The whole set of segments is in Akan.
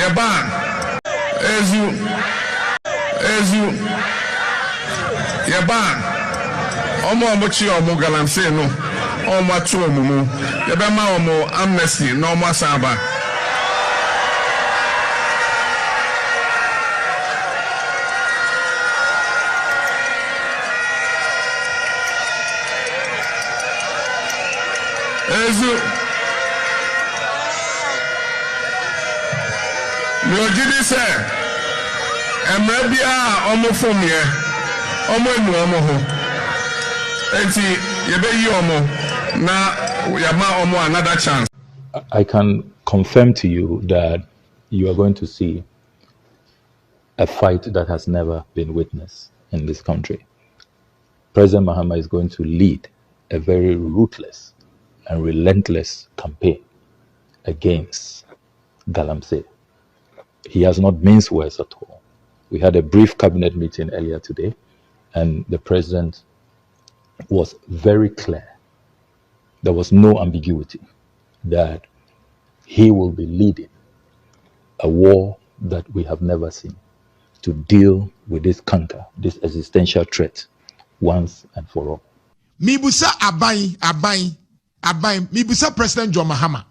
Yaban Ezu Yaban Omo mochi omo galamse no omo tu omo yabema omo amnesty no omo saba Ezu Mojidi say Emrebia omo from here omo enu omo ho enti yebe yi omo na yama omo another chance. I can confirm to you that you are going to see a fight that has never been witnessed in this country. President Mahama is going to lead a very ruthless and relentless campaign against Galamsey. He has not minced words at all. We had a brief cabinet meeting earlier today, and the president was very clear. There was no ambiguity that he will be leading a war that we have never seen to deal with this canker, this existential threat once and for all. Mibusa abai mibusa President John Mahama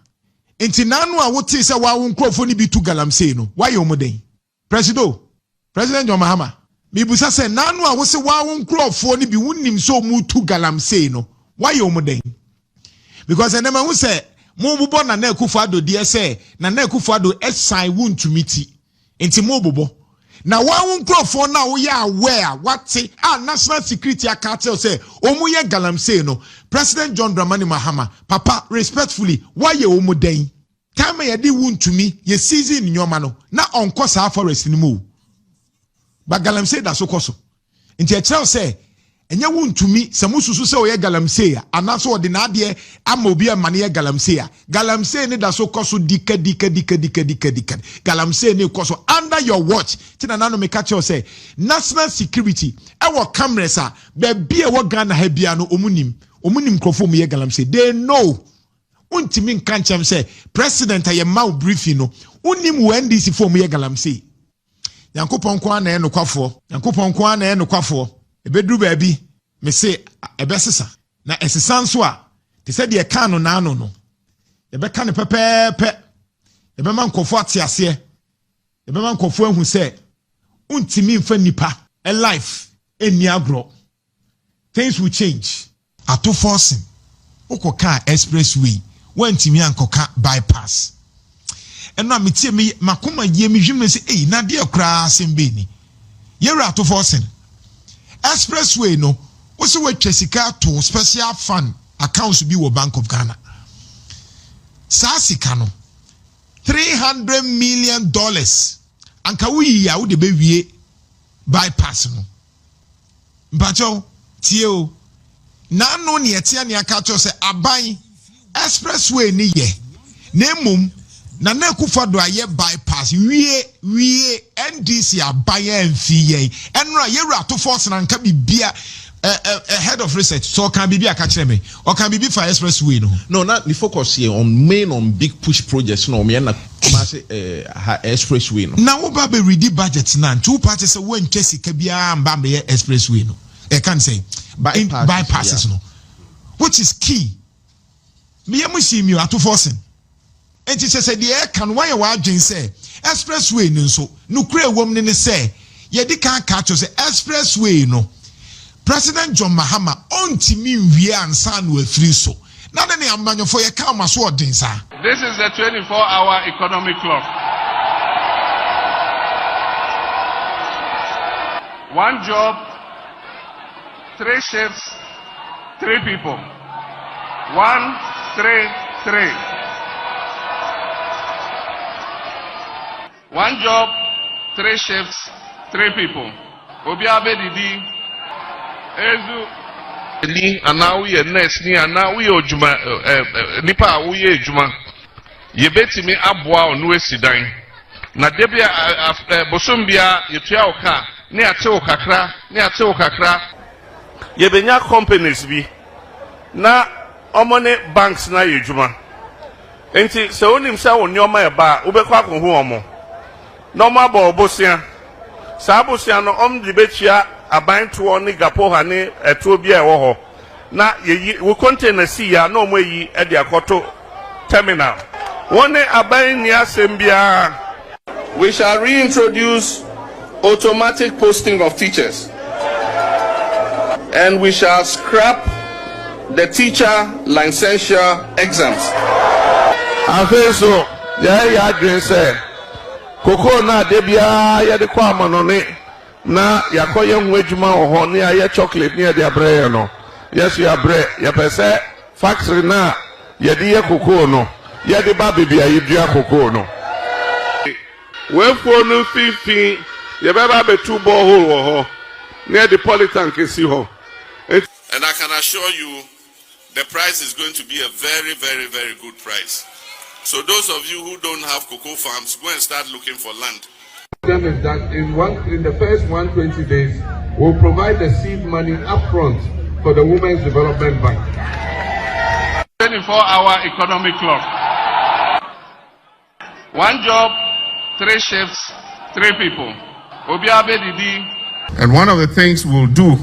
enti nanu a wote se wa won krofo ni bi tu Galamsey no why you moden President John Mahama mibusa se nanu a wo se wa won krofo ni bi wonnim so mu tu Galamsey no why you moden because enema hu se mo bubo na Akufo Addo de se na Akufo Addo esan Wontumi ti enti mo bubo na wa won krofo na wo ya aware wate national security akatel say omu ye Galamsey no President John Dramani Mahama papa respectfully why ye omu den time ye di Wontumi ye season nyoma no na onko sa forest ni mu ba Galamsey da so koso nti e tell say enye Wontumi se mususu se oye Galamsey a anaso ode na ade ama obi amane ye Galamsey ni da so koso dika Galamsey ni koso under your watch tina nano me catch you say national security our cameras a be bia wo Ghana ha bia no omunim krofo mu ye Galamsey they know untimi nka nchem say president aye ma briefing no unim wo NDC form ye Galamsey Yankopon kwa na enokafo ebedru baabi me se ebesesa na esesa nso a te se de ka no na ano no ebeka ne pepepe ebema nkofo atiase ebema nkofo ahu se untimi mfa nipa a life eni agro things will change ato forcing okoka expressway wantimi ankoka bypass eno ametie me makoma ye me hweme se na de akra sembe ni yewra ato forcing expressway no also we sika to special fund accounts be wo Bank of Ghana sasika no $300 million anka we ya wo de be wie bypass no mpacho tie o na no ne etia ne aka to se aban expressway ni ye na mum na Akufo Addo aye bypass wie NDC abaya enfi ye enra yewra to force na nka bibia head of research so can bibia ka kire me or can bibi for expressway no not the focus here on big push projects no me na expressway no na wo ba be ready budget na two parties say won twa sika bia mba me expressway no e can say bypasses no which is key me amusi mi ato forcing enti se de kan why wa adwen say expressway no so no kure wom ne say ye di kan ka cho say expressway no President John Mahama ontimi wie ansa no afiri so na ne amanyofo ye ka maso odin sa. This is the 24-hour economic clock. One job, 3 shifts, 3 people. 1, 3, 3. One job, 3 shifts, 3 people. Obiabe didi, ezu, ni anawi ye nurse ni anawi ojuma nipa awi ye ejuma. Yebetimi aboa onu esidan. Na debia bosombia yetua oka, ne ate okakra. Yebenya companies bi. Na omone banks na yejuma. Enti se onim se wonyoma e ba ubekwa ko hu omo. normal bosia sabusia no di bechia abanto ni gapo ha ni eto bia ewo ho na we container si ya no moyi e de akoto terminal woni aban ni asembia. We shall reintroduce automatic posting of teachers, and we shall scrap the teacher licensure exams. Afeso ya green say koko na debia ya de kwa manone na yakoye nwedwuma ho ne ya chocolate ne de abre no. Yes, you abre ya pese factory na ya de ye koko no ya de ba bibia yedua koko no. We for no 15 you better be 2 borehole near the polytank see ho. And I can assure you the price is going to be a very, very, very good price. So those of you who don't have cocoa farms, go and start looking for land. Is that in the first 120 days, we'll provide the seed money upfront for the Women's Development Bank. 24-hour economic clock. 1 job, 3 shifts, 3 people. And one of the things we'll do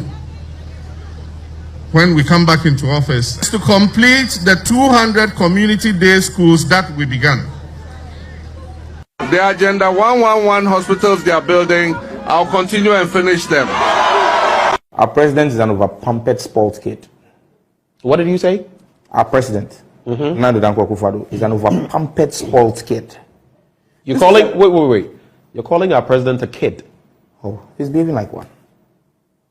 when we come back into office is to complete the 200 community day schools that we began. The Agenda 111 hospitals they are building, I'll continue and finish them. Our president is an over-pumped sports kid. What did you say? Our president, Nando Dankwa Akufo-Addo, is an over-pumped sports kid. You're calling, wait. You're calling our president a kid? Oh, he's behaving like one.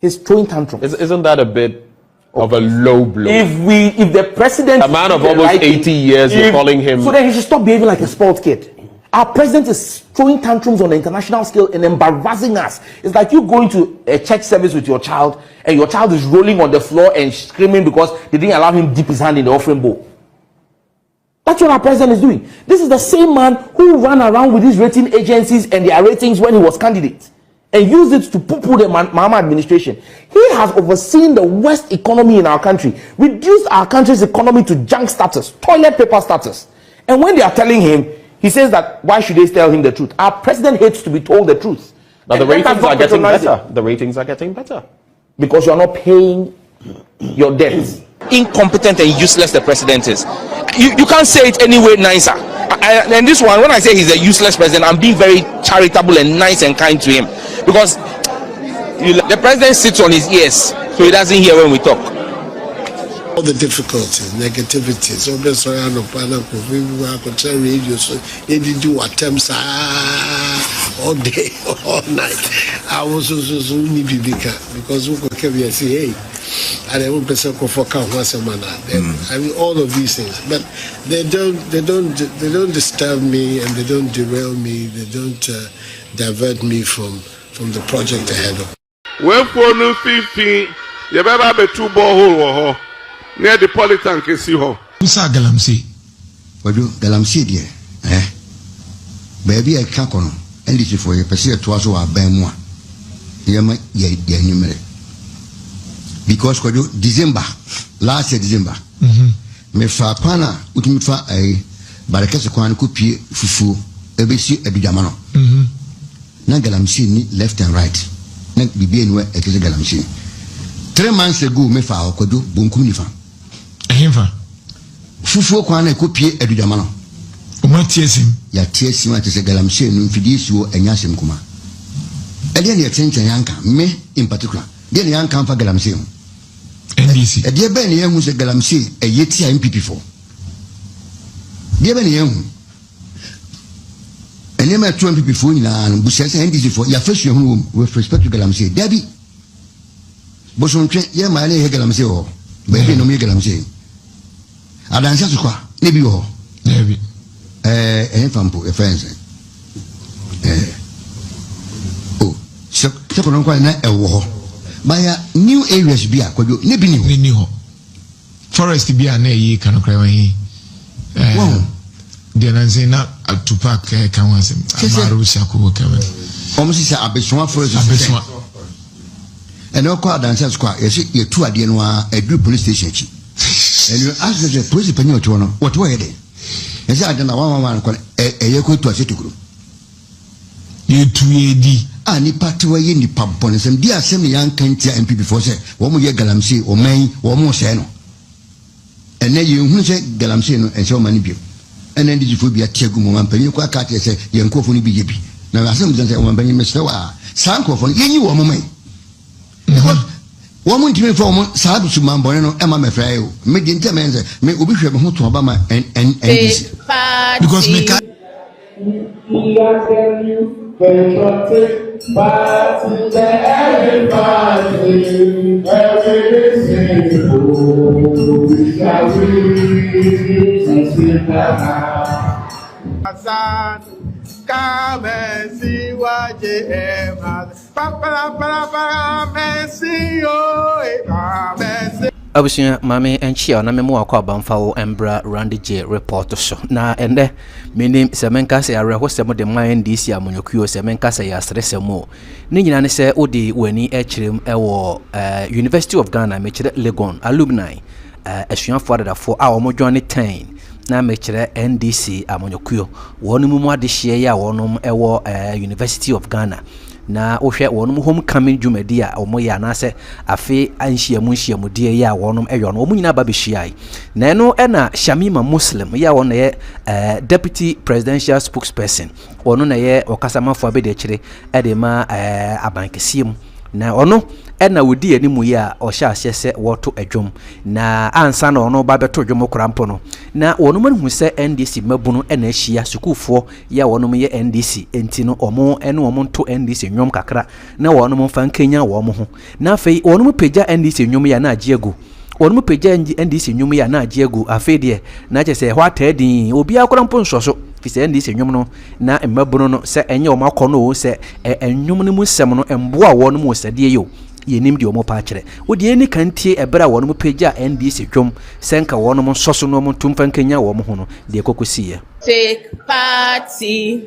He's throwing tantrums. Isn't that a bit of a low blow? If the president, a man of almost 80 years, you're calling him. So then he should stop behaving like a sports kid. Our president is throwing tantrums on the international scale and embarrassing us. It's like you going to a church service with your child and your child is rolling on the floor and screaming because they didn't allow him dip his hand in the offering bowl. That's what our president is doing. This is the same man who ran around with these rating agencies and their ratings when he was candidate and used it to poo-poo the Mahama administration. He has overseen the worst economy in our country, reduced our country's economy to junk status, toilet paper status. And when they are telling him, he says that why should they tell him the truth? Our president hates to be told the truth. Now the ratings are getting better. The ratings are getting better. Because you are not paying your debts. Incompetent and useless the president is. You can't say it any way nicer. And this one, when I say he's a useless president, I'm being very charitable and nice and kind to him. Because the president sits on his ears, so he doesn't hear when we talk. All the difficulties, negativities, obviously, I know, radio, so they did do attempts all day, all night. I was also because we could say, hey, I don't for once a man. I mean, all of these things, but they don't disturb me and they don't derail me. They don't divert me from the project ahead of. When for no 15, you better be 2 borehole near the polytank is ho. Usa galamsey. Wadu galamsey there. Baby I can't kono. NDC for you pese to aso aban mu a. Yema ye nyumere. Because kwadu December, last year December. Me fa kwana utumi fa barakese kwan ko pie fufu ebesi adudama no. Na galamsey ni left and right. Na bibi enwe ekese galamsey. 3 months ago me fa kwadu bonkum ni fa. Ehimfa. Fufu kwana ko pie adudama no. Omatiasim. Ya tiesim atese galamsey no mfidi suo anyasem kuma. Ele ne chenchen yanka me in particular. De ne yanka fa galamsey. NDC. De be ne yehu se galamsey yeti MPP for. De be ne yehu. Ene ma 2 MPP for nyina no busia se NDC for ya fasu yehu with respect to galamsey. Dabi. Bosontwe ye ma le he galamsey ho. Ba bi no me galamsey. Adansa so kwa ne bi ho. Dabi. Fampo e friends. Oh, so kono kwa na ewo ho. Baya new areas bi akwadwo ne bi ni ho. Forest bi a na yi kanokra wan yi. Wow. De nanze na to park kan wansem. Amaru shako kabe. Omo si sa abeswa forest. Abeswa. Eno kwa dansa so kwa ye tu ade no a edu police station chi. Eno ask the police penyo to no. What were they? Yes, I don't know one kwa eye ko to asetukuru. Yedi. Nipa tewa ye nipa bone sem di asem ne yan kan tia MP before say wo mo ye galamsey o man wo mo se no ene ye hu se galamsey no ense o mani bio ene ndi jifo bia tiagu mo man pani ko aka tie se ye nkofo ni bi ye bi na asem di say o man pani mesre wa san nkofo ye nyi wo mo man because wo mo ntimi fo mo sa du su man bone no e ma me fra yo me di ntem ense me obi hwe me ho to ba ma NDC Because me can come and see what JM has. Come and see come and see. Abusia mame enchia na memo akwa bamfa wo embra Randy J report so na ende menim semenka se areho semo de man NDC amonyokuo semenka se ya sresemo ni nyina ne se odi wani echirem ewo University of Ghana mechire Legon alumni asuafo adadafo a omo join TEIN na mechire NDC amonyokuo wonu mu adehye ya wonum ewo University of Ghana na ohwe wonum homecoming dwumadi a omoya na se afi anhyiamu die ya wonum eyo no omunyina ba behyiai na eno na Shamima Muslim ya won ye deputy presidential spokesperson ono na ye okasamafo abede kire edema abankesiem na ono na wodi animu ya ohya ahyese woto adwom na ansa na ono ba beto dwom korampo no na wonum hu se NDC mabunu na ahia sukufo ya wonum ye NDC enti no omo ene omo nto NDC nwom kakra na wonum fa nkenya wo mo ho na afei wonum pagya NDC nwom ya na agiegu wonum pagya NDC nwom ya na agiegu afei de na chese ho atadin obi akorampo nsoso fise NDC nwom no na mabunu no se enye omo akono se enwom no mu sem no emboa wonum osade yo yenim di omo pa kire wodi eni kantie ebra wonum pagya NDC dwom senka wonum nsoso no mo tumfa nkenya wo mo ho no de kokosiye take party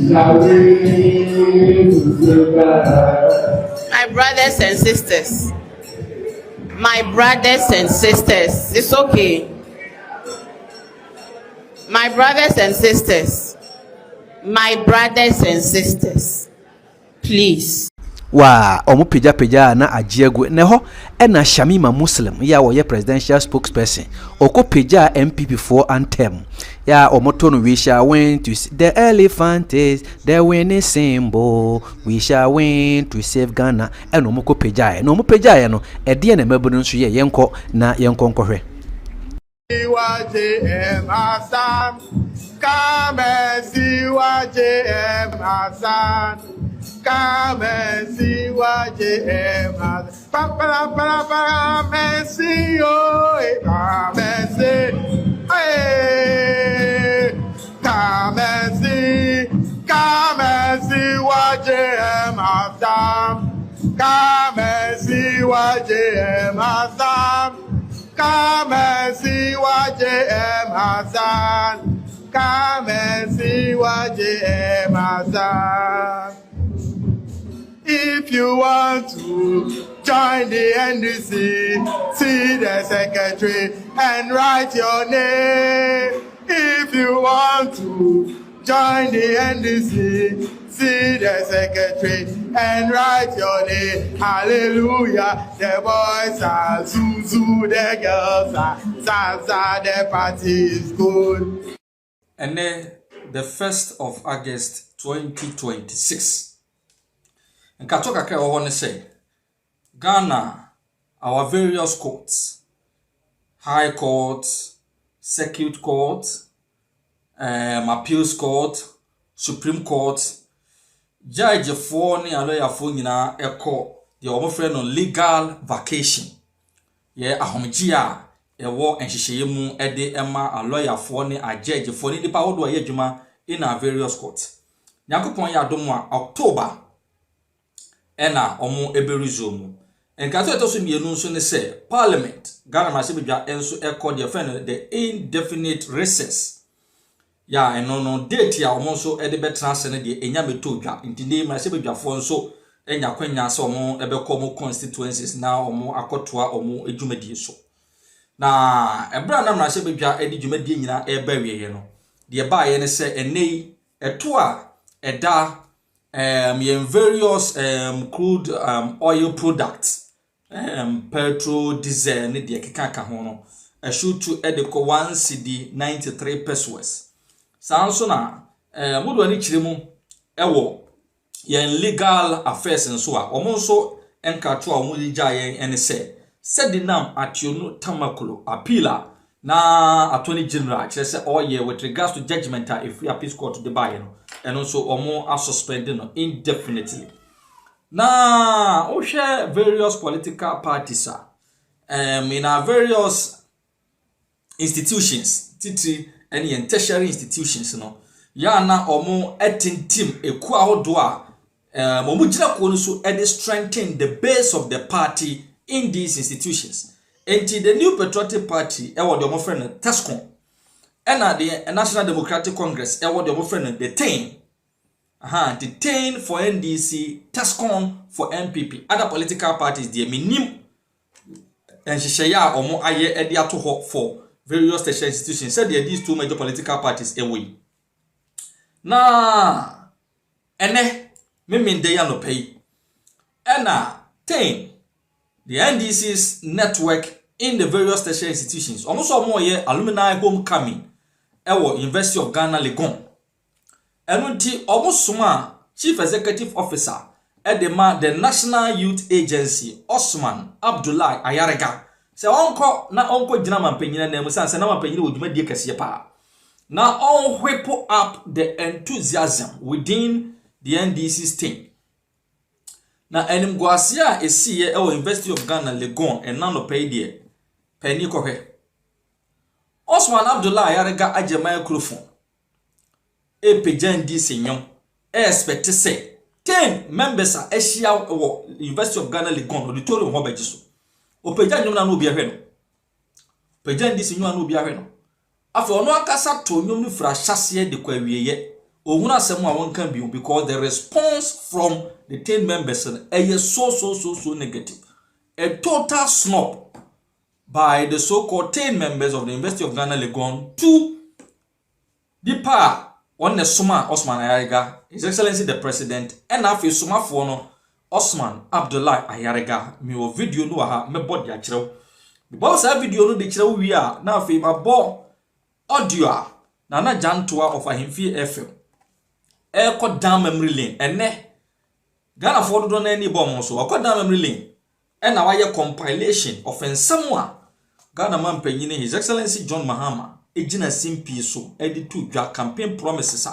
My brothers and sisters, it's okay. My brothers and sisters, please. Wa omu pagya na agiegu ne ho na Shamima Muslim ya wo ye presidential spokesperson oko pagya MPP for anthem ya omoto no we shall win to the elephant is the winning symbol, we shall win to save Ghana eno moko pagya no mo pagya no ede na mabunu nso ye yenko na yenko nkohwe Come and see what JM has done. Come and see what JM has done. Come and see, come and see. Hey, come and see what JM has done. Come and see what JM has done. Come and see what JM has done. Come and see what JM has done. If you want to join the NDC, see the secretary and write your name. If you want to join the NDC, see the secretary and write your name. Hallelujah. The boys are Zuzu, the girls are Zaza, the party is good. And then the 1st of August 2026. And Katoka I want to say, Ghana, our various courts, High Court, Circuit Court, Appeals Court, Supreme Court, Judge for ni lawyer for nyina eko the omo friend on legal vacation. Yeah, ahomjia ewo enhyehyeye mu ede ema a lawyer for ni a judge for ni nipa wodo aye adwuma in our various courts. Nyakopon ya dom a October ena omo eberuzo mu Enkato etoso mienu nso ne say parliament Ghana Masebedwa enso ekọ the friend the indefinite recess. Ya no date ya omo nso e de betra se ne de enya metodwa ntinde Masebedwafo nso enya kwanya se omo ebekọ mo constituencies na omo akotoa omo edwumadie so. Na ebra na Masebedwa edi dwumadie nyina e ba wiye no. De ba ye ne se enei eto a eda various crude oil products petrol diesel ne de keka ho no shoot to edeko 1 cedi 93 pesos sanso na mudo ani kiremu ewo yen legal affairs nso a omo nso enkato a omo ligya yen ene se Sedinam ationu tamakolo appeal na attorney general say oye with regards to judgment if we appeal court to the buy no and also omo are suspended no indefinitely. Na we share various political parties in our various institutions titi any tertiary institutions no ya na omo etintim eku ahodo a omo gira ko no so e strengthen the base of the party in these institutions. Enti the New Patriotic Party ewo de omo friend TESCON and the National Democratic Congress ewo de omo friend the TEIN. The TEIN for NDC, TESCON for MPP. Other political parties they minim and shaya omo aye edi ato ho for various tertiary institutions. Said these two major political parties away. Na ene memende ya no pay. Ena TEIN the NDC's network in the various tertiary institutions. Almost more ye alumni homecoming. Ewo University of Ghana Legon. Enunti almost suma Chief Executive Officer edema the National Youth Agency Osman Abdullah Ayarega. Se onko jina mampanyina na musan se na mampanyina odwumadi kase pa. Na on whip up the enthusiasm within the NDC's team. Na enimguasia esiye ewo University of Ghana Legon enano pay die penny kohwe Osman Abdullah Ayarega aje microphone pejan di senyom expect say 10 members are ehia wo University of Ghana Legon auditorium ho bagiso o pejan nyom na no obi ahwe no pejan di senyom na obi ahwe no afa ono akasa to nyom no fra hyase de kwa wieye ohun asem a won kan bi because the response from the 10 members is so negative. A total snub by the so-called 10 members of the University of Ghana Legon to the power on the Suma Osman Ayarega, His Excellency the President, and after Suma Fono Osman Abdullah Ayarega. Me o video no ha me body a chiro. Because that video no de chiro we are now fe ma bo audio na jantoa of Ahimfi FM. Eko down memory lane ene Ghana for do na any bomb so eko down memory lane and na why compilation of someone Ghana man panyine His Excellency John Mahama ejina simpi so editu dwa campaign promises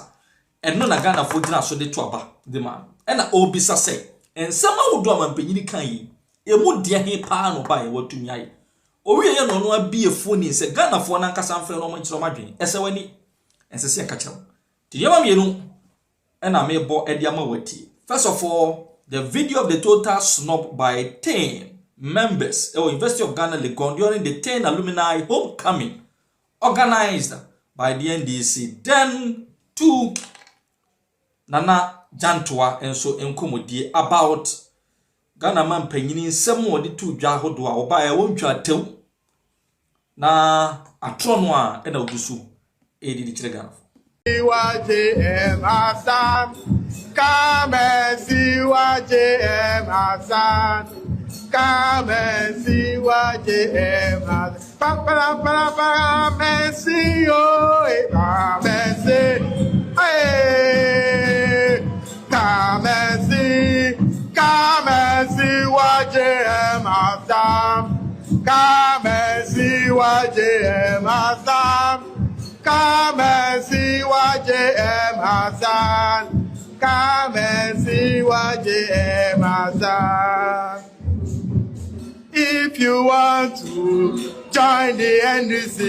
and no na Ghana for dina so de to aba the man and na obisa say and someone would do man panyine kan yi emu de he pa no ba e watumi aye owie ye no no abi e phone say Ghana for na nkasa mfa no mo nchiro madwen ese wani ensese ka kiro ti yema mienu and I may bo ediama wati. First of all, the video of the total snub by 10 members of University of Ghana Legon during the 10 alumni homecoming organized by the NDC. Then to Nana Jantua and so Nkomodi about Ghana man penyini semo di tu dwa hodoa oba e wontwa tew na atronwa e na ogusu e di kire Ghana. JM Hassan, come and see what JM Hassan, come and see what JM Hassan, come and see, oh, come and see, hey, come and see what JM Hassan, come and see what JM Hassan. Come and see what JM Hassan. Come and see what JM Hassan. If you want to join the NDC,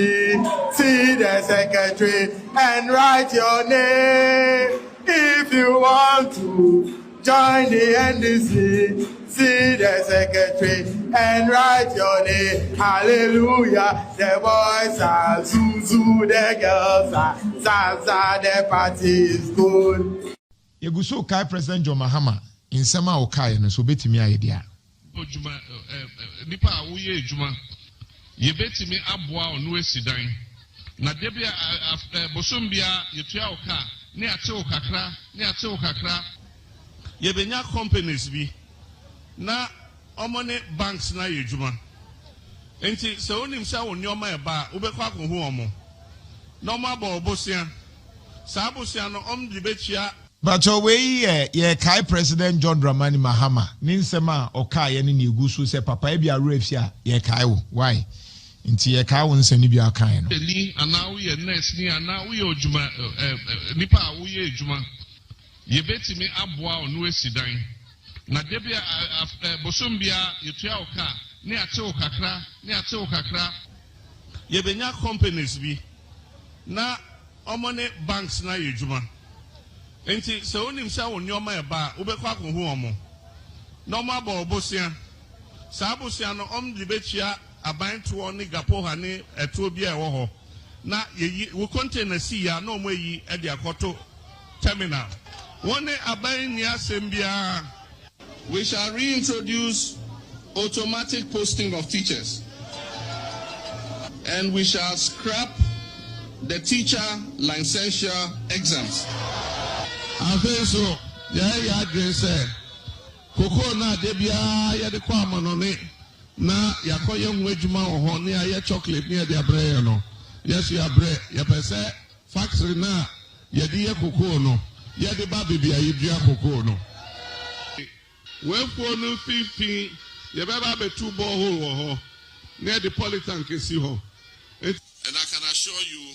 see the secretary and write your name. If you want to Join the NDC, see the secretary, and write your name. Hallelujah. The boys are Zuzu, the girls are Zaza, the party is good. Yeguso Kai President John Mahama in Sama Okai and so betimi idea. Ojuma nipa awuye ejuma yebetimi aboa onu esidan na debia bosombia yetua oka ne ate okakra yebenya companies bi na omone banks na yejuma enti se onim sha wonioma eba ubekwa kohu omo na omo aba obosia sa abosia no omdibechia. But we ye Kai President John Dramani Mahama ninsema okai ye ni egusu se papa e bia refia ye kai wo why nti ye kai wo nsani bia kai no ni ana we ye nurse ni ana we ojuma nipa we ye ejuma ye betimi aboa onu esidan na debia bosombia yetua oka ne ate okakra ye benya companies bi na omone banks na yejuma enti se onim sha wonioma eba ubekwa kohu omo na omo aba obosia sa abosia no omdibechia abanto ni gapo ha ni eto bia ewo ho na yeyi wo container si ya na omo yi e de akoto terminal woni aban ni asembia. We shall reintroduce automatic posting of teachers, and we shall scrap the teacher licensure exams. Afeso ya adrese koko na debia ya de kwa manone na yakoye nwejuma oho ne ya chocolate ne de abre no yes ya bre ya pese factory na ya de ye koko no ya de ba bibia yedua koko no wefo no fifi ye beba be two borehole ho near the polytank si ho. And I can assure you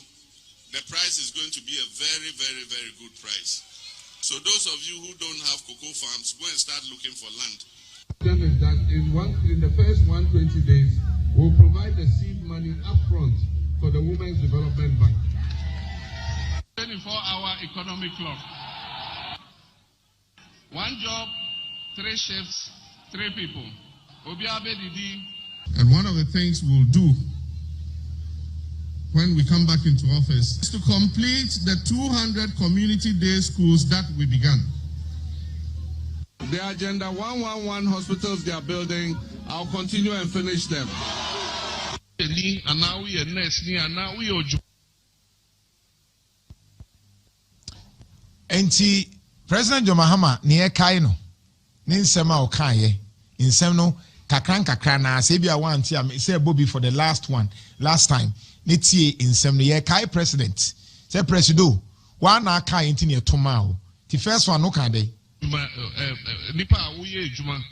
the price is going to be a very, very, very good price. So those of you who don't have cocoa farms, go and start looking for land. Is that in the first 120 days, we'll provide the seed money upfront for the Women's Development Bank. 24-hour economic clock. One job, 3 shifts, 3 people. And one of the things we'll do when we come back into office is to complete the 200 community day schools that we began. The Agenda 111 hospitals they are building, I'll continue and finish them. Enti President John Mahama ne kai no ne nsema o kai nsem no kakran na se bia wanti am say Bobby for the last time ne tie nsem no ye kai president say presido wa na kai enti ne toma o the first one no kan dey nipa wo ye ejuma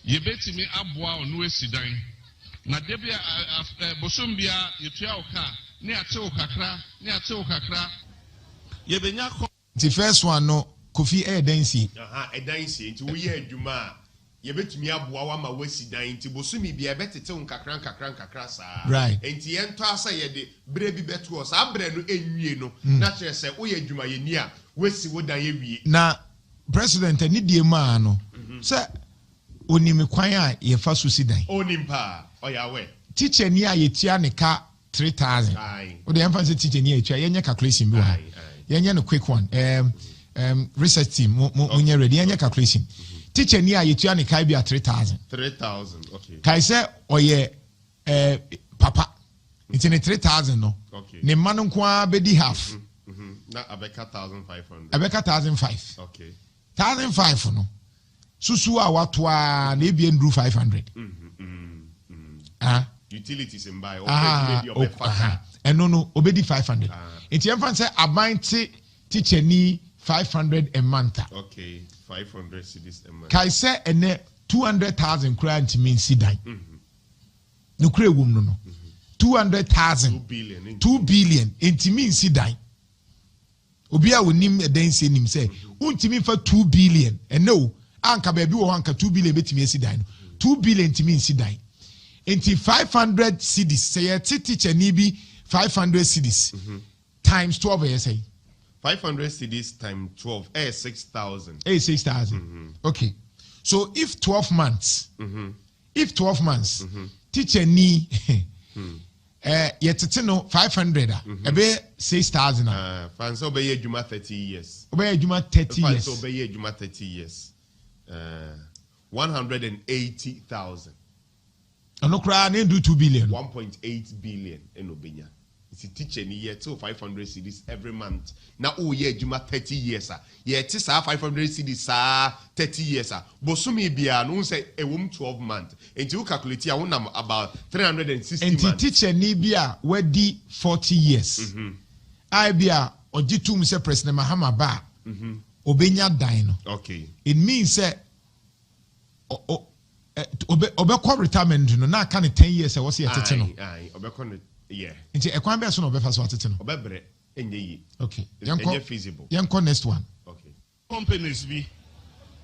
ye betimi aboa onu esidan na debia bosombia yetua oka ne ate okakra ye benya the first one no Kofi Edansi. Edansi. Nti wo ye adwuma ye betumi aboa wa ma wasidan nti bosumi bia betete nkakran sa. Right. Nti ye nto asa ye de bre bi beto sa bre no enwie no na kire se wo ye adwuma ye ni a wasi wodan ye wie. Na president ni die ma no. Se onimi kwan a ye fa so sidan. Onimpa oyawe. Teacher ni a ye tia ne ka 3000. O de emphasis teacher ni a tia ye nya calculation bi wa. Ye nya no quick one. Research team munye ready anya calculation teacher ni ayetua ne kai bia 3000 okay kai say oye papa it's in 3000 no okay ne man nko a bedi half na abeka 1500 abeka 1005 okay 1005 no susu a wato a na ebie ndru 500 utilities in buy maybe obefa no obedi 500 enti emfa say abanti teacher ni 500 a month. Okay, 500 cedis a month. Kai say ene 200,000 kura nti mean sidan. No kura wum no. 200,000. 2 billion nti mean sidan. Obi a wonim edense nim say untimi fa 2 billion. No, anka ba bi wo anka 2 billion betimi sidan. 2 billion nti mean sidan. Nti 500 cedis say teacher ni bi 500 cedis times 12 say 500 cedis times 12, 6,000. 6,000. Okay. So if 12 months, teacher ni yet no 500 ebe 6,000. Fancy obey Juma 30 years. Obey Juma 30 years. Fancy obey Juma 30 years. 180,000. And no cry and do 2 billion. 1.8 billion in Obenya. It's a teacher in year 500 cedis every month. Now, oh yeah, Juma 30 years. Yeah, it is 500 cedis 30 years. Bosumi bia no say a womb 12 months. And you calculate ya about 360 months. And teacher ni bia wedi 40 years. I bia ojitum se President Mahama ba. Obenya dino. Okay. It means that obekwa retirement no na kan 10 years e wo se yetete no. Aye, obekwa yeah. Nti ekwan be so no obefa so atete no. Obebre enye yi. Okay. Enye feasible. Yanko next one. Okay. Companies be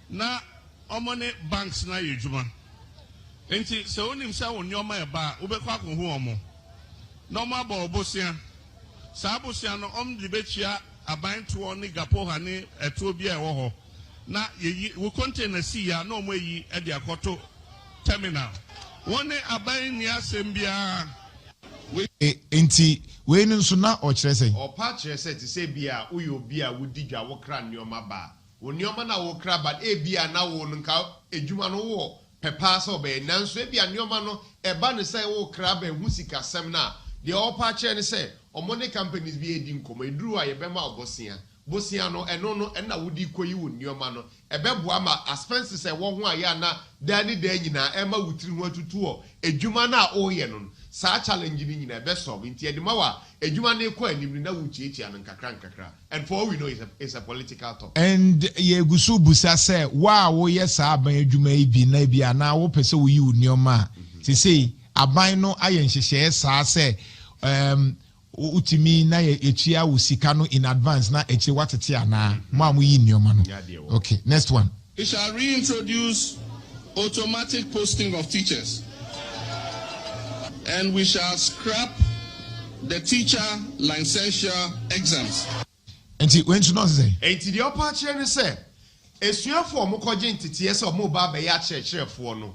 na omone banks na yejuma. Nti se onim se onyoma e ba obekwa ko hu omo. Normal ba obosia. Sa abosia no de bechia aban to ni gapo ha ni eto bi e wo ho. Na yeyi wo container si ya na omo yi e de akoto terminal. Wone aban ni asembia enti we nso na o kire sei o pa kire sei ti say bia uyo bia wudi dwa wo kra nneoma ba onioma na wo kra ba e bia na wo nka ejuma no wo pepa so be nanso e bia nneoma no e ba ne say wo kra ba hu sika sem na de o pa kire ne say omone companies bi edi nkomo eduru a ye be ma obosia bosia no eno no na wudi koyi wo nneoma no e be boa ma expenses e wo ho a ya na dani da nyina e ma wutiri ho atutu o ejuma na o ye no sa challenge ni nyina be solve nti e de ma wa ejuma na ekọ anim na wuchiechia no nkakra and for all we know it's a political talk and ye gusu busa say wa wo ye sa aban ejuma yi bi na bi na wo pese wo yi wo nneoma se sei aban no aye nhyehyɛ sa say utimi na etua wo sika no in advance na echi watete ana mo amuyi nneoma no. Okay, next one. We shall reintroduce automatic posting of teachers, and we shall scrap the teacher licensure exams. Enti when you know say enti the upper chair ne say esuafo mo koje ntete se mo ba ya kyerɛkyerɛfo no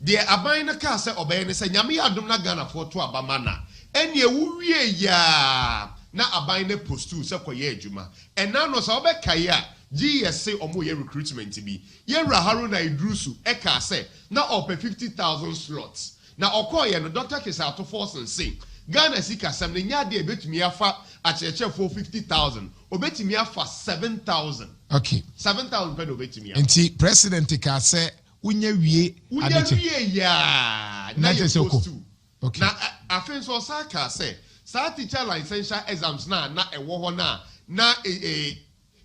de aban na ka se obey ne se nyame adom na Ghana fo to abama na eni ewuwie ya na aban ne postu se koye adwuma ena no so obeka ya GSC omo ye recruitment bi ye Haruna Idrusu e ka se na ope 50,000 slots na okoye no Dr. Kisato Force and say Ghana sika sam ne nya de betumi afa akyerɛkyerɛfo 50,000 obetumi afa 7,000. Okay, 7,000 pe obetumi afa enti president ka se unya wie ya na ye postu. Okay. Na afen so saka say sa teacher licensure exams na ewo ho na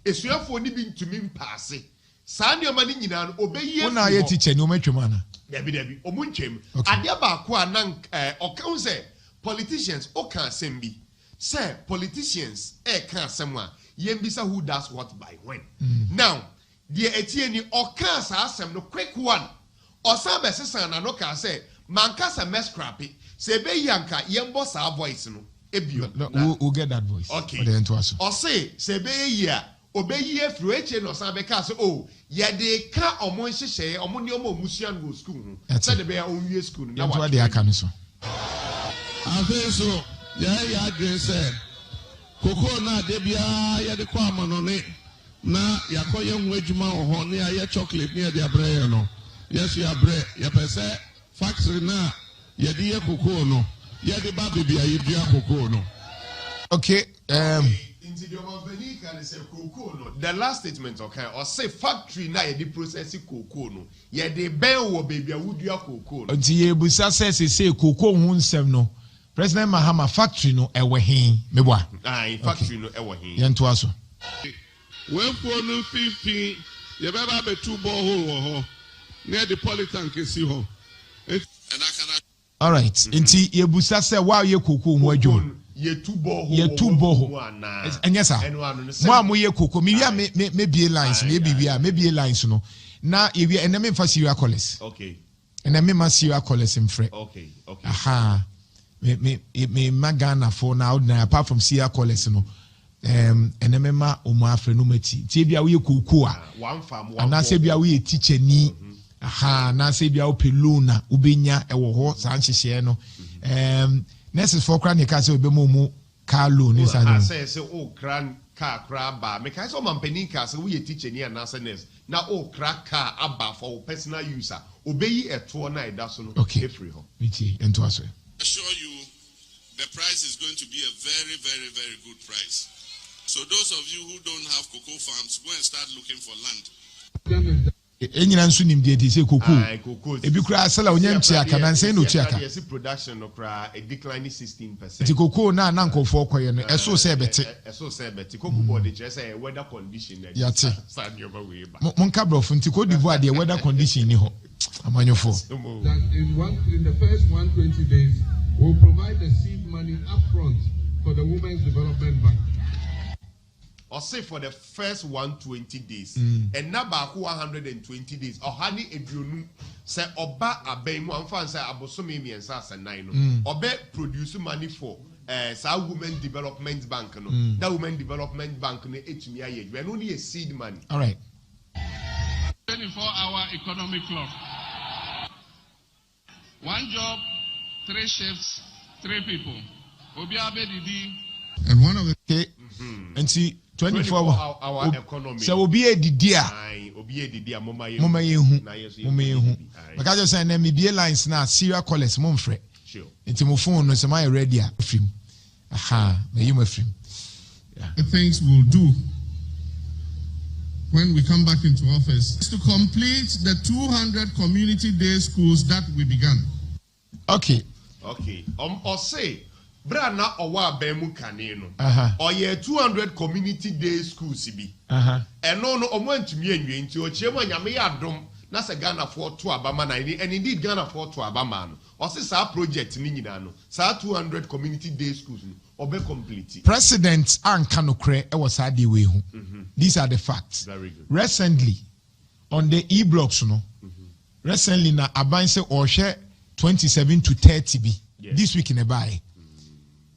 esuafo ni bi ntumi mpase sa nneoma ni nyina no obeye una ye teacher ni o matwem ana dabi omu ntwem ade ba ko anan okan say politicians o kan asem bi say politicians kan asem a yembisa who does what by when. Now the etieni okan sa asem no quick one osan be sesan na no ka say mankasa mess crappy say be yanka yembo sa voice no ebio we'll get that voice. Okay, or say be ya obeyi efru eche no san be ka say oh ye de ka omo nhyehyɛ omo ne omo musuan go school ho say de be ya onwie school na what they aka no so afeso ya dress koko na de bia ye de kwa amanone na yakoye nwa adwuma ho ne ya chocolate ne de abrɛ no yes ya abrɛ ya pese factory na ye de koko no ye de ba bibia ye dua koko no. Okay, the last statement okay or say factory na ye de process koko no ye de ben wo bibia wudua koko no nti ye busa say koko hu nsem no President Mahama factory no ewe hin meboa factory no ewe hin yento aso when for no 15 ye be ba be 2 borehole wo ho near the polytank si ho. All right, nti ye busa say wa ye koko hu adwom ye 2 borehole enya sa mo am ye koko me bia me bie lines me bibia me bie lines no na ye bia eneme mfa serial college. Okay, eneme ma serial college mfre. Okay. Aha me Magana for now apart from serial college no enemema omo afre no mati tie bia we kokoo a ana se bia we teacher ni aha na se bia ope loan na ubenya ewo ho san hyehye no nurses for kra ne ka se obemo mu car loan ni sa no say o kran car ba me ka se o mampani ka se we teacher ni ana se nurse na o kra car aba for personal use obeyi eto na eda so no free ho miti ento aso assure you the price is going to be a very, very, very good price. So those of you who don't have cocoa farms, go and start looking for land. Enyina nso nim de say cocoa. Ebi kura sala onya ntia ka nan say no tia ka. Yes, production no kra a decline 16%. Ti cocoa na nkofo koye no eso say bete. Eso say bete. Cocoa board dey say weather condition na. Yati. Monka brofo nti Cote d'Ivoire de weather condition ni ho. Amanyofo. In the first 120 days we'll provide the seed money upfront for the Women's Development Bank. Or say for the first 120 days, and now back 120 days, or honey eduonu say oba abemu amfa say abosomi miensa say 9 obe produce money for sa Women Development Bank no. That Women Development Bank no etumi aye we no need a seed money. All right. 24-hour economic clock. One job, 3 shifts, 3 people. Obiabe Didi. And one of the and see 24-hour economy. So obi e didi a. Obi e didi a mama yehu. Because you say na me be lines na serial callers mo mfre. Sure. Nti mo phone no say my ready a film. Aha, me you film. The things we'll do when we come back into office is to complete the 200 community day schools that we began. Okay. Or say, Brana Owa Bemu Kanino. Or ye 200 community day schools be. And no went to me and you into a chairman Yamayadum, Nasa Ghana for to Abama, and indeed Ghana for to Abaman. Or say our project Ninano, Sa 200 community day schools, or be complete. President Ann Kanokre was Adi Wehu. These are the facts. Very good. Recently, on the e-blocks, recently na Abanse or share 27 to 30 B. Yes. This week in a buy.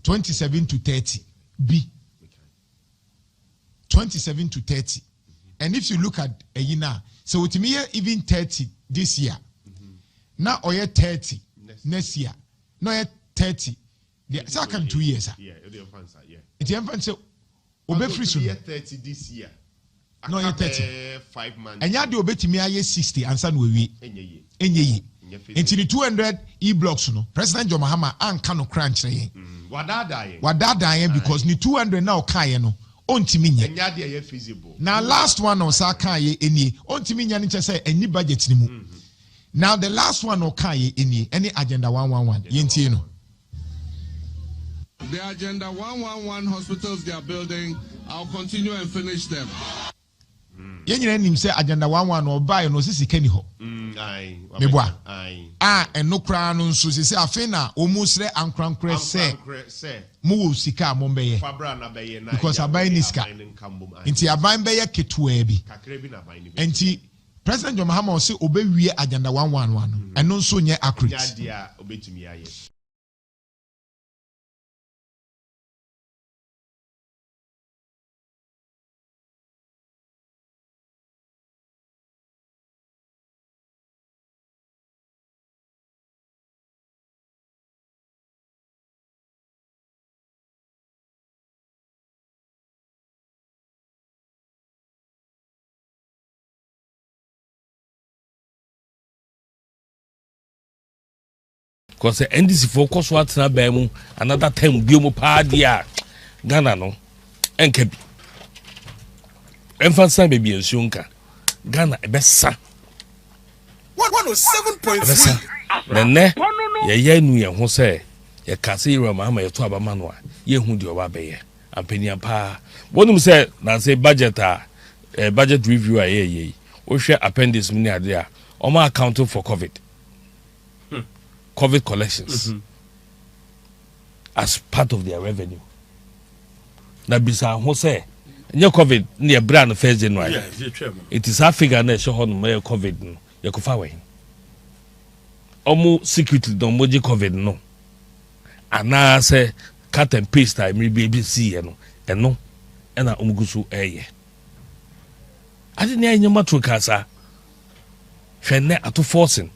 27 to 30 B. 27 to 30. And if you look at a year, so with me even 30 this year. Now or 30 next year. No 30. The second 2 years. Yeah, yeah. It's the obe free soon. 30 this year. No, you're 30. 5 months. And you do obey to me 60 and son we enye. Into the 200 e-blocks no. President John Mahama and cano crunch Wadada because ni 200 now kaya no. Ontimi nye. Feasible. Now last one on sa kaya any. Ontimi nya ni say any budget ni mu. Now the last one on kaya any agenda 111. Yenti no. The agenda 111 hospitals they are building, I'll continue and finish them. Yenye nim say agenda 111 no buy no sisi kani ho. Meboa. And no crown no so say afi na omusre ankrankre say. Mu sika mo beye. Because aban ni sika. Nti aban beye ketua bi. Nti President John Mahama say obewie agenda 111 and no so nye accurate. Because the NDC focus what's not bemu another time biomo padia Ghana no enke emphasize baby ensunka Ghana ebesa 107.3 nene ye nu ye ho say ye kase ira Mahama ye to abama no a ye hu de oba beye ampania pa wonum say na say budget budget review a ye wo hwe appendix mu ni ade a o ma account for COVID collections as part of their revenue. Na bisa ho say nye COVID near brand first January. It is Africa na show on my COVID no. Ye ko fa we. Omo security don moji COVID no. Ana say cut and paste time we be see no. Eno ɛna ɔmugusu ɛyɛ ade ne ayɛ matro kasa hwɛ ne ato forcing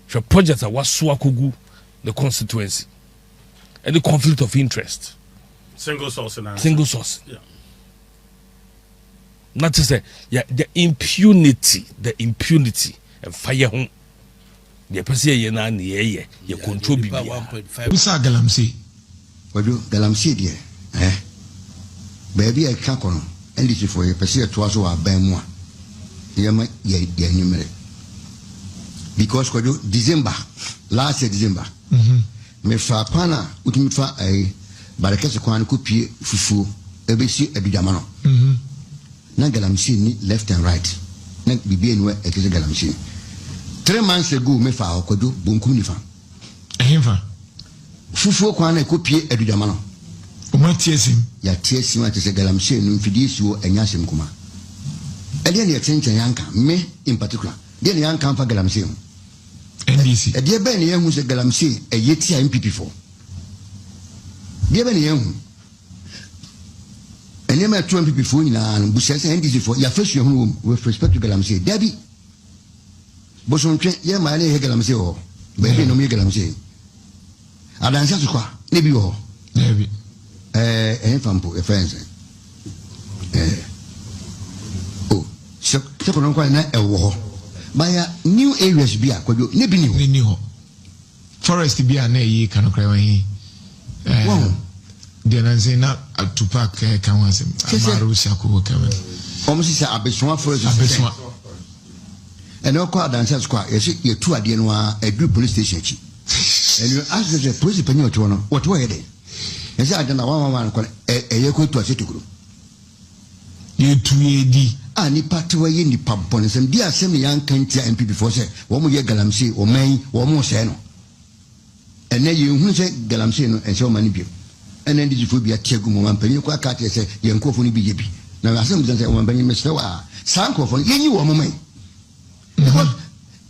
hwɛ project a waso akogu the constituency and the conflict of interest single source yeah. Not to say the impunity and fire home the person ye na ye control bibia usa galamsey wadu galamsey de baby I can kono NDC for ye person to aso aban mu a ye ma ye anyumere because wadu last year December me fa pana utimi fa barakese kwan ko pie fufu ebesi adudama no na galamsey ni left and right na bibia enwe ekese galamsey 3 months ago me fa okodo bonkum ni fa ehfa fufu kwan na ko pie adudama no o ma tiesim ya tiesim atese galamsey no mfidi suo anyasem kuma ele ne yetenchen yanka me in particular de ne yanka fa galamsey NDC de be ne yehu se galamsey eyeti a MPP for de be ne yehu ene ma 2 MPP for nyina no busia se NDC for ya fasu yehu with respect to galamsey dabi boson twe ye ma ne he galamsey ho be no me galamsey adansa so kwa ne bi ho dabi fampo e friends so kono kwa na e wo ho baya new areas bi akwadwo ne bi ni ho forest bi a na yi kanokra wan yi de na say na to park kan wasem amaru shako kamen omo si abeswa forest abeswa eno kwa dansa squad ye tu ade no a adu police station chi eno as the police penyo to no what were they ye say adana one kwa ye ko tu asetukuru ye tu edi ani patwa ye ni pampon sem dia sem ne yan kan tia MPP for say wo mo ye galamsey o man wo mo se no ene ye hu se galamsey no ense o mani bi ene ndi fo bi atiagu mo man panyi ko aka te se ye nkofo ni bi ye bi na asem bi se o man panyi mesre wa san nkofo ye nyi wo mo man because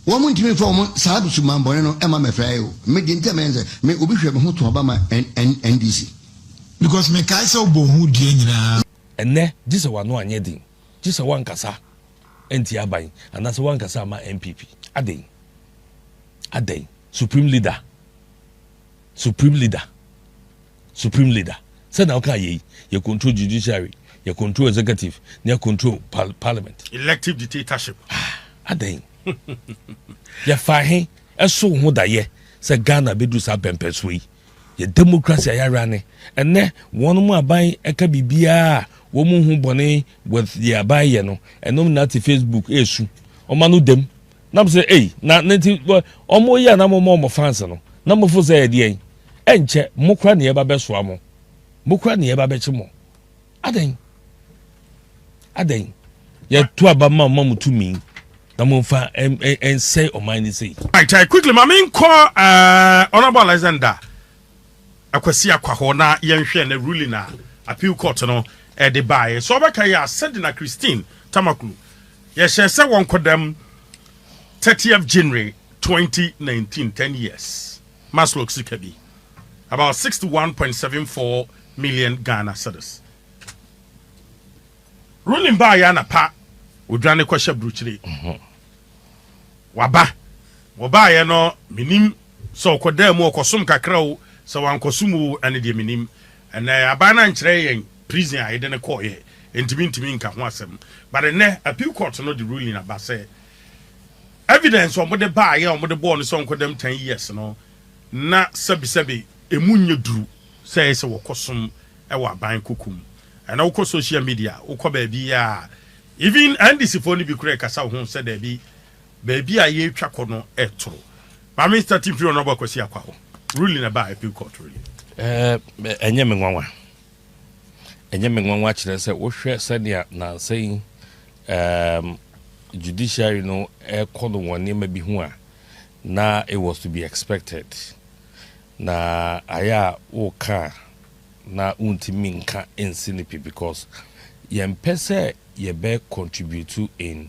wo mo ntimi fo mo sa du su man bone no e ma me fra yo me di nteme me obi hwe me ho to ba ma NDC because me kai se obo hu die nyina ene dise wa no anye din dise wa nkasa enti aban anase wa nkasa ma MPP aden supreme leader say na okay ye control judiciary ye control executive ye control parliament elective dictatorship aden ye fahe eso ho da ye say Ghana bedu sa pempeso yi ye democracy ayara ne ene wonu mu aban eka bibia wo mu hu bone with the aban ye no enom na ti Facebook esu omanu dem na say na nti omo ya na mo fans no na mo fo say de enche mokra ne eba beso amo mokra ne eba beche mo aden ye to abama mamutumi na mo fa en say o mine say right quickly mama call honorable Alexander akwasi akwaho na yenhwe na ruling na appeal court no de bae so obeka ya Sedinam Christine Tamakulu ye share say won kodam 30th January 2019 10 years Maslow Sikabi about 61.74 million Ghana cedis ruling bae ya na pa odwane kwahye bruchire waba ye no minim so kodam okosom kakra o so wankosumu ane de minim ene abana nkyere yen prison a yede ne call ye ntimi nka ho asem but ne appeal court no the ruling about say evidence on the buy on the born so kodam 10 years no na sabi emunye duru say wokosum e wa ban kokum ene woko social media woko ba bia even NDC for ni bi kure kasa ho say da bi a ye twa kono etoro ma Mr. Timfrio no bakwasi akwa ho ruling about appeal court ruling enye me nwanwa kire se wo hwe senia na say judiciary no kono woni ma bi hu a na it was to be expected na aya o ka na untimi nka insinipi because yempese ye be contribute in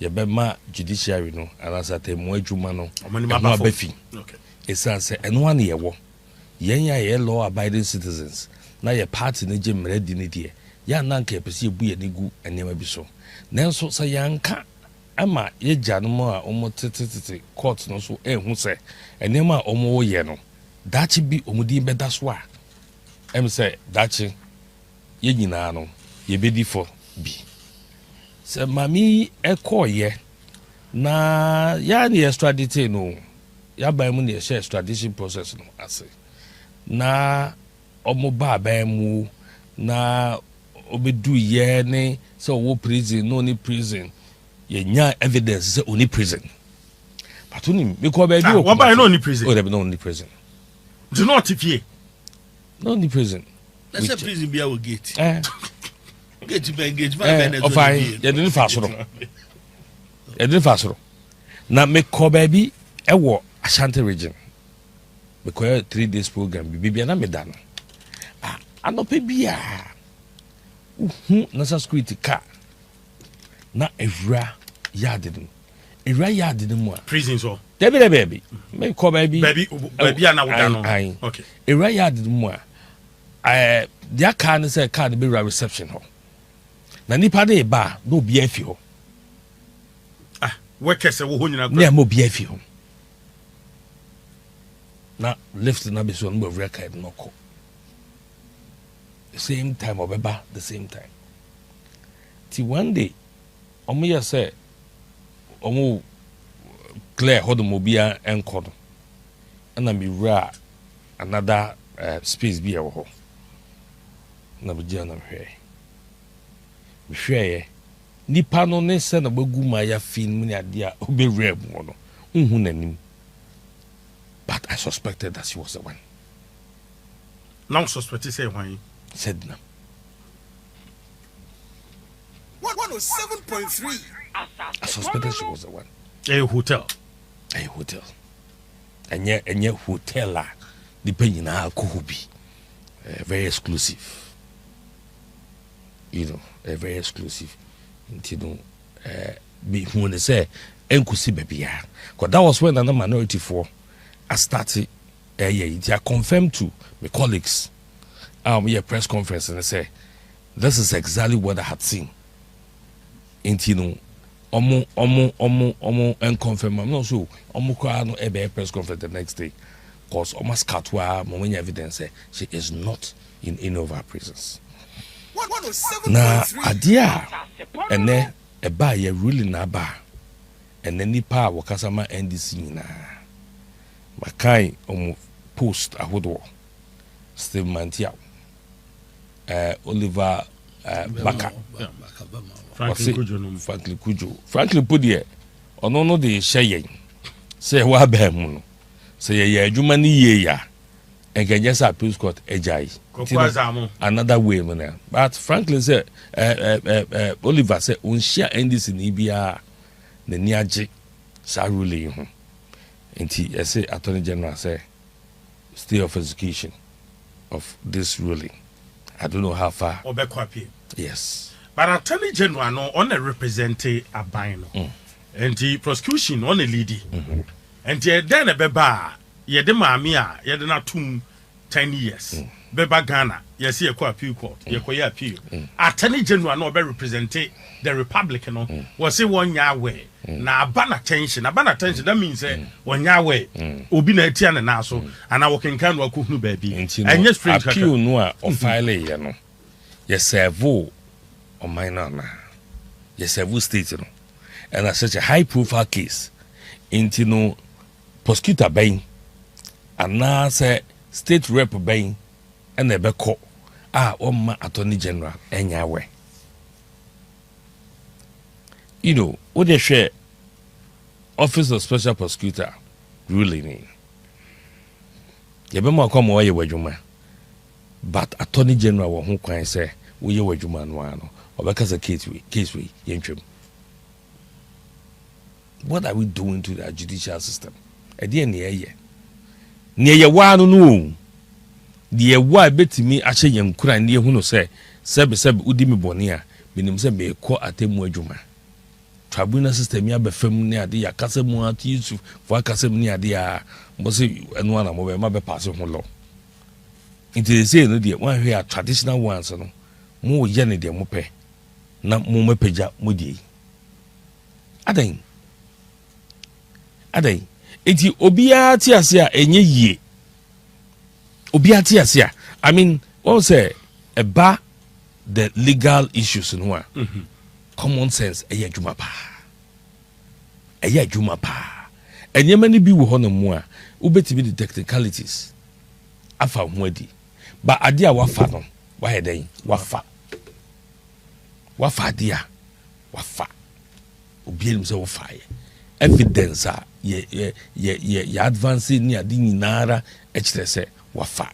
ye be ma judiciary no anasate mo adwuma no ma ba fi okay esan se eno an ye wo yen ya ye law abiding citizens na ye party ne je mredi ne die ya nanka pese ebu ye nigu enema bi so nanso sa yanka ama ye gyanom a omo tete court no so ehu se enema a omo ye no dachi bi omudi beda so a em se dachi ye nyina no ye bedi for bi se mami ekoye na ya ni extradite no ya ba mu ni share extradition process no ase na omo ba mu na obedu ye ne so wo prison no ni prison ye nya evidence say oni prison but oni me ko ba bi o one by no ni prison o dey no ni prison do not tifie no ni prison let's say prison be our gate gate be o fine ye didn't fasoro na me ko ba bi e wo Ashanti region me ko 3 days program bi na me da no anope bia nasa security car na evra yard mu a prison so baby me ko baby na woda no okay evra yard mu a dia car ne say car be reception ho na nipa de ba no bi afi ho workers wo ho nyina na mo bi afi ho na lift na be so no evra car no ko the same time obeba the same time ti one day omo ya say omo clear hodomobia enkodo na mi ra another space bi e wo ho na bi na hwe nipa no ne se na bagu ma ya fin mu ni ade a obewra mu no unhu nanim but I suspected that she was the one now suspected say why Sedinam 107.3 I suspected she was the one a hotel and yet hotel depending on ko bi very exclusive very exclusive you me who say enkusi bebia because that was when another minority for I started I confirmed to my colleagues a press conference and I say this is exactly what I had seen omo and confirm I'm not sure omo kwa no ebe press conference the next day because almost katwa moment evidence say she is not in any of our prisons na adia ene eba ye ruling na ba ene nipa wakasama NDC na makai omo post ahodo Steve Mantia Oliver Baka Franklin Kujo ono no de hye say wa ba mu no say ye adwuma ni ye ya engenye sa appeals court ejai another way man but Franklin say Oliver say on share NDC ni bia na ni age sa ruling ho enti say Attorney General say stay of execution of this ruling. I don't know how far. Yes. But Attorney General no on a representative abino. And the prosecution on a lady. And then a beba ye de mamia ye de na tum 10 years. Beba Ghana yes ye ko appeal court ye ko ye appeal. Attorney General no be representative the Republican no was say 1 year way. Na abana tension that means one year way obi na etia na so and I working can work no baby and yes friend appeal no a o file ye no ye serve o minor na ye serve state no and as such a high profile case into no prosecutor ben and na say state rep ben and e be ko o ma Attorney General enya we what they share Office of Special Prosecutor ruling yebema kwa mo ye wadwuma but Attorney General wo ho kwan say wo ye wadwuma no ano obekasa case we yentwem. What are we doing to the judicial system? Ede ne ye wa no de wa betimi ahye yankura ne hu no say sebe udi mi bone a minim say me ko atemu adwuma tribunal system ya befam ne ade ya kasa mu ati Yusuf for kasa mu ne ade ya mo se enu ana mo be ma be pass ho law. It is say no de one here traditional ones no mo yɛ ne deɛ mopɛ na mo mapagya mo die adan enti obiara te ase a ɛnyɛ yie obiara te ase a I mean what say about the legal issues no a common sense ɛyɛ adwuma pa ɛnyɛma no bi wɔ hɔ no mu a wobɛtumi de technicalities afa ho adi ba ade a wafa no wayɛ dɛn wafa ade a wafa obiara nim sɛ wofaeɛ evidence a yɛ advance ni ade nyinara ɛkyerɛ sɛ wafa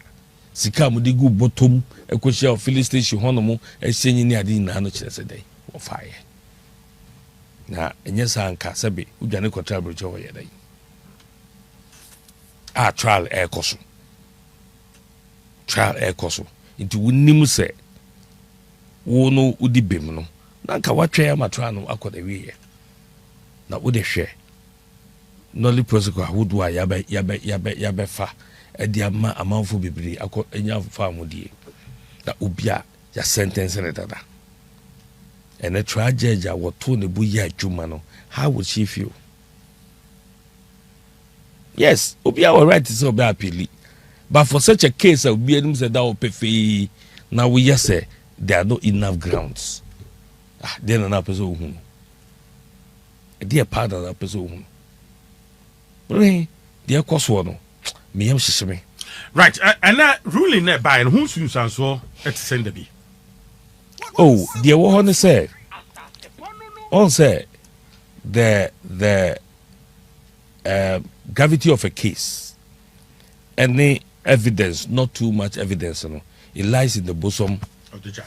sika mo de gu bottom ekohyia filling station hɔ no mo ɛhyɛ nyini ade nyinara no kyerɛ sɛ dɛn wafaeɛ na ɛnyɛ saa nka sɛbe wodwane kɔtra abrɛkyɛ hɔ yɛ dɛn a trial ɛkɔ so nti wonim sɛ wo no wodi bem no na nka watwɛ ama trial no akɔ da wieɛ na wode hwɛ nolly protocol ahodoɔ a yɛbɛfa ɛde ama amanfo bebree akɔ ɛnya fa amodie na obi a yɛ sentence ne dada ɛnɛ trial judge a wɔto ne bo yɛ adwuma no how would she feel? Yes, obi a wɔ right to say obi appeal, but for such a case obi anim say that opefee na we yɛ sɛ there are not enough grounds then na person ohun dear part of that person ohun dear kɔsoɔ no me yam hyehyɛ me right and that ruling that by who soon so at send be oh dear wɔ hɔ say on say the gravity of a case any evidence not too much evidence no it lies in the bosom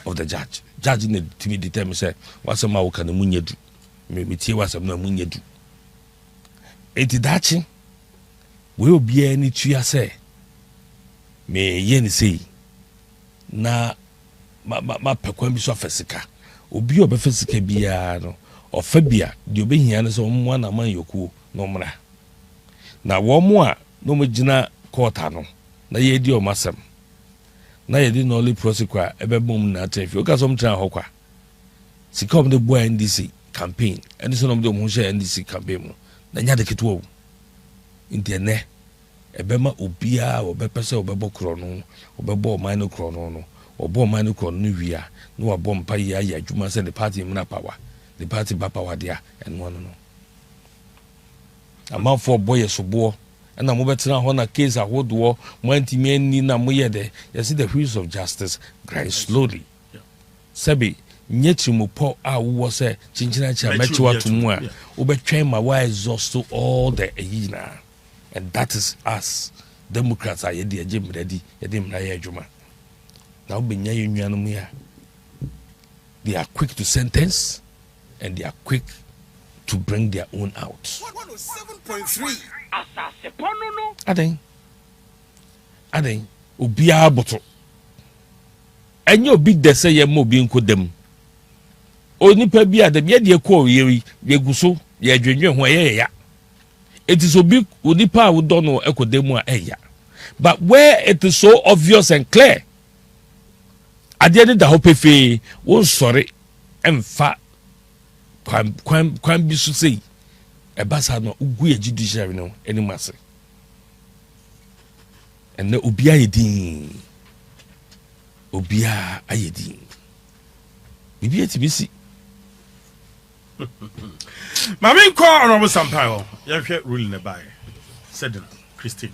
of the judge need to be determined say wasam a woka na munya du me tie wasam na munya du enti dachi we obi ani tua say me ye ni sei na ma pekwan bi so afesika obi obefesika bia no ofa bia de obehia ne so mo na man yoku no mra na wo mo a no mo gina court no na ye di o masem na ye di no only prosecute ebebom na atefi o ka so mtra ho kwa sikom de boy NDC campaign and so no de mo share NDC campaign mo na nya de keto intene ebema obia obepese obebo kro no obebo man no kro no obo man no kro no wia no wabo mpa ya ya adwuma se the party mna power the party ba power dia and one no amount for boy sobo and I'm better on a case I would war wanting me na moyede you see the wheels of justice grind slowly sebi nyeti mu po a wo say chinchina cha mechiwa to mu a obetwen ma wa exhaust all the yina and that is us democrats are yedi agem ready yedi mra ya adwuma na obenya yenuanu mu ya they are quick to sentence and they are quick to bring their own out 107.3 asase pono no aden obia boto enye obi dese ye mo obi nkodam onipa bi adam ye de ko yewi ye guso ye adwenwe ho ye ya it is obi onipa a wodo no ekodam a eya but where it is so obvious and clear ade ne da hopefe won sori emfa kwan bi so sei ebasa no ugu ye judiciary no enimase enne obia yedin obia ayedin bibia tibisi mami ko honorable sampaio ya hwe rule ne bae Sedinam Christine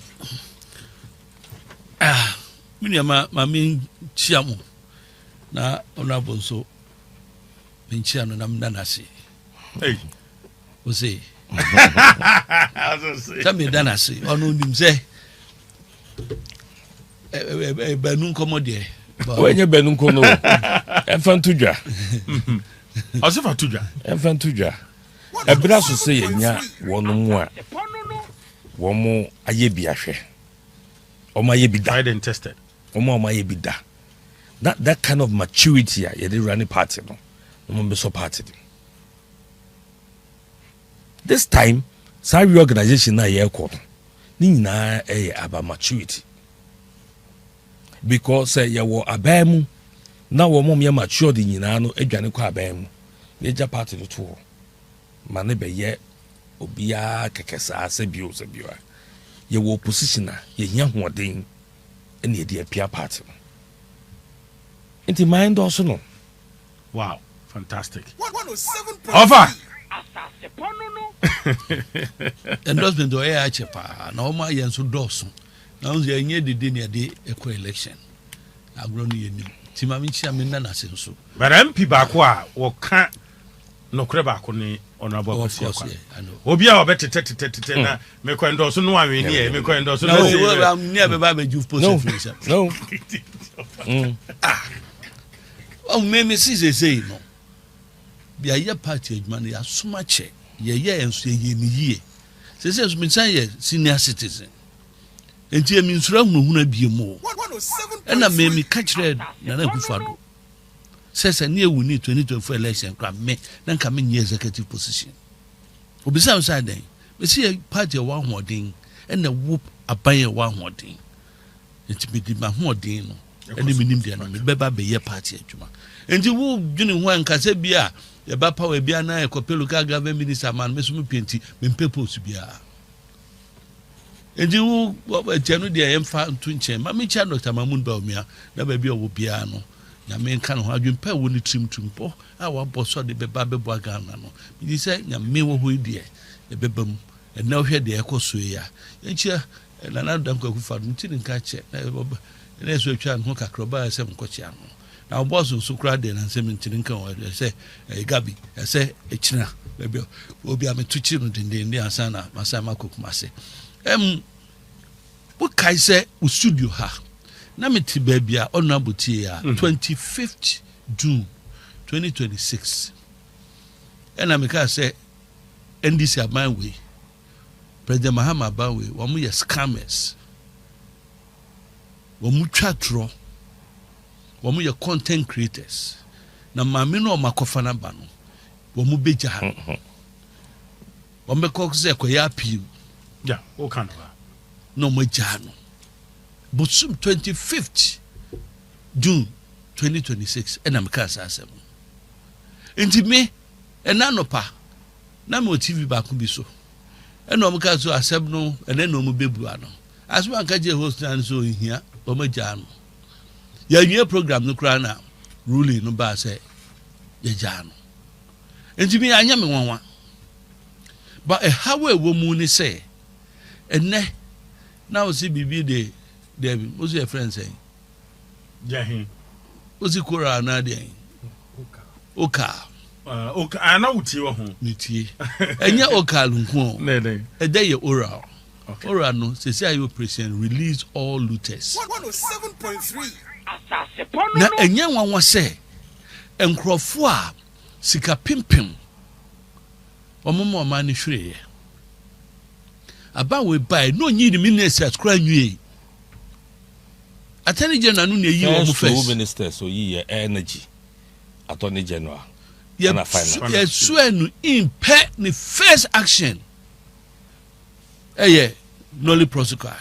miniama mami chiamu na honorable so minchiano na mdanasi hey ose Tami danasi onu nim se benun komodie wenye benun kono enfantudwa asifa tudwa enfantudwa ebra so se yenya wonu mu a womo ayebi ahwe omo ayebi da tried and tested omo ayebi da that kind of maturity ya the running party no omo be so party this time some reorganization na ye call ni nyina about maturity because ye wo abamu na wo mom ye mature de nyina no adwane kwa aban mu ye ja party no to ma ne be ye obia kekesa se bio ye wo opposition a ye hia hoden ene ye de apia party inti mind also no. Wow, fantastic. Offer. Endorsement do e achepa na o ma yen so doso na unze enye de ne de eco election agro no yeni ti ma minchi amena na se so but MP ba ko a wo ka no kre ba ko ni honorable Kwasi obi a obetete na me ko endorse no awe ni e me ko endorse no no ni e be ba be juve post no oh me say no bia ye party adwuma no ya soma che ye enso ye ni yie say so me san ye senior citizen enti emi nsura hunahuna bie mo na me catch red na na kufado say na ewu ni 2024 election kra me na nka me nye executive position obisa say den me see party wa hoden na whoop aban wa hoden enti be di ma hoden no ene minim dia no me beba be ye party adwuma enti wo dwene ho anka se bia ye ba power bia na ekope local government minister man me so me penti me purpose bia enti wo tiano dia ye mfa ntu nchen ma me cha Dr. Mamun Baumia na ba bia wo bia no nya me nka no adwen pa wo ni trimpo a wa boso de beba bebo aga na no me say nya me wo ho die e bebam e na hwe de ekoso ya enchi na na dam ko kufa nti nka che na so twa no kakroba se mkochi ano na oboso so kra de na se mentiri nka o se gabi se echina bebe obi ametuchi no dende asana masama kokumase wo kai se wo studio ha na meti babia honorable tia 25th June 2026 ena meka se NDC amanwe President Mahama bawe wo mu ye scammers wo mu twatro wo mu ye content creators na mame no makofa na ba no wo mu beja ha wo mbekọ se ko ya appeal ja o kan no mo jano but 25th June 2026 ena meka asem enti me ena no pa na me TV ba ku bi so ena mo ka so asem no ena no mo bebu ano aso anka je host na so hia o mo jano ya nwe program no kra na ruling no ba se ya jano enti me anya me nwanwa but hawe wo mu ni say ene na o si bibi de Debbie, what's your friend saying? Jahin. What's the Kora na de? Oka. Oka, I know what you want. Niti. Enya Oka lunko. Ne. A day oral. Okay. Oral no, say you president release all looters. 107.3. Na enya wanwa say enkrofo a sika pimpim. Omomo ma ni hwere. Aba we buy no need ministers kra nwie. Attorney General no yi wo mu first minister so yi energy Attorney General na finance yes so in pay the first action nolly prosecute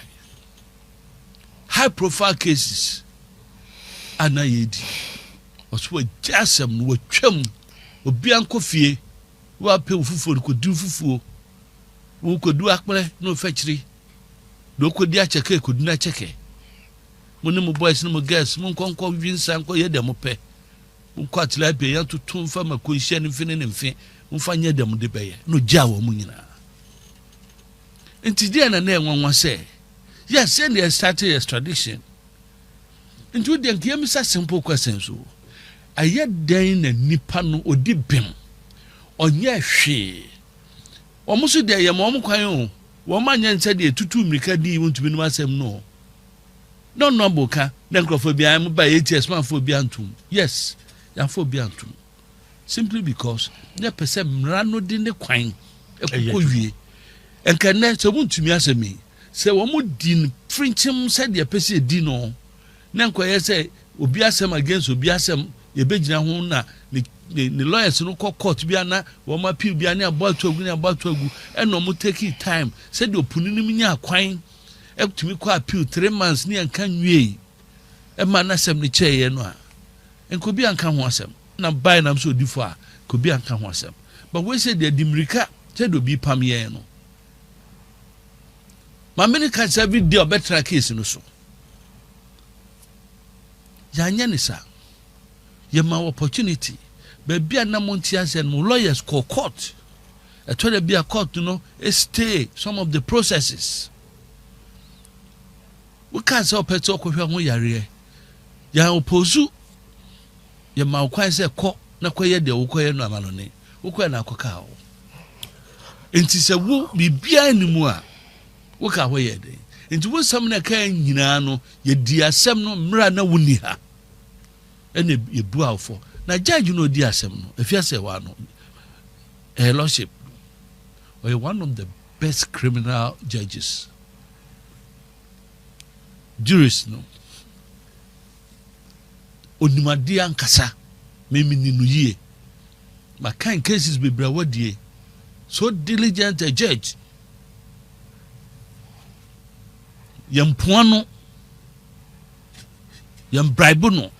high profile cases anayedi oso jasem wo twam obi anko fie wo apɛ fufuo ko du fufuo wo ko du akpere no fachiri do ko di acheke ko du na cheke mo boys no girls mo konko winsa nko ye dem pe mo kwatla be ya tutu mfa makonhia ne mfine ne mfe mfa nya dem de be ye no gya wo mu nyina enti dia na na enwanwa se yes and they started extradition into the game is a simple question so aye dan na nipa no odi bem onye hwe omuso de ye mo kwan o wo manya nse de tutu mrika di wontumi no asem no no boka den crofobia am ba ATS man phobia antum yes ya phobia antum simply because the person mrano di ne kwan ekoko wie enkanne so wontumi asemi se wo mu din frinchim said the person di no na nkoye se obi asem against obi asem ye begina ho na ni lawyers no court bia na wo ma appeal bia na about agu eno mo take time said the opuninim nya kwan to me kwa appeal 3 months ni anka nwie e ma na sem ni cheye no a could be anka ho asem na buy nam so di fo a could be anka ho asem but we say the dimrika say do bi pam ye no ma many can say every day better case no so ya nya ni sa ye ma opportunity baby na montia say no lawyers call court e to be a court no stay some of the processes we can't say petrol ko hwe ho yare ya opozu ye ma kwan say ko na koye de wo koye no amanone wo koye na akoka wo enti se wo bibia nimu a wo ka ho ye de enti wo sam na kan nyina no ye di asem no mra na woni ha ene ye bu awfo na judge no di asem no efia se wa no lordship or one of the best criminal judges jurists no onimadi ankasa memi ninu yie ma kan cases be brawadie so diligent a judge yam puano yam bribe no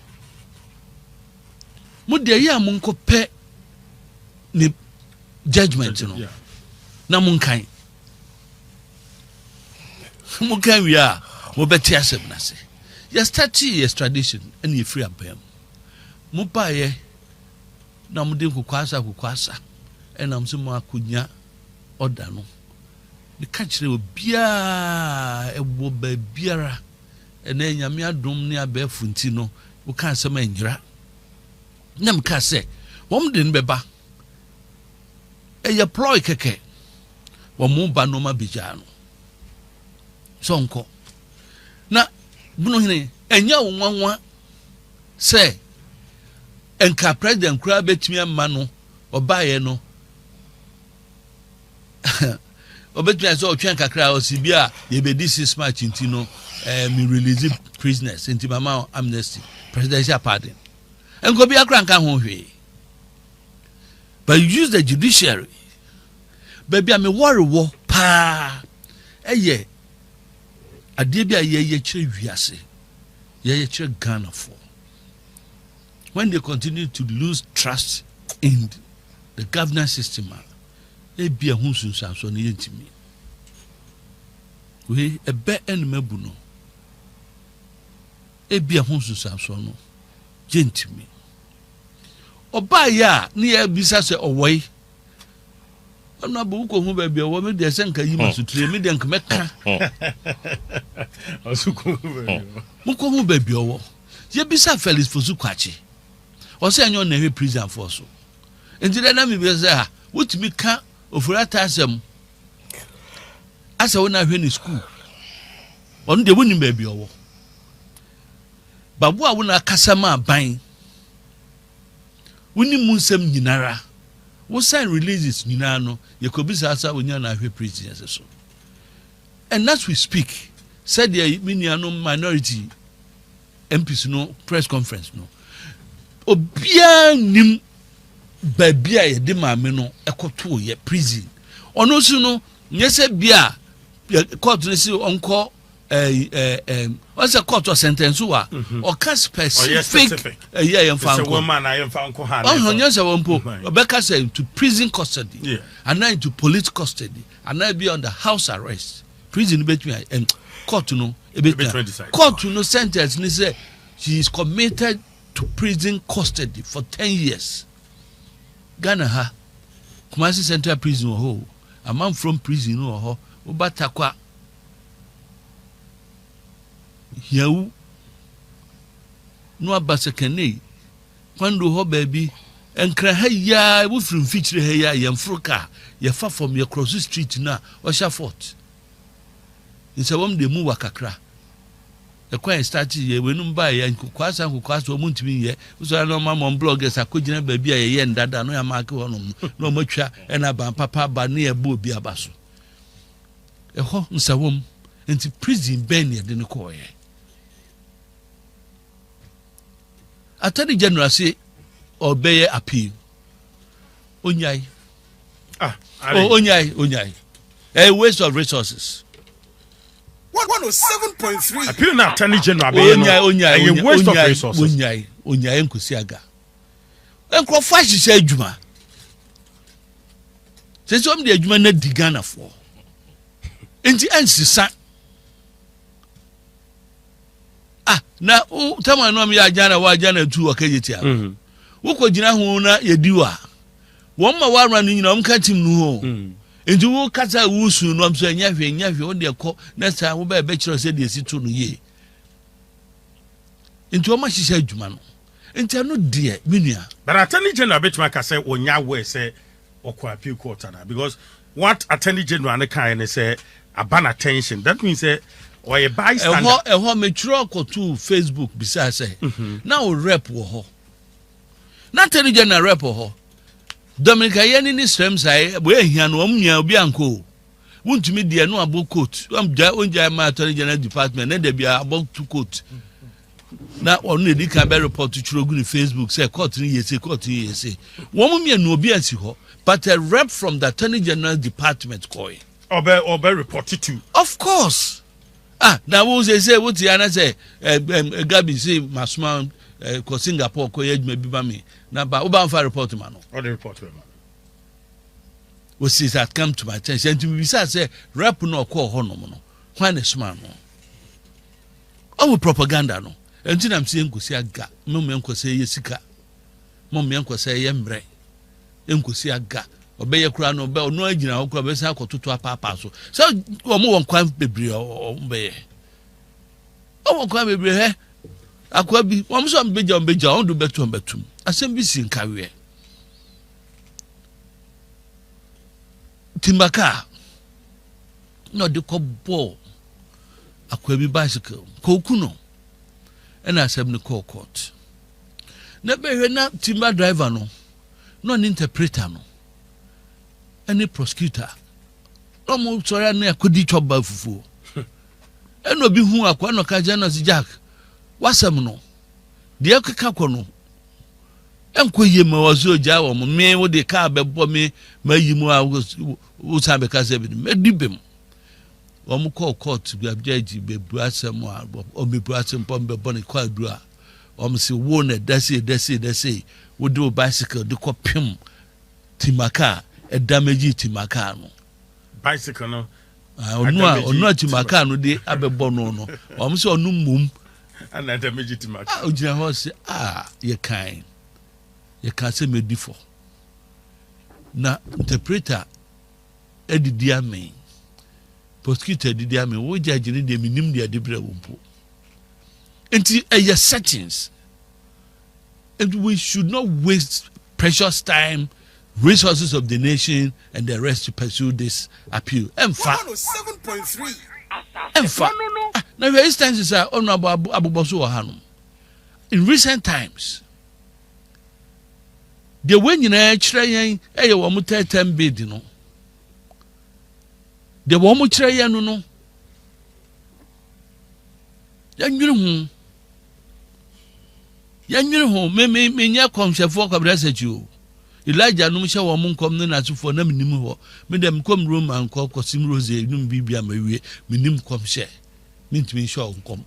mo de ya mo nkope ni judgment no na mo nkan mo kan wi a mo beti asem na se ya start extradition and you free abem mo baye na mo de kukwasa and am so mo akunya order no the catch obia e wo ba biara e na nyame adom ne abefu nti no wo kan asem anyira nam ka se wom de nbeba e ye ploy keke wo mo ba no ma bija no sonko na bunu hene enya wonwanwa se enka president kura betimi amma no obaye no obetumi so otwen kakra osibia ye be this 6 March nti no me release prisoners nti mama amnesty presidential pardon enko bia kra nka ho hwe but use the judiciary baby am worry wo pa eye ade bia ye kire wiase ye kire Ghana for when they continue to lose trust in the governance system e bia hu sunsan so ne yentimi we ebe enmebu no e bia hu sunsan so no yentimi oba ya ne ya bisa se owoi ona bu ko hu ba bia wo me de se nka yi masutre me de nka meka asuko mu ko hu ba bia wo ye bisa Felix Fosukwachi o se anyo na he prison for so enti na me be se ha wotimi ka ofurata asem asa wona hwe ni school on de woni ba bia wo babu a wona kasama ban woni munsem nyinara wo sign releases nyina no yekobisa asa wonya na hwe prisoners so and as we speak said the miniano minority MPs no press conference no obia nim babia ye de maame no ekoto ye prison ono su no nyese bia court no si onko what's a court or sentence wa or can specific yeah so woman I am found ko ha nyese wonpo obeka say to prison custody and now into police custody and now be under house arrest prison between court no court no sentence ni say she is committed to prison custody for 10 years Ghana ha Kumasi Central Prison ho a man from prison ho obatakwa yawu no abasekane kwando ho baby enkra ha ya wo from feature ha ya yemfruka ye fa from your cross street na o sha fort nse wom de mu wakakra e kwa start ye wenum ba ya kwasa o muntimi ye so na ma mon bloggers akogina baby ya ye ndada no ya ma ke honom no matwa e na ban papa ba ne e bo bi abaso e ho nse wom enti prison ben ye de ne ko ye Attorney General say obey appeal onyai onyai a waste of resources 107.3 appeal na Attorney General onyai waste of resources onyaye nkosi aga enkrofo ahihye adwuma sese om de adwuma na digana fo enti ansisa na tama no am ya jana wa jana tu akayetia wo ko gina ho na yediwa won ma warwa no nyina om ka tim no ho enti wo kasa wo su no am so nyahwe wo de ko na sa wo ba be kiro se de situ no ye enti o ma hihye adwuma no enti no de menua but attorney general betuma ka say onya we say okwa appeal court na because what attorney general na kan ne say aban attention that means say or a bystander ho metro ko to Facebook bisa say now rep wo ho na attorney general rep ho Dominica yeni ni swem sai bo ehia no omnya obi anko wontumi de no abo court amja onja ma attorney general department na de bia abo to court na onu edi ka be report to churogu ni Facebook say court ni yese wo mumia no obi ansi ho but a rep from the attorney general department koi obe report to of course na wo say what ya na say Gabi say masuma ko Singapore ko yedma bi ba me na ba oba fa report ma no or the report ma we see that come to my attention to be say rep no ko ho no no hwan is man no o propaganda no enti na mse enkosi aga mom enkosi yesika mom enkosi yemre enkosi aga obeye kura no be ono agina ho kura be sa akototo apapa so omo won kwan bebre obeye o kwan bebre he akwa bi won so mbeja on do betum asem bi sin kawe timbaka no de ko bo akwa bi bicycle ko kuno ena asem ne call court na be na timba driver no ni interpreter no any prosecutor no mo sorry na akodi choba fufu eno bi hu akwa no ka jana si jack wasam no de akeka ko no enko yema wazo ja wo me wo de ka bebo me mayimu a wo sa be ka se bi medibem wo mo call court bi abjaji be buasem a o be buasem pom be boni kwa dua o mo se wo na dase wo do bicycle de ko pim timaka e damage timaka no bicycle no onu timaka no de abebo no o mo se onu mum ana damage timaka o jina ho se ye kan se medifo na interpreter edidi amen prosecutor edidi amen wo judge ni de minim de adebra wompo enti settings and we should not waste precious time, resources of the nation and the rest to pursue this appeal. Emfa. 107.3. Emfa. Now the instances are honorable Abubasu Hanum. In recent times, the way you know trying a woman 10 bid, you know. The woman trying no. Yanyu ho me nya komhwefo kwabrasachu Elijah no mhye wo monkom ne nasufo na menim ho me dem kom Roman kosim rose num bibia mawie menim komhye mentimi hwe nkom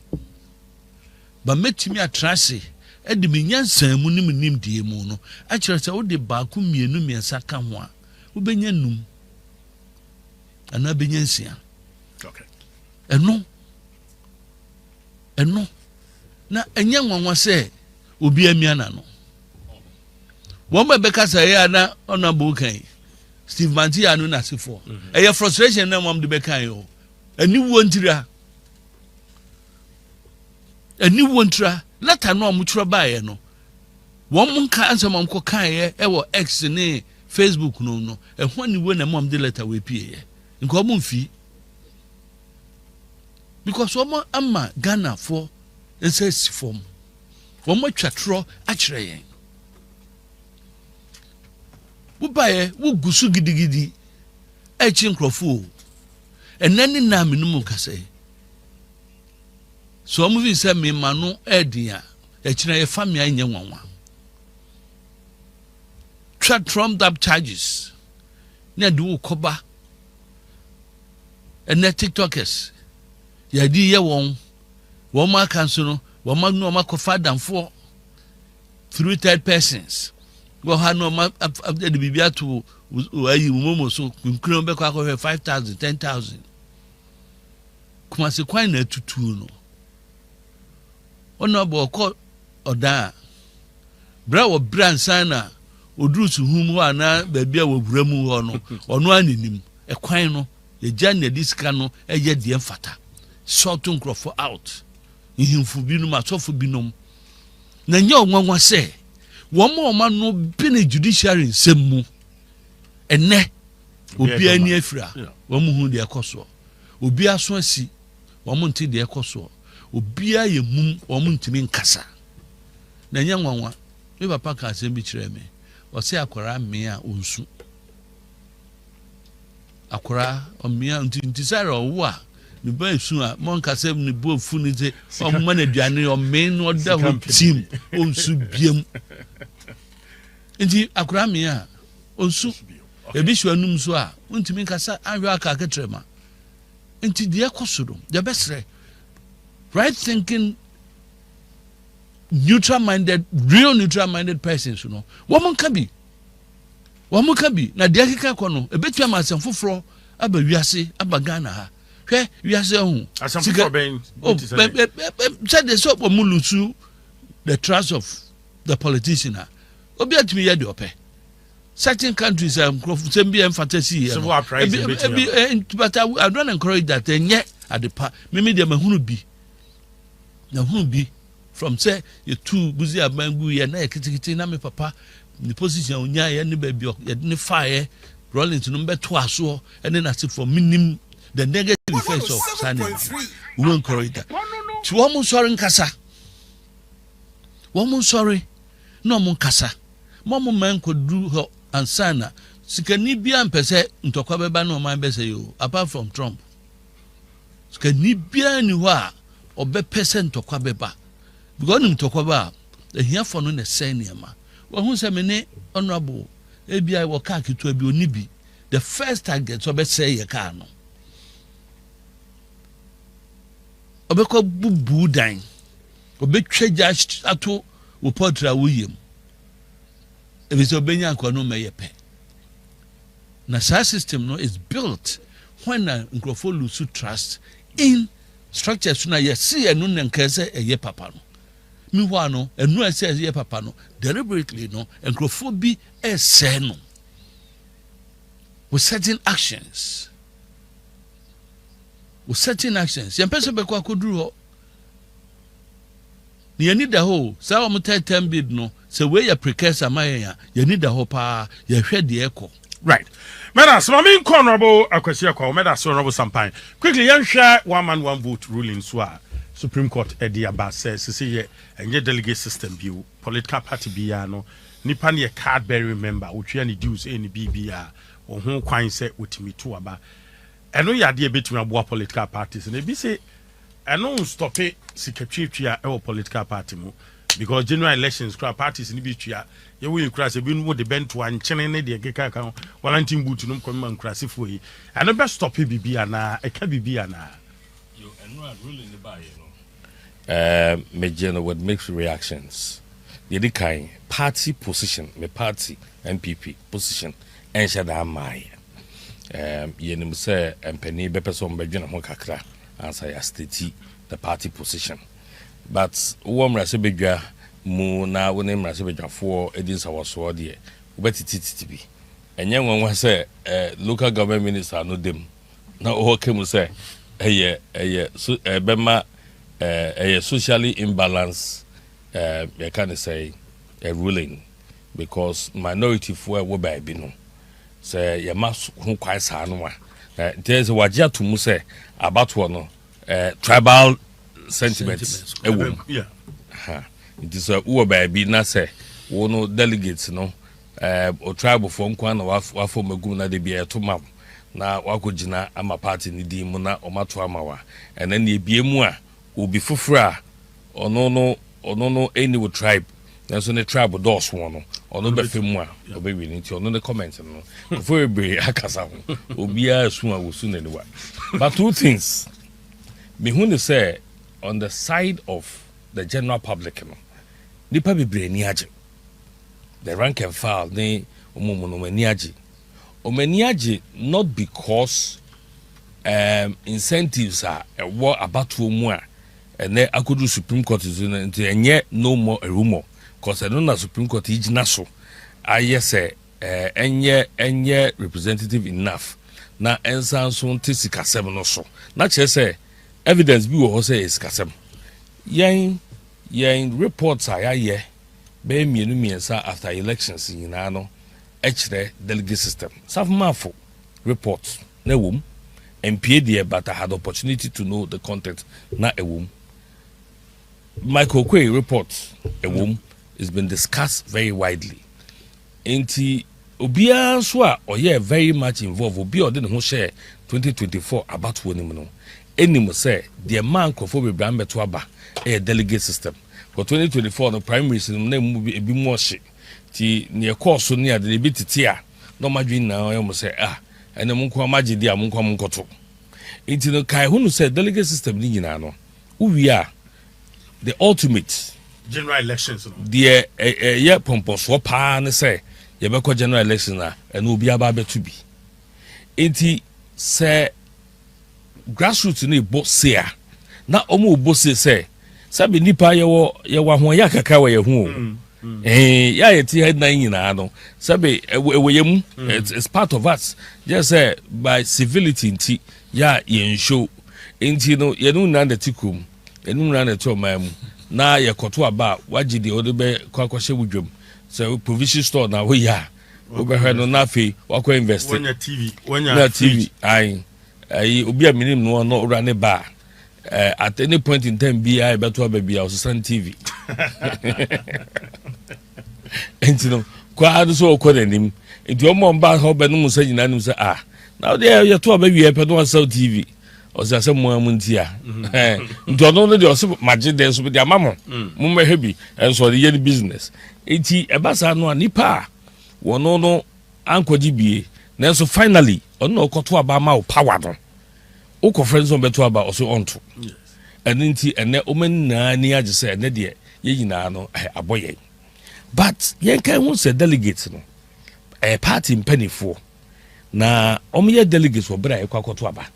ba metimi atrase e de menyansan mu ne menim die mu no a kire se wo de ba ku mienu miensa ka ho a wo benya num ana benya nsia okay eno na enya nwanwa se obi amiana no won be beka say ya na honorable kan Steve Mantia no na sefo e frustration na mom de beka yo ani wontira leta no mo twro baaye no won mun ka ansem mom ko kan ye e wo X ne Facebook no e ho ni wo na mom de letter we pie ye nko mo mfi because wo amma Ghana for insist form wọ́n mọ̀ twatro akyerɛ yɛn wobaeɛ wogusu gidigidi ɛkyi nkurɔfo ɛnɛ ne na menum kasɛ so ɔmo fi sɛ mema no ɛɛden a ɛkyerɛ yɛ famia nyɛ nwanwa trumped up charges ne de wo kɔba ɛnɛ tiktokers yɛde yɛ wɔn aka nso no wama no makofa damfo through third persons. Go ha no after the bibia to ayi momo so kunkran be kwa 5,000 10,000. Kuma se kwan na tutu no. Ono bo ko oda. Bra wo bransan na oduru su hum ho ana baabia wo buramu ho no. Ono aninim. E kwan no ye gya na disika no eye de mfata. Sort nkrofo out. Ihimfu binum asofo binum. Na nya onwanwa se Woma no bene judiciary nsemu ene obi ani afira womu hu de ekoso obi aso asi womu nti de ekoso obi aye mum womu ntimi nkasa na nya nwanwa me papa ka asem bi kire me o se akora me a onsu akora o me a nti sare owo a ni ba esu a mon kasem ni bo fu ni se o ma na duane o me no da ho team onsu biem nti akora me a onsu ebi hwa num so a untimi nkasa ahwe aka ketrema nti de ekoso the best right thinking neutral minded real neutral minded persons no woman ka bi na de akeka ko no ebetua ma asem foforo aba wiase aba Ghana ha hwe wiase hu asem foforo ben said the so mulusu the trust of the politician obi atimi ye de ope certain countries sem be emphasis civil uprising but I don't encourage that enye adepa me de mahunu bi from say you two buzi abangu ye na kitikiti na me papa the position onya ye ne ba bi ye ne fire rolling to number 2 aso and then as for minim the negative effects of sanity we won't encourage that to woman sorry nkasa woman sorry no mon kasa momo man could do her ansana sikani bia mpese ntokwa beba no man be say yo apart from Trump sikani bia ni ho a obe percent ntokwa beba because nim ntokwa ba ehia for no na seniama wo hu se me ne honorable ebia wo ka kitu abi oni bi the first target so be say ye ka no obe ko bubu dan obe twaja ato wo potra wo yem if it's obenya kwano meyepe na sa system no is built when a nkrofo lose trust in structures na yes see enu nkese eye papa no mi ho ano enu ese eye papa no deliberately no nkrofo bi ese no with certain actions yen pese be kwa koduru ho ni ani da ho sa o mutetem bid no se we ya precursor mayan ya ni da ho pa ya hwe de eko right meda so me honorable akwasi akwa meda so honorable Sampan quickly yan hwe one man one vote ruling so a Supreme Court edi aba says ye enye delegate system bi political party bi ya no nipa ne card bearing member otwa ne dues any BBA o ho kwan se otimi to aba eno ya de betumi abo political parties na bi say eno stop it sikatwitwa e political party mu because general elections crowd parties ni bi twa ye we nkura se bi no de bento ankyene ne de keka kan walantin boot no komma nkurasefo yi eno be stop bibia na e ka bibia na yo eno ruling the buy no me general what makes reactions the kind party position me party MPP position en shada mai ye nim say empani be person be dwena ho kakra answer ya state the party position but wo mrase bedwa mu na wo ne mrase bedwafo edin sawoso de ubetititi bi enye nwanwa say local government minister no dem na o kemu say so bema socially imbalanced you can say a ruling because minority for wo ba bi no say ye mas ho kwai sa no there's a wajia to mu say about no tribal sentiments yeah it is a baby na say wo no delegates no o tribal for nkwa na wa for magum na de bia to mam na wakogina ama party ni di mu na o mato amawa and then e bie mu a obi fufura ono no any wo tribe na so ne tribe dos won no ono be femu a obi wi ni ti ono ne comment no for be akasa ho obi a su a wo su na ni wa but two things me who say on the side of the general public no nipa bebre ni age the rank and file ne omaniaji not because incentives are what about mu a and then akudu Supreme Court is no more a rumor because I don't know Supreme Court igina so I say enye representative enough na ensan so nte sikasem no so na che say evidence bi wo ho say sikasem yen reports ayaye be miensa after elections nyina no echre delegate system safmafo report na wom MPA there but I had opportunity to know the content na ewom Michael Quay report ewom has been discussed very widely enti obia so a oye very much involved obi o de ne ho share 2024 about wonim no enim say the man kofo be brand beto aba a delegate system for 2024 no primaries no na mu ebi mo hye ti ne course no ya de bi tete a no madwin na o say ene mo nko magidi a mo nko mo nkoto enti no kai hunu say delegate system ni nyina no uwi a the ultimate general elections no the ye pomposo pa ne say ye be ko general election na ene obi aba betu bi enti say grassroots ni bo say na omo bo say sabi nipa ye wo ho ya kaka wa ye hu ya yeti headline nyina no sabi eweyem it's part of us just say by civility nti ya yen show nti no ye no na the tikum enu na na to mam na ye koto aba wagide odebe kwakwahye wudwam so provision store na we ya obehwe no na fe wakwa invest wonya TV ai obi a minim no ora ne ba at any point in time bi I beto aba o Sun TV entino kwa adu so ko nanim enti omo mba ho be no musa nyina nim say now there you to aba wi pe no Sun TV o say say mo amunti a enti ono no de o se magye den so de amamo mo mehwe bi enso de ye business enti e ba sa no anipa wono no ankoji bie nanso finally ono okoto aba ma o power no o conference on beto aba o so onto enti ene o manina ni age say ene de ye nyina no aboye but yen kan hu say delegates no party mpanifo na omo ye delegates wo bra ekwakoto aba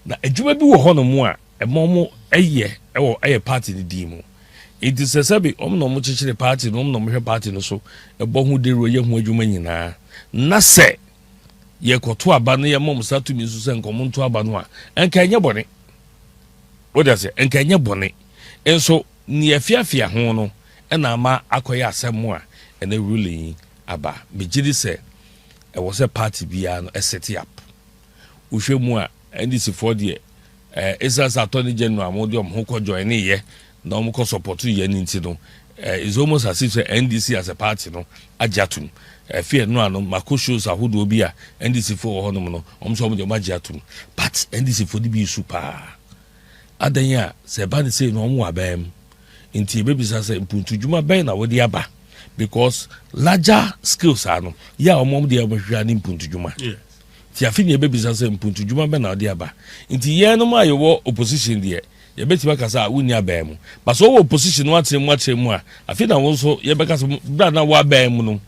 na adwuma bi wo hono mu a emomo eye party ni di mu it is sabi omo no mo chichire party no omo no mo hwe party no so ebo hu de ro ye hu adwuma nyina na se ye koto aba no ye mom satu mi so se nkomo nto aba no a enka enye bone o da se enka enye bone enso ni afiafia ho no na ama akoye asem a ene ruling aba begidi se e was a party bia no set up uhwe mu a NDC for the esas attorney general mo de ho ko join ye na mo ko support ye ni nti no is almost as if NDC as a party no ajatum fear no ano mako shows ahodo bi a NDC for ho no no omso mo de ajatum but NDC for the bi super adanya se ba ni say no mo abam nti bebisa say mpuntu djuma ben na wodi aba because larger skills are no ya omom de abahwa ni mpuntu djuma ti afini e bebisa say mpuntu djuma ben na wodi aba nti ye no ma yewo opposition de ye betima kasa woni abam but so opposition wa mu a afini na won so ye bekasa bra na wa abam no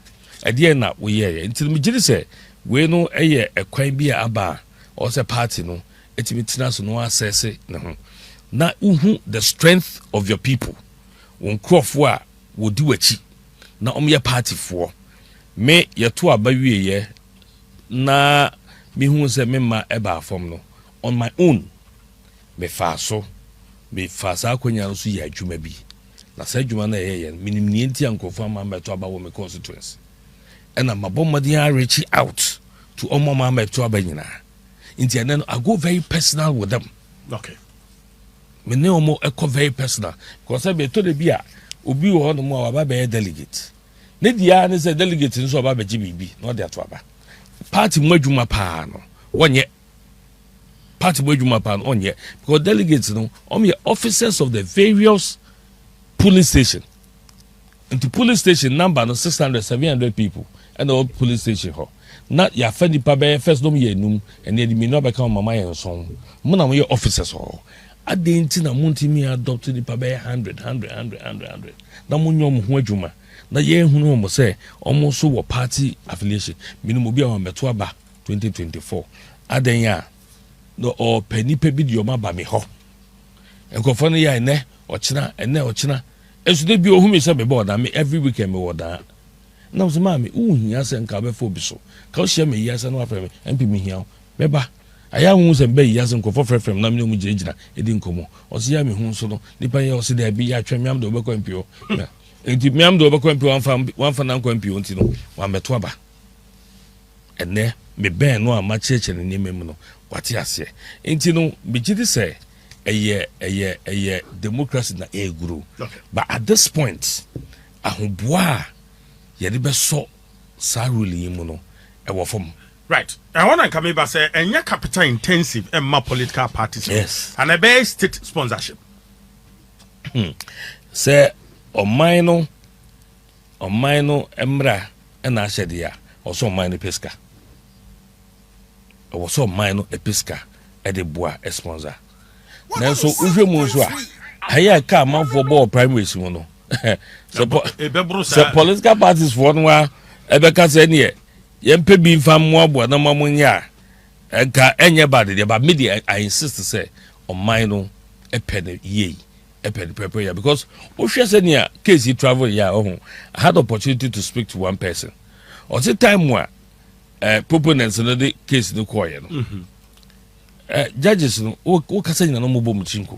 ade na wo ye nti me giri say we no eye ekwan bi aba o say party no etimi tina so no assess ne ho na uhu the strength of your people won crofo a wodi wachi na omye party for me yeto aba wieye na me hu se me ma eba afom no on my own me fa sa akonya so ya adwuma bi na sa adwuma na ye minim ni enti ankofo ama meto aba wo me constituency and I'm reaching out to omo ma meto aba nyina enti and then I go very personal with them. Okay. Me ne omo eko very personal because I be to the bia obi wo no mo aba be delegate ne dia ne say delegate nso aba be bibi no de ato aba party mwadwuma pa no wonye party mwadwuma pa no onye because delegates no officers of the various polling station into polling station number no 600-700 people and all polling station ho na ya fani pa be first no ye num and the me no be kan mama yen so mo na mo ye officers ho adenti na muntimi adopt the pa be 100 na mo nyom ho adwuma na yɛn hunu mo sɛ ɔmo so wɔ party affiliation minimum bi a wɔn bɛto aba 2024 adan ya no or panipa bi di ɔmo aba me hɔ nkɔfɔ no yɛ ɛnɛ ɔkyena esu de bi ohun mi sɛ bɛbɛ ɔda me every weekend me wɔda na ɔsɛ maame uhia sɛ nka bɛfɔ obi so ka ɔhyɛ me yia sɛ no afɛ me mp me hia bɛba aya hu sɛ bɛ yia sɛ nkɔfɔ frɛfrɛm na me mu gyinagyina edi nkɔmɔ ɔsɛ ya me hu so no nipa yɛ ɔsɛ da bi ya twɛ miam de ɔbɛkɔ mp hɔ enti miam de ɔbɛkɔ mp wanfa na nkɔ mp nti no wamɛto aba ɛnɛ me bɛn no a ma kyerɛkyerɛ ne nneɛma mu no wate aseɛ enti no megye di sɛ ɛyɛ democracy na ɛguru but at this point ahoboa yɛde bɛsɔ saa rule yi mu no ɛwɔ fam. Right. I want to come back say enya capital intensive and more political parties. Yes. And a base state sponsorship. Say ɔman no emra ɛna ahyɛ deɛ ɔsɔ ɔman no pesca. Ɔsɔ ɔman no pesca ɛde boa sponsor. Nanso uhwɛ mu nso a ayɛ ka amanfo bɔ primaries mu no. So political parties for no a ɛbɛka sɛ ne yɛmpɛ bi mfa mmoaboa na mamo nya ɛnka ɛnyɛ bad deɛ but media I insist sɛ ɔman no ɛpɛ no yie ɛpɛ no prepare because wohwɛ sɛ nea case yi travel ya I had opportunity to speak to one person ɔte time wa proponents no de case no kɔɔyɛ no judges no wokasa nyina no mobɔ mu chinko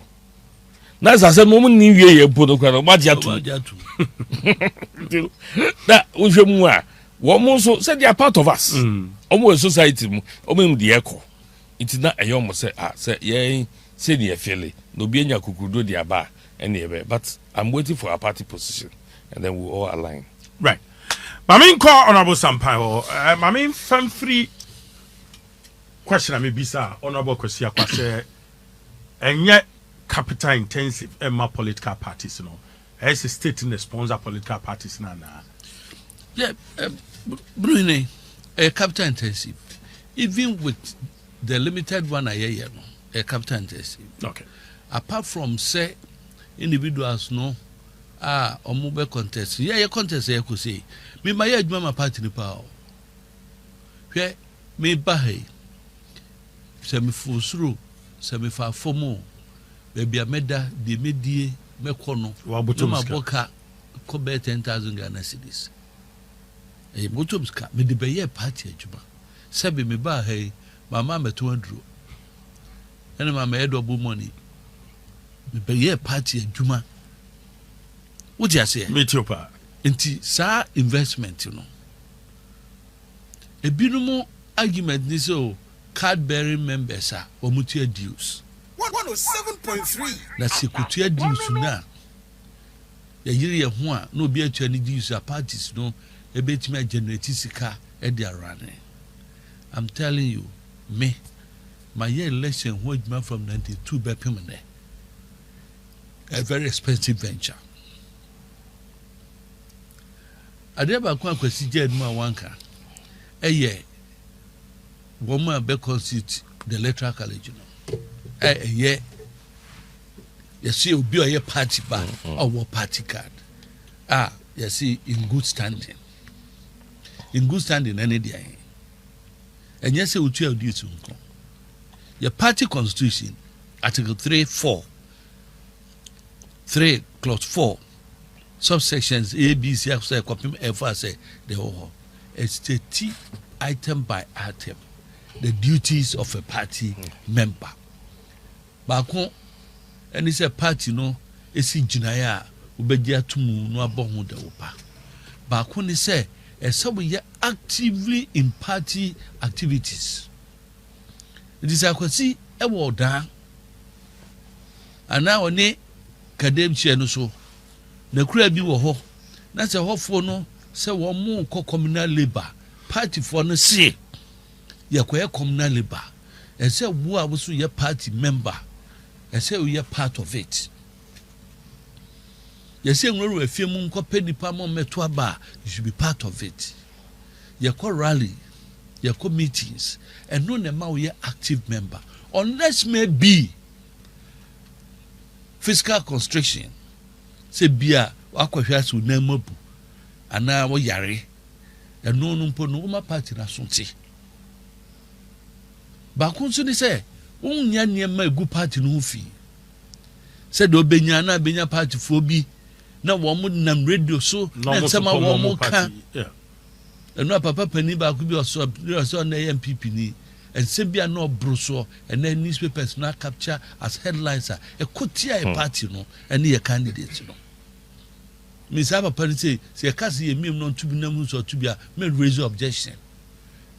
na sɛ mo ni wie yɛ po no kora no magye ato na wohwɛ mu a wɔn nso sɛ they are part of us wɔn wɔ society mu wɔn mu deɛ ɛkɔ nti na ɛyɛ wɔn sɛ sɛ yɛn sɛ deɛ fɛle na obi anya kukurudo de aba ɛna ɛbɛ but I'm waiting for our party position and then we we'll all align. Right. Mami nkɔ honourable Sampai hɔ mami fan free question a mi bisa honourable Kwesi Akwa sɛ ɛnyɛ capital intensive ɛma political parties no ɛyɛ sɛ state na sponsor political parties na na. Yeah, Brunei, a capital intensive. Even with the limited one, a capital intensive. Okay. Apart from say individuals no, or mobile contest. Yeah, contest I could say. Me my mama party ni power. Where me bahe. Semi full through, semi far for more. Baby a meda de medie me kono. Wabutuma boka kobe 10,000 Ghana cedis. E motomska me de beye party adwuma sebe me ba hai mama meto aduro ene mama e double money me beye party adwuma what you say me too pa enti sa investment no e binumo argument ni so card bearing members a omutua dues 107.3 na sekutua dues na ya yiri ye ho a na obi atua ni dues a parties no ebetime generate sika e dey running. I'm telling you, me my year election man from 92 be permanent. A very expensive venture. Adeba kwa kwesi jed ma wanka. Eye woman be constitute the electoral college no. Ye you see obi oye party ban or party card. You see in good standing. In good standing any day. And yes, we will do it. Your party constitution, Article 3 clause 4, subsections A, B, C, F, say the whole. It's the T item by item, the duties of a party member. Bako, and it's a party no, it's in Jinaya, Ubedia Tumu, no abong the Upa. Bako, ni say, and so we are actively in party activities. It is I could see a word down. And now on a cadem so the crab you were that's a hot for no, say one more communal labor party for no say. You acquire communal labor and say, who I was your party member and say we are part of it. You say we if you mun penny pamon metwaba, you should be part of it. You call rally, you call meetings, and no nema we are active member. Unless maybe fiscal constriction. Say bia wakwahwa so namobu. ana wo yare eno no mpo no ma party na sonte ba ko nso ni se wonya niema egu party no fi se do benya na benya party fo bi na wo mo nam radio so na nsema wo mo ka eno papa pani ba ko bi oso na MPP ni ense bia na obroso and then newspapers na capture as headlines e kotia e party no and your candidate no Miss Abba Pani say a case ye meme non to be namus or to be a may raise objection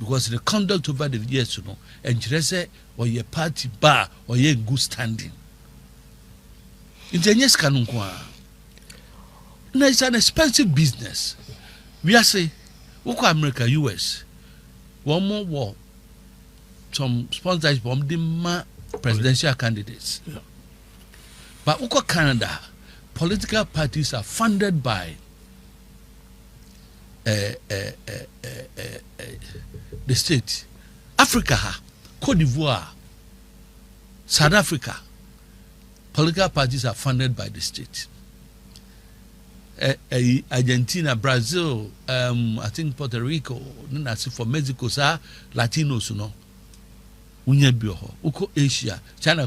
because the conduct over the years you know and say or your party bar or ye good standing in the yes canunkwa now it's an expensive business we are say Uko America US one more war some sponsors from the presidential candidates but Uko Canada political parties are funded by the state. Africa, Cote d'Ivoire, South Africa, political parties are funded by the state. Argentina, Brazil, I think Puerto Rico, for Mexico, Latinos, no. Uko Asia, China,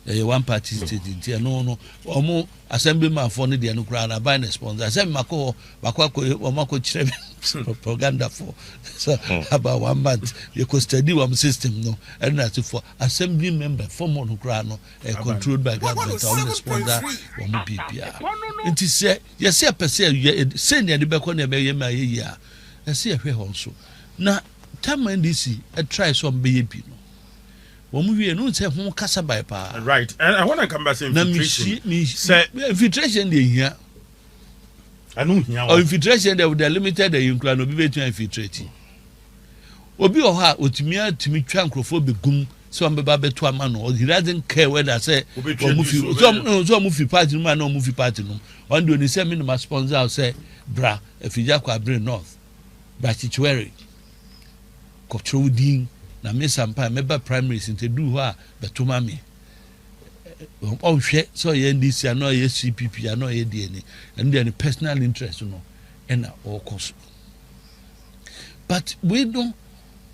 they one party state no omo assemblyman for no dey no crowd buy a sponsor assembly mako propaganda for so about 1 month you could study one system no and that's for assembly member for no crowd no controlled by government on the sponsor one PPR it is say yes per se send the be ko na be yema ya say hwe hon so na time NDC try some be no right, and I want to come back to infiltration. Say infiltration dey here. I know here. Or infiltration they would limited the include no be between infiltrating. Obi o ha otimia timi twa nkrofo begum so am beba beto ama no he doesn't care whether say so mufi party no na mufi party no on do ni say me no sponsor say bra efija kwa bring north bra chichwere control din na me sampa meba primaries into do ha betoma me on hwe so ye NDC ano ye CPP ano ye DNA and then personal interest no and all cost but we don't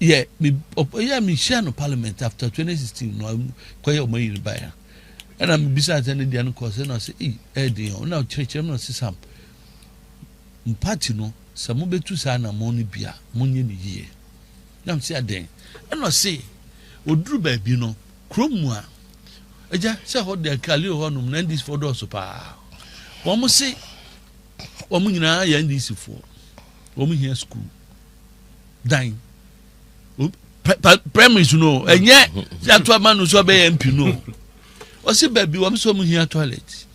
me share no parliament after 2016 no kwaya o mayi ba and I'm beside any dia no cause no say dey on now church no sisam party no samo betu sa na mo no bia monye ni yie na say aden and I say oduru ba bi no kromu a eja say ho de kali ho no na ndis for do so pa wo mo say wo mo nyina ya ndis for wo mo here school dine primary no enye ya to amanu so be MP no o say ba bi wo mo so mo here toilet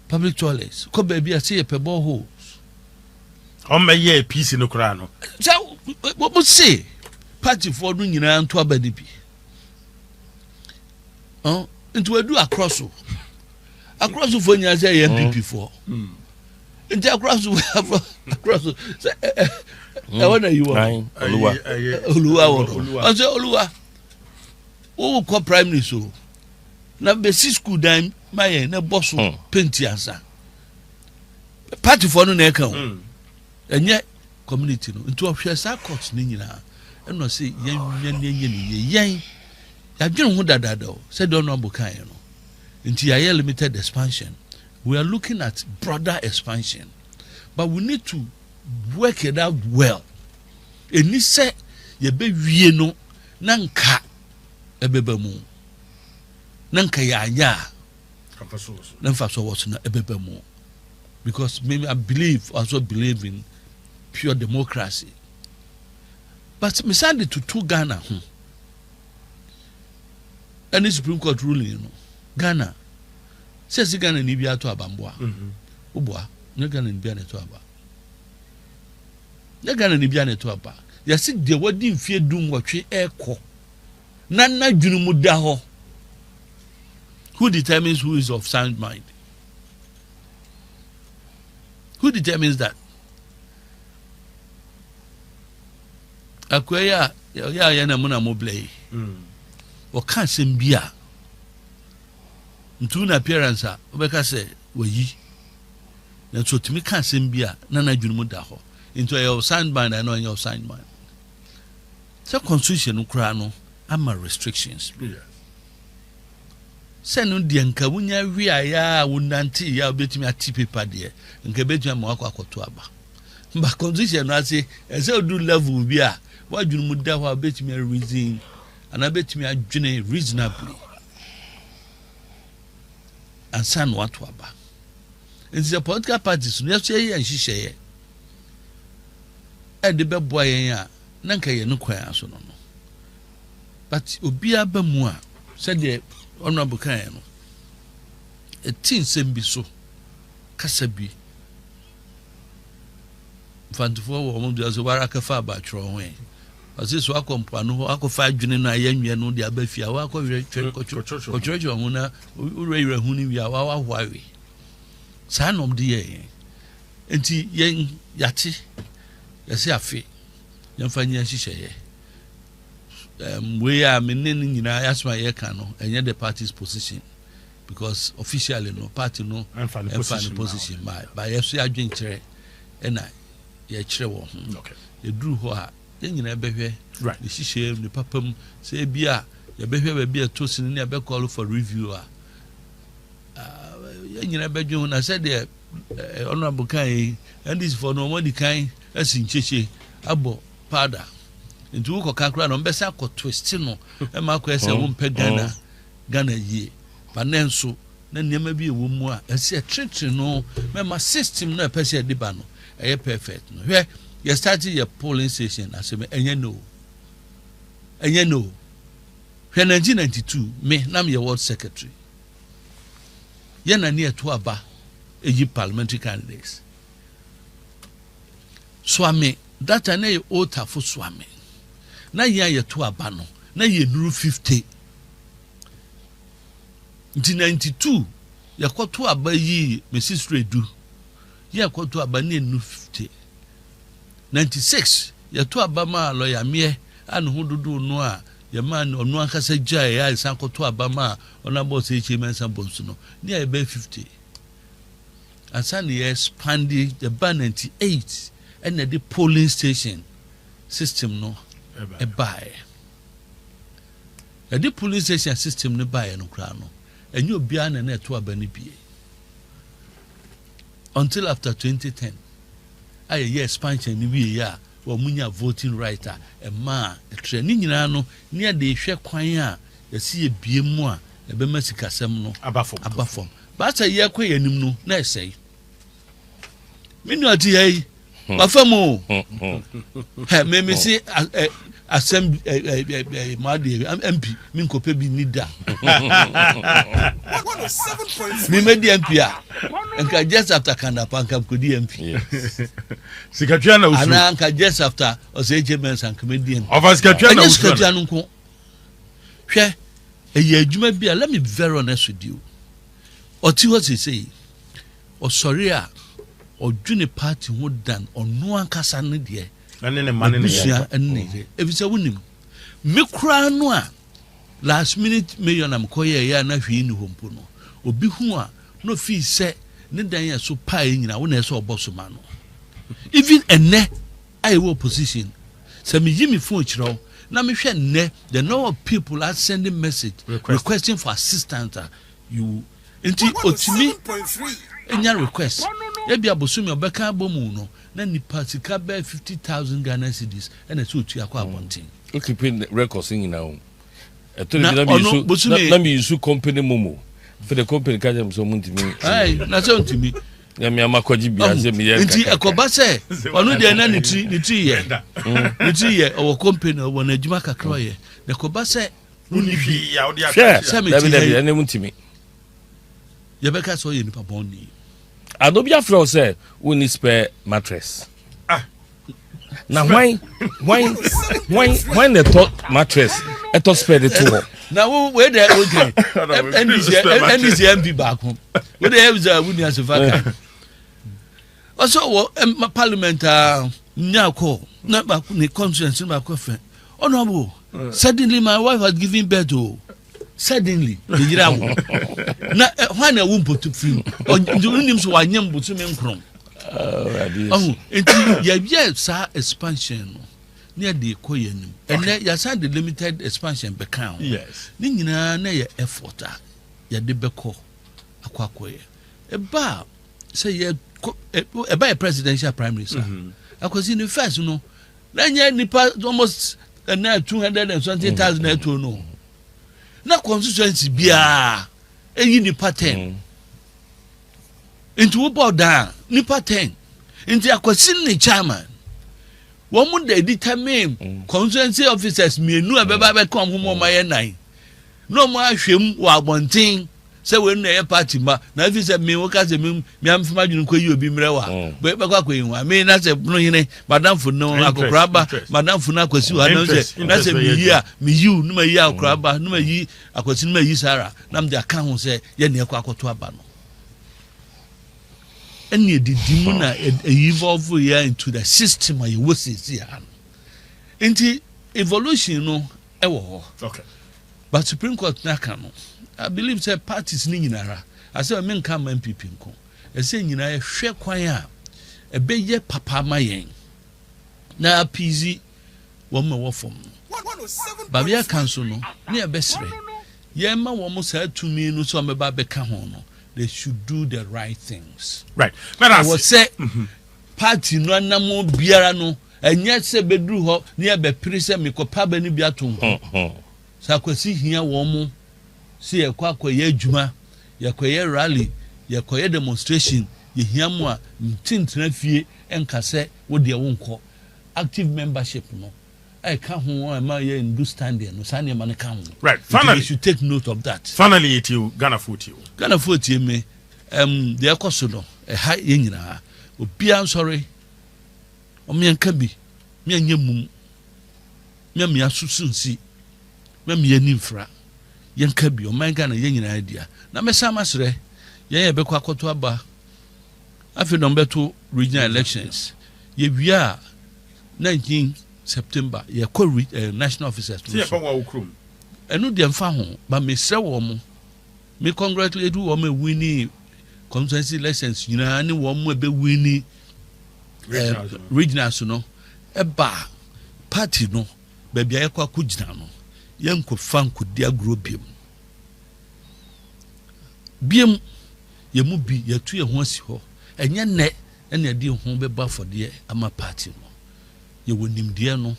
public toilets ko ba bi a say pe boreholes on me ye peace no kra no so what mo say party for no nyina nto abadi bi into we do across for nya say MPP for into across I want you Oluwa I say Oluwa o ko primary so na be school dan my na boss paint ansa party for no na kan enye community no into ohwe sa court ni nyina no say yen adwene ho dadada say don no bukan no nti aye limited expansion we are looking at broader expansion but we need to work it out well eni say ye be wie no nanka ebeba mu nanka ya anya nanfa so what na ebeba mu because maybe I also believe in pure democracy. But me send it to Ghana. And the Supreme Court ruling, you know. Ghana. Says Ghana ni bia to abamboa. Ubwa, ne Ghana ni bia ne to aba. Ne Ghana ni bia ne to aba. Ya si de wadi mfie dum watwe eko. Na dwunu mu da ho. Who determines who is of sound mind? Who determines that? Akwaya ya na muna moblei o kan sembia ntu na appearance obeka say wayi na so timi ka asɛm bi a na na dwunu mu da hɔ into your sign bind and on your sign bind so constitution no kra no ama restrictions sɛ no deɛ nka wonya wia ya wonante ya obetumi ati paper deɛ nka betumi ama akɔto aba ba constitution no ase ɛsɛ do level bi a wadwunu mu da hɔ obetumi reason and obetumi adwene reasonably and san what to aba nti the political parties no yɛso yɛ nhyehyɛeɛ ɛde bɛboa yɛn a na nka yɛ no kwan aso no no but obia ba mu a sɛdeɛ honorable kan no ɛti nsɛm bi so kasa bi fantofoɔ wɔ ɔmo deɛ so wara kafa abatwerɛ ho ɛ ɔse so akɔmpa no hɔ akɔfa adwene no a yɛnwɛ no de aba fie a wakɔwerɛ kɔtwerɛtwerɛ ho na worɛwerɛ ho no wie a wawahoawe saa nom de yɛn enti yɛn yate yɛsɛ afe yɛmfa nyɛ hyehyɛeɛ we are mene no nyinaa yɛasoma yɛka no ɛnyɛ the party's position because officially no party no ɛmfa no position ba yɛso yɛadwen kyerɛ ɛna yɛkyerɛ wɔ ho yɛduru hɔ a yɛn nyinaa bɛhwɛ ne hyehyɛ ne papam sɛ bi a yɛbɛhwɛ baabi a ɛtɔ si no ne yɛbɛcall for review a yɛn nyinaa bɛdwen ho na sɛdeɛ honorable kan yi NDC for no ɔmɔdi kan asi nkyekye abɔ powder nti wo kɔka kora no mbɛsɛ akɔ twist no ɛma akɔ ɛsɛ wo mpɛ Ghana yie ba ne nso na nneɛma bi ɛwɔ mu a ɛsɛ tretre no mɛma system no ɛpɛ sɛ ɛde ba no ɛyɛ perfect no hwɛ yɛ start yɛ polling station asɛm ɛnyɛ no hwɛ 1992 me na me yɛ world secretary yɛ na ne ɛto aba ɛyi parliamentary candidates swame data na yɛ otafo swame na yɛ to aba no na yɛ nuru 50 nti 92 yɛkɔto aba yi Mrs. Redu yɛkɔto aba ne nuru 50 96 yɛto aba ma lawyer me anu ho dodo no a yɛ ma ɔno ankasa gya yɛ san kɔto aba ma ɔna bɔ sɛ echi mensa bonsu no ne yɛ bɛ 50 ansa ne yɛ expand the ba 98 and the polling station system no a buy the polling station system no buy no kra no enyo bia na na to aba ne bie until after 2010 aye expansion ni wie ya wa munya voting right a ma etre ni nyina no ne de hwe kwan a yesi ebie mu a ebe masikasem no abafom ba sa ye kwa yanim no na esei minu ati yi bafamo me si asem made MP min kope bi ni da me medi MP a nka just after kanda panka ko di MP sikatwa na usu ana nka just after oseje mensa nka medi MP of sikatwa na usu sikatwa no nko hwe eye adwuma bi a let me be very honest with you oti what he say o sorry a odwune party ho dan ono ankasa ne de ane ne mane ne ya ane ebisa wonim me kura no a last minute million am koye ya na hwi ni hompo no obi hu a no fi se ne dan ya so pae nyina wo na eso oboso ma no even ene I wo position se me yimi phone chiro na me hwe ne the number of people are sending message requesting for assistance you enti otimi enya request e bia bosumi obeka abomu no na nipa sika be 50,000 Ghana cedis na so tu akwa abontin okay pin records in now na me use company momo for the company kaje so muntimi na so ntimi ya me amakwaji bia se me ye nti akoba se onu de na ni tri ye owo company owo na adwuma kakra ye na akoba se uni hwi ya odi aka se me ti na muntimi ye beka so ye nipa bonni Addo bia fro say we need spare mattress. Now why the top mattress et to spare the two. Now where there okay. NDC MP back home. Where there is a wouldn't as a vaca. Also parliament nyako na ba ni constituency ba ko fe. Honorable, suddenly my wife had given birth to suddenly the yira wo na hwan na wo mpotu film onim so wanyam butu me nkron enti ya sa expansion no near the koyenim and ya sa the limited expansion bekan yes ni nyina na ya effort ya de beko akwakoye eba say ya eba presidential primary sir akwasi ni first no na nya nipa almost na 220,000 na to no na constituency bia eyi nipa 10 into about down nipa 10 into akwasi ni chairman woman dey determine constituency officers mienu abeba be come home ma ye 9 no mo ahwem wa abonten say we na ye party ma na if say me woka say me am fama dwun ko yi obi mrewa be kwa kwenwa me na say no yene madam fu no akokraba madam fu na kwasi wa na say me you no ma yi akokraba no ma yi akwasi no ma yi sara na me dey aka ho say ye na ekwa akoto aba no any didimu na evolve here into the system you was here into evolution no ewo okay but Supreme Court na kan no I believe say parties ni nyinara I say men kan MPP nko I say nyina hwe kwan a ebeye papa mayen na PZ wo me wo fom ba bia council no ne ebesre ye ma wo mo sa tumi no so me ba be ka ho no they should do the right things. Right. But I was say party no anamo biara no enye se bedru ho ne be prise me kopa ba ni bia to ho. Sa kwasi hia wo mo se ye kwa ye adwuma ye ye rally ye ye demonstration ye hia mo a mtintina fie enkase wo de wo nko active membership no I can't ma ye understand no sane man kan. Right. Finally you should take note of that. Finally it you Ghana foot me the akoso ha ye nyina obi an sorry o me nka bi me anyamum me asusunsi me animfra ye nka bi o man Ghana ye nyina dia na me sama sere ye be kwa akoto aba afi no beto regional elections ye bia 19 September ye ko national officers to so wa ukrum enu de mfa ho ba me sre wo mo me congratulate wo me winning constituency elections nyina ne wo mo be winning regionals no eba party no ba bia ye kwa kugina no ye nko fan ko dia grobiem ye mu bi ye tu ye ho asi ho enye ne ene de ho be ba for de ama party no ye wonimdie no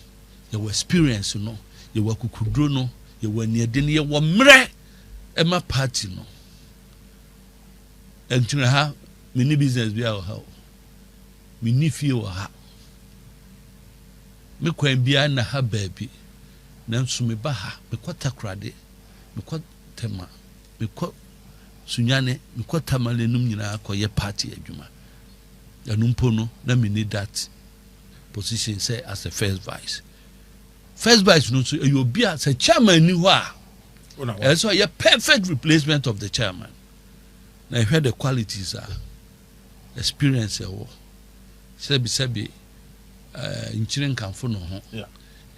ye wo experience no ye wo kukudro no ye wo niade ne ye wo mre ema party no entina ha mini business bia o ha mini fie o ha me kwan bia na ha baabi na nso me ba ha me kwata krade me kwatema me kwa sunyane me kwatama lenum nyina akoye party adwuma anumpo no na me need that position say as a first vice no so you be as a chairman ni ho a so a perfect replacement of the chairman na I heard the qualities are experience wo sebi nchiren kanfo no ho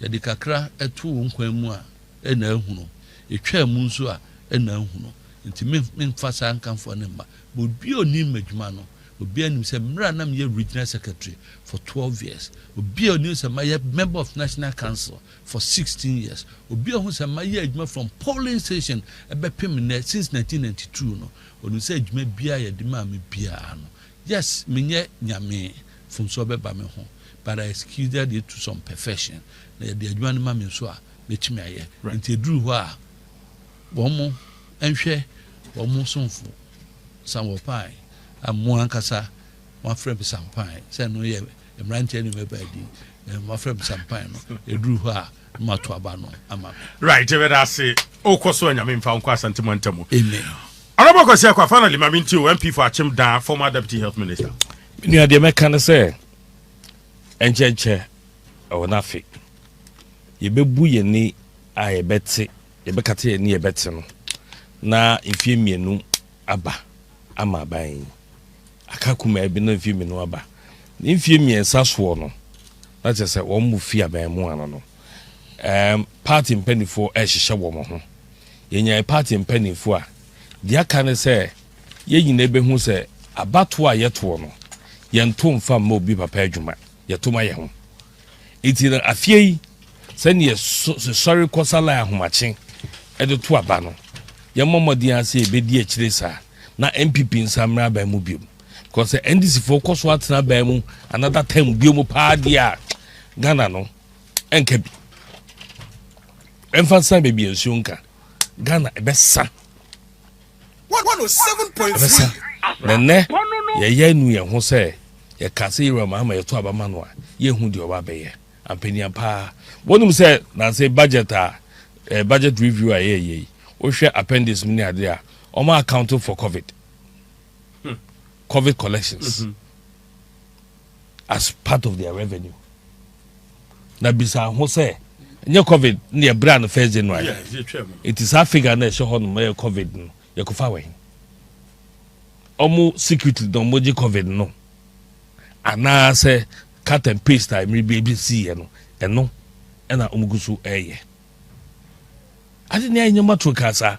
ya de kakra etu nkwan mu a na ehunu etwa mu nso a na ehunu nti me mfasa nkanfo ne mba bo bi oni madwuma no obi anim say mra na me regional secretary for 12 years obi anim say my member of national council for 16 years obi ahu say my adwuma from polling station ebepem na since 1992 no onu say adwuma bia ya de ma me bia no yes menye nyame from so beba me ho but I executed it to some perfection na de adwuma no ma me so a betimi aye nti eduru ho a wo mo enhwe wo mo sonfo sanwopai amu ankasa my friend Sampai say no ye emrante ni mebadi my friend Sampai no eduru ho a mato aba no ama right we da say okoso anyame mfa nkwa asantemo ntamo amen anaba kwasi akwa finally maminti o MP for Achim Dan former deputy health minister ni ade meka ne say encheche o na fe ye bebu ye ni a ye bete ye bekate ye ni ye bete no na ifie mienu aba ama ban akakuma ebi na ifie mienu aba ifie miensa so no na je say wo mu fie aban mu ano no party mpanifo ehhehye wo mo ho yenya party mpanimfo a dia ka ne se ye nyina behu se abato a yeto no yento mfa ma obi papa adwuma yeto ma ye ho iti na afie se ne sorry kosala ahomache e de to aba no ye momodi ase ebedi akire sa na MPP nsamra ba mu biom because NDC for koso atena ba mu another time biom pa dia Ghana no enka bi emfa be bi ensunka Ghana ebesa 107.3 nene ye nu ye ho se ye kase yira Mahama ye to abama no a ye hu de oba be ye ampania pa wonum se na say budget budget review a ye o hwe appendix mini ade a o ma account for COVID collections as part of their revenue na bisa ho se nye COVID ne brand first January it is Africa na show no me COVID no ye ko fa we omu security don moji COVID no ana se cut and paste time be see no eno na omugusu eye ade ne anyama to kasa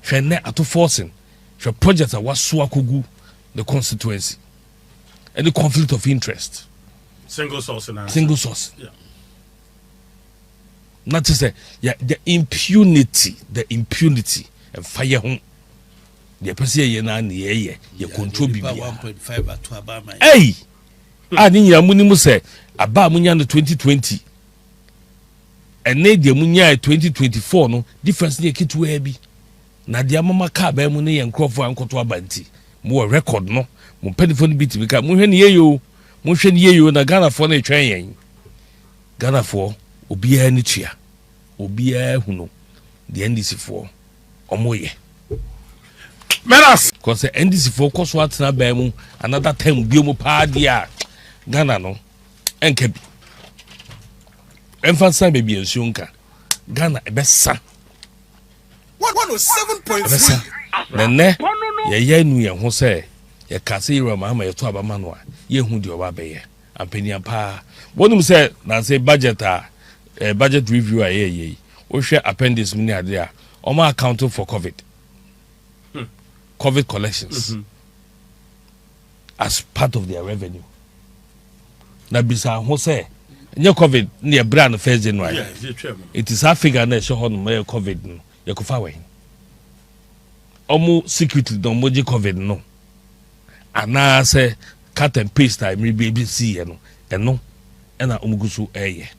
hwenne ato forcing hwe project a waso akogu the constituency and the conflict of interest single source. Yeah. Not to say, yeah, the impunity and fire home. The person ye na ni ye control bibia 1.5 atu abama. Hey, ani ya munimu say aba munya no 2020. Ene de munya 2024 no difference ne kitu e bi. Na de amama ka ba mu ne ye nkrofo ankoto abanti. Mo record no, mo penifo no bit bi ka mo hwe ne ye yo. Mo hwe ne ye yo na Ghana fo na etwen yen. Ghana fo obiya ni tua. Obiya huno. The NDC fo omoye. Menas because NDC for course what na ba mu another time biomu pa dia Ghana no enka bi emfa san be bi ensunka Ghana ebesa 107.3 nene ye nu ye ho se ye kase yira Mahama ye to abama no a ye hu de oba be ye ampania pa wonum se na say budget budget review a ye o hwe appendix mini ade a o ma account for COVID collections as part of their revenue. Na bisa ho say nye COVID ne brand first January. It is Africa na show no me COVID no. Ye ko fa we. Omu security don moji COVID no. Ana say cut and paste time be see no. Eno na omugusu eye.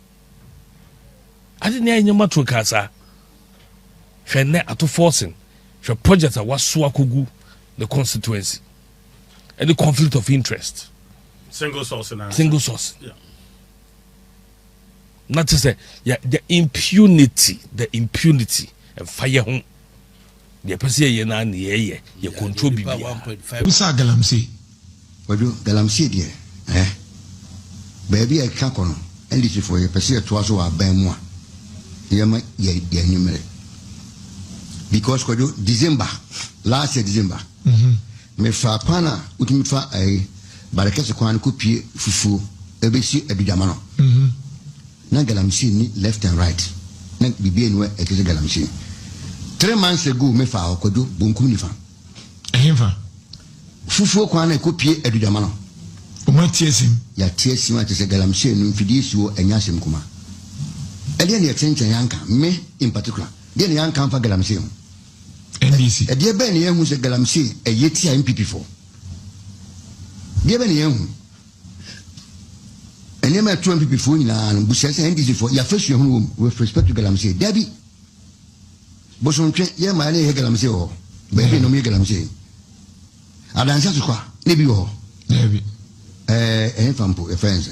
Ade ne anyama to kasa. Hwenne ato forcing for project a waso akogu the constituency and the conflict of interest. Single source. Yeah. Not to say, yeah, the impunity and fire home. The person ye na ni ye control bibia 1.5. Usa galamsi. Wadu galamsi die. Baby I can kono. NDC for ye person to aso aban mu a. Ye ma ye nyumere. Because December, last year December, me fa pana utimi fa barakese kwan ko pie fufu ebesi edudamano. Na galamsi ni left and right. Na bibie no ekese galamsi. 3 months ago me fa okodo bonkum ni fa. Ehimfa. Fufu kwan ko pie edudamano. O ma tiesim. Ya tiesim ate se galamsi no mfidisi wo anyasem kuma. Ele ne yetenchen yanka me in particular. They ne yanka fa galamsi. NDC. E die ben ye hu se galamsi e yeti a MPP for. Die ben ye hu. Ene ma 2 MPP for nyina bu se NDC for ya fasu hu with respect to galamsi. Debi. Bosontwe ye ma ne he galamsi ho. Be bi no me galamsi. Adansa su kwa ne bi ho. Debi. Fampo e friends.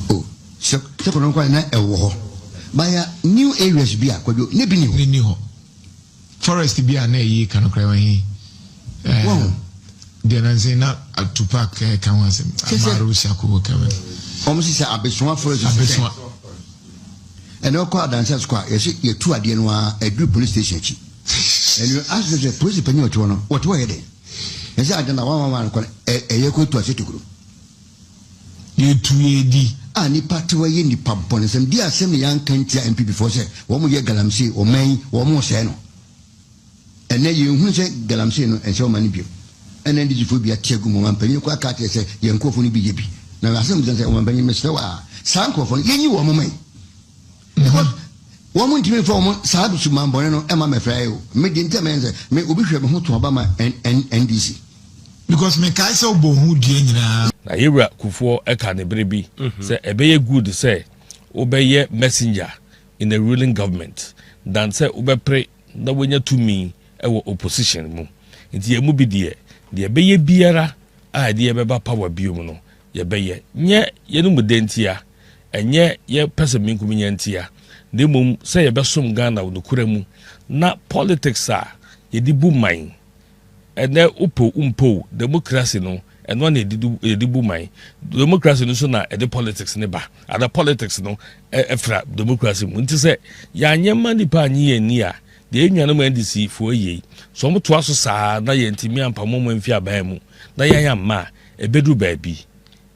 Oh, so kono kwa na e wo ho. Baya new areas bi akodo ne bi ni ho forest bi na yi kanokra wan hi de na nse na atupak kan wasem amaru shako kamen omusi se abeswa forest abeswa eno kwa dancer square ye tu ade no a edu police station chi and you ask the police penny oto no what were they ese ade na wan kwa ye ko tu asetukuru ye tu ye di a nipa tewa ye nipa bonesem di asem ne yan kan tia MP before say wo mo ye galamsey o man wo mo say no ene ye hu say galamsey no ense o mani bio ene ndi jifo bia tiagu mo man pani ko aka tie say ye nkofo no bi ye bi na asem say o man pani mesre wa san nkofo no ye nyi wo mo man wo mo ntimi fo mo sa du su man bone no e ma me fra yo me di ntame me obi hwe me ho to ba ma NDC because me kai say obo hu die nyina na yewura kufuo eka ne brebi say ebeye good say obeye messenger in the ruling government than say obepre na wonya tumi ewo opposition mu nti ye mu bi de ebeye biara a de ebeba power biom no ye beye nye ye no mudentia enye ye person minkumi nyantia de mum say ye besom Ghana wo kura mu na politics a ye di bu man ene umpo democracy no and one edibu mai democracy no so na the politics ne ba ada politics no efra democracy mu nti se ya nyema nipa anyi ani a de enwanu ma NDC fo yi so mo to aso saa na ye ntimi ampa mo mfi aban mu na ya ya ma ebedu baabi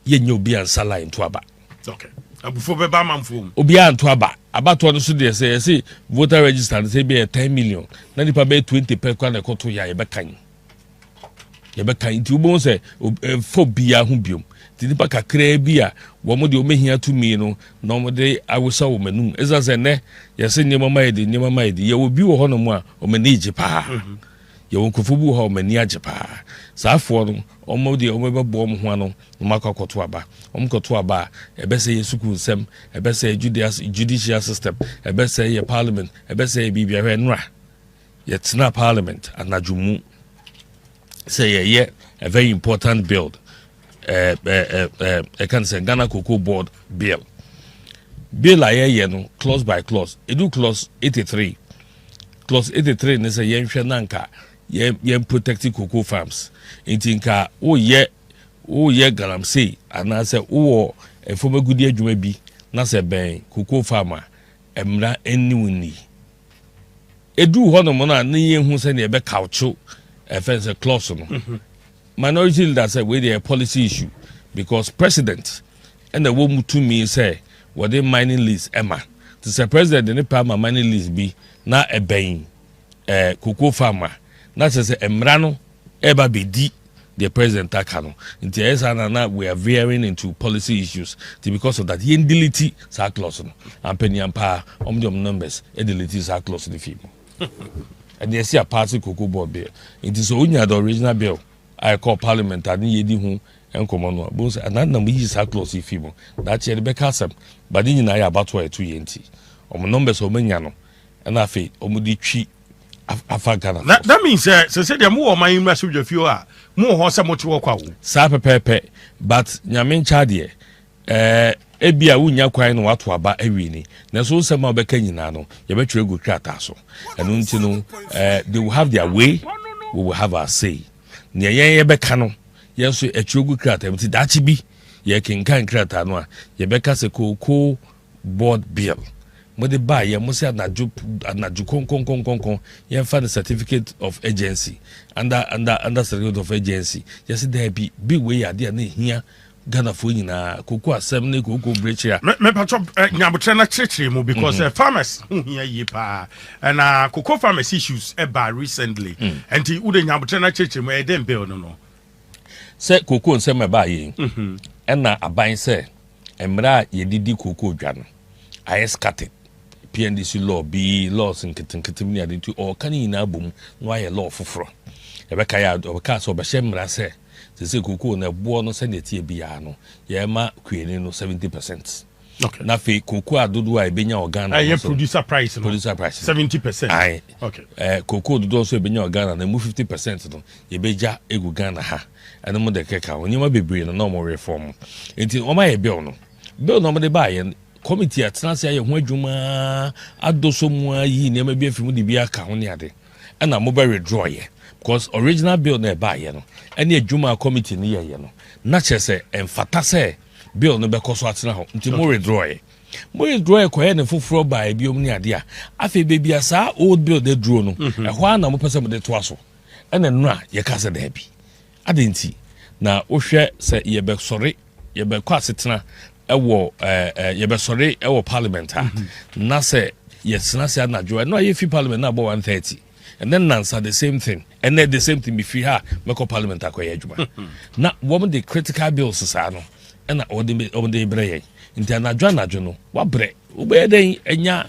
ye nya obi ansala into aba okay abufo be ba manfo obi anto aba abato no so de say voter register say be 10 million na nipa be 20 per kwa na koto ya ye be kan yebeka nti ubo se phobia hu biom ti nipa kakra bi a wo mo de o mehia to mi no no mo de awusa wo manum eza se ne yese nyema maidi ye obi wo hono mu a o mani jipa ye won kofu bu ho mani ajipa saafo no o mo de o mebebo mo ho ano no makokoto aba o mkoto aba ebe se yesuku nsem ebe se judicial system ebe se ye parliament ebe se bibia hwe nra ye tena parliament anajumu say a very important bill I can say Ghana Cocoa Board bill no clause by clause it do clause 83 ne say yenhwe nanka ye protect cocoa farms intinka o ye galamsey ana say o efoma gudi adwuma bi na say ben cocoa farmer emra eniwuni edu hono mo na ye hu say ne be kaucho offense a clause no minority leader say we dey a policy issue because president and the woman to me say what they mining lease emma to say president the pa mining lease be na eben cocoa farmer na say emra no eba be di the president takano nti esa na we are veering into policy issues because of that yendelity sa clause no ampaniam pa numbers yendelity sa clause the film and they see a party cocoa board bill. It is only the original bill I call parliament and yedi hu en komono both and na we use a close ifimo that ye be kasam but in na ya about why 2 yenti numbers o manya no and afi omudi twi afagana that means say dem wo man inu asodwafio a mo ho se mote wo kwa wo sa pepepe but nyame ncha de ebia wunya kwan no wato aba awini na so nsema obeka nyina no ye betwere go krata so enu nti no they will have their way we will have our say ne ye beka no ye so etwere go krata mti dachi bi ye kenkan krata no a ye beka se cocoa board bill mo de ba ye mo se anaju konkon ye fa the certificate of agency under certificate of agency yes there be big way ya there na hia Ghana for nyina cocoa asem ne cocoa breachia me patch nyabotre na chirechire mu because farmers here ye pa and cocoa farmers issues about recently and ti ude nyabotre na chirechire mu e dem bill no say cocoa nsem ba ye na aban say emra ye didi cocoa dwa no ayescate PNDC law be laws in kitinkitim ni ade to o kan nyina bom no aye law foforo e be kaya o ka so be shemra say se cocoa na Buor no send tie bia no ye ma kwene no 70%. Okay. Na fe cocoa adodo a ebenya organa. I producer price no. Producer price 70%. Aye. Okay. Cocoa dodo so ebenya organa na mu 50% no ye beja egu Ghana ha. Eno mo de keka onyema bebre no mo reform. Enti o ma ye bill no. Bill no mo de ba ye committee atnase aye ho adwuma adoso mu ayi ne ma bi afimu de bia ka ho ne ade. Na mo be withdraw ye. Because original bill na ba ye no any adwuma committee ni ye no na chese emfata se bill no be koso atena ho nti mo withdraw ye ko ye ne foforo ba e biom ni ade a afi be bia sa old bill de draw no e ho na mo pese mo de to aso ene nra ye ka se da bi ade nti na ohwe se ye be sori ye be kwa setena ɛwɔ yɛbɛsɔre ɛwɔ parliament a na sɛ yɛsena sɛ anadwo no ayɛ fi parliament na abɔ 1:30 and then nansa the same thing and then the same thing be free ha mɛkɔ parliament akɔyɛ adwuma na wɔn de critical bills saa no ɛna ɔde brɛ yɛn nti anadwo no wabrɛ wobɛyɛ dɛn ɛnya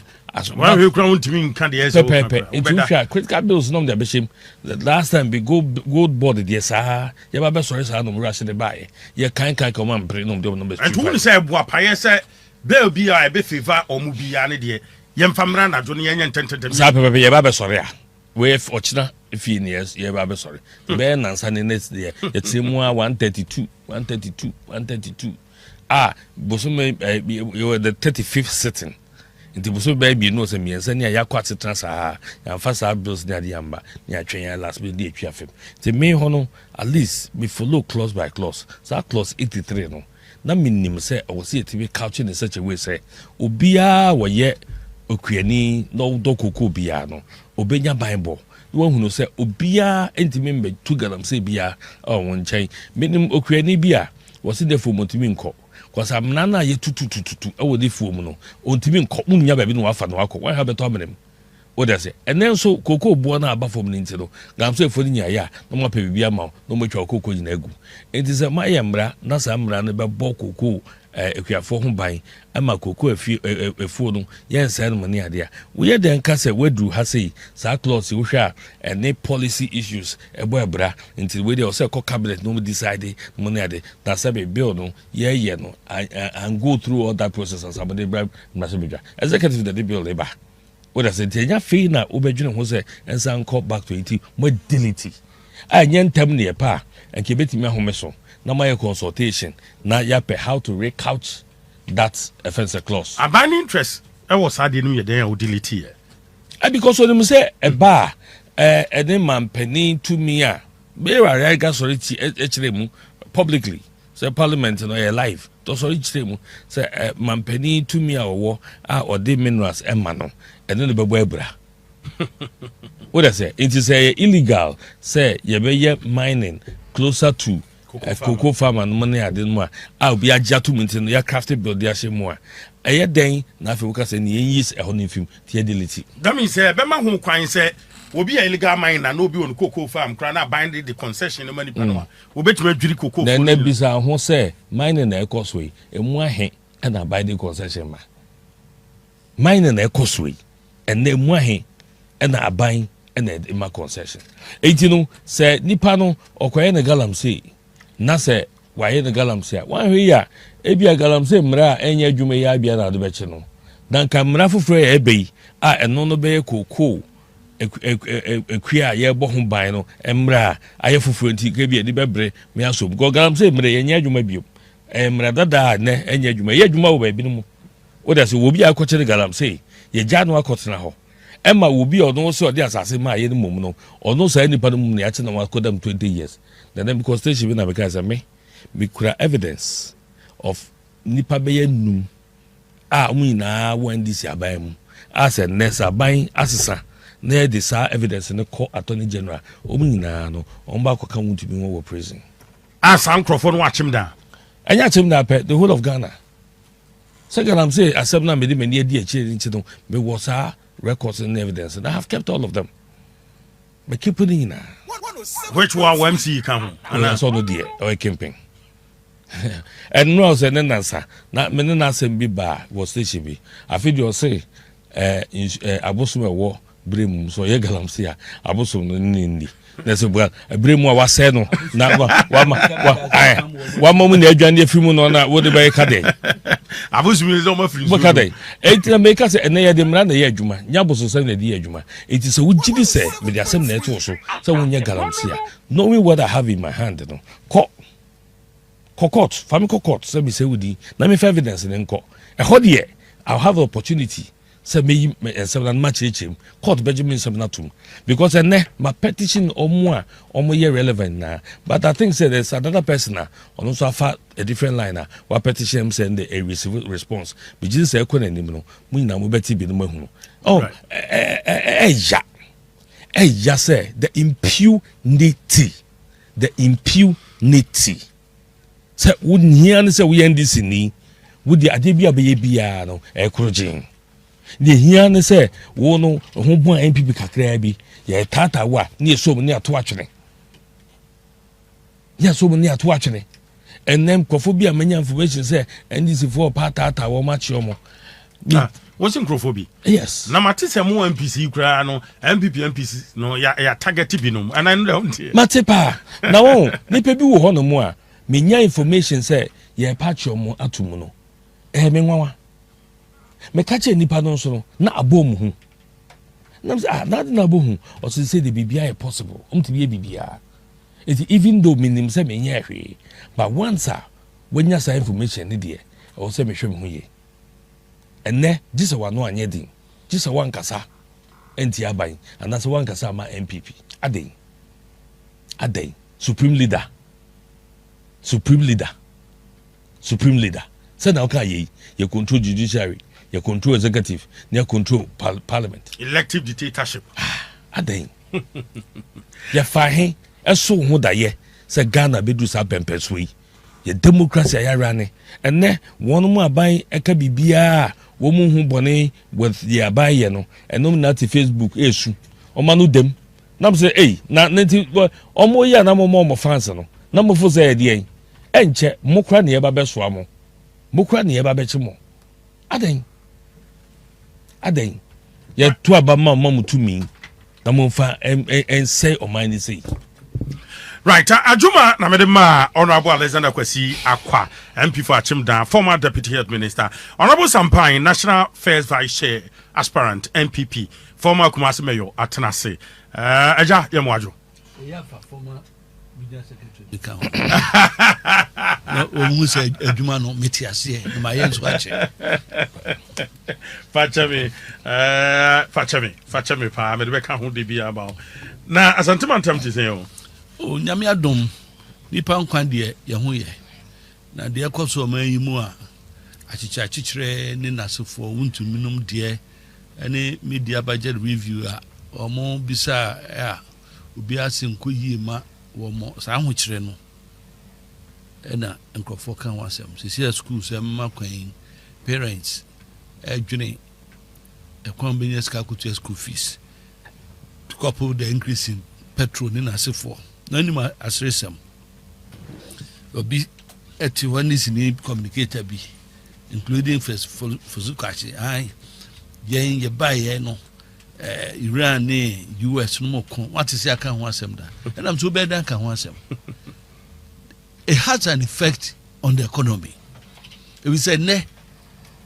Well, we crown to me can't yes. Critical bills no the bishop. Last time we gold board yes you have sorry sir no rush the buy. You can't come and bring no number. And who say what pay say there be a be favor or movie an idea. Yem famra na Johnny and tented. Sa pepe ye ba sorry. We fortunate if years ye ba sorry. Ben answer next there. It's more 132. Ah, bosume you were the 35th sitting. Nti buso baby no se miensa ne ya kwate transa ya fasa bills ne ade amba ne atwen last bill de atwa fam nti me ho no at least me follow clause by clause so clause 83 no na minim se o se etibi couch in such a way say obia wo ye okuani no dokoko bia no obenya bible wo hunu se obia entimi mbe tugalam se bia won chen minim okuani bia wo se defo motimi nko because I'm nana ye tutu ewo de fuom no ontimi nkɔ munya ba bi no wafa no akɔ wan ha beto amnem what does it and then so koko buo na aba fom nti no gam so efo ni nya ya no mo pa bibia ma no mo twa koko nyina agu enti se ma ye mra na sa mra no be bɔ koko ekuafo ho ban ama koko efuo no ye nsa no ne ade a wo ye den ka se wadru ha sei sa clause wo hwa any policy issues ebo ebra nti we dey say cabinet no decide no ne ade na say be bill no ye no and go through all that process and somebody bribe message executive the bill labor what does it nya fe na obedwene ho say ensa nko back to 80 modality anya ntam ne pa enke betimi ahome so na my consultation na yape how to recouch that offense clause abani interest e was ade no ye den udility because when them say a bar any man penny to me be right ga sorry ti mu publicly say parliament no ye live to sorry ti mu say man penny to me owo or the minerals e ma no and then the bebo ebra what I say it is illegal say ye be mining closer to cocoa farmer no money ade no a obi agya to minti no ya crafted build ya shemu a eye den na afi wo ka say ne yis ehon nfim tie delete that means say be ma ho kwan say obi a illegal mine na no obi on cocoa farm kra na bind the concession no money panwa obetuma adwiri cocoa na na bisa ho say mine na ekoso yi emu ahe na bind the concession ma mine na ekoso yi na emu ahe na aban na ema concession enti no say nipa no okoye na galam say na se waye the galamse a wan hwe ya ebia galamse mra enya adwuma ya bia na ade beche no dan ka mra foforo ya ebei a eno no be koko ekua ye bo ho ban no mra aye foforo nti ka bia di bebre me aso go galamse mra enya adwuma bio mra dada ne enya adwuma ye adwuma wo ba bi no mu wo da se wo bia akɔkye galamse ye gya no akɔtena ho Emma will be or no so the assassin my any moment or no say any part of the action of 20 years. Then because station will because me could evidence of nipa be num. We na when this abam as a nessa buying assessor near the evidence in the court attorney general. Na no on back come to be more prison. As Microphone watch him down. And yet him that the whole of Ghana. Second, I'm saying, as I'm not made him a near dear change, me was records and evidence, and I have kept all of them. But keep putting in. Which one MC come? And I saw no dear or camping. And no, I said, answer. Not many answer be bar was station be. I feel you say, Abosuma war, brim, so ye galamsia, Abosum Nindi. That's a well, a brim was said no. Now, one moment, I joined the few on that would be a caddy. I was really no free. What are they? Eight make us and they had them run the Yajuma, Yabos send the Yajuma. It is a would you say with the same net also. So when you galamsia, knowing what I have in my hand, no. Court, family court, so me say with the name evidence in court. A hot year, I'll have the opportunity. Say me and seven match him, court Benjamin Sabnatum. Because my petition or more relevant now. But I think say there's another person now, on also a different line now, what petition send a receive response. We just say, we now betty be the moon. Oh, ja say the impunity. The impunity. Say, wouldn't hear and say we NDC ni. wodi ade bia be bia no e korogin the here ne say wo no ho bon MPP kakra bi ye tata wa ne so ne ato atwene ya so ne ato atwene and then crofobia manya information say NDC for tata wo ma chiomo what's in crofobia yes na mate se mo MPC kra no MPC no ya target binom and I know mate pa na wo ne pe bi wo ho no mo a menya information say ye pa chiomo atomu no me nwawa me kache nipa no so no na abom hu na na abom hu o say the bibia possible to be bibia even though minim say me nya hwe but once when you say information ni de o say me hwe me hu ye enne this one no anye din this one kasa enti aban and that's one kasa ma MPP aden supreme leader say na okay ye you control judiciary, you control executive, you control parliament. Elective dictatorship. Aden. Ya fahe eso ho da ye say Ghana bedu sa pempeswe. Ye democracy ya rane. Enne wonu mu aban eka bibia wo mu hu bone with the aban ye no. Enom na ti Facebook esu. Oma no dem. Na say eh na nti omo ya na mo fans no. Na mo fo say de en. Enche mo kra ne ye ba beso amo. Mokra ne yeba beche mo aden ye to abama mamutumi na momfa en say o mine say right adwuma na mede ma honorable Alexander Kwasi Akwa MP for Achimdan former deputy health minister honorable Sampine national first vice chair aspirant MPP former Kumasi mayor Atenase aja yemwajo former media secretary no omu say adwuma no metiase no ma yen so ache fachame pa me de ka ho de bia ba na asantema ntam ti sen o nyame adom nipa nkwan de ye ho ye na de ekoso ma yi mu a achichire ne nasefo Wontumi nom de ene media budget review a omo bisa a obi asenko yi ma wo mo sa ho kire no ena enkrofo kan wasem sisi school sem makwan parents adwene ekwan benyes ka kutu school fees to couple the increase in petrol ni nasefo na ni ma asresem obi eti one is ni communicator bi including first fuzukachi ai yen ye baye no Iran ni US no mo kon what is ya kan ho asem da and am so be dan kan ho asem it has an effect on the economy. If we say ne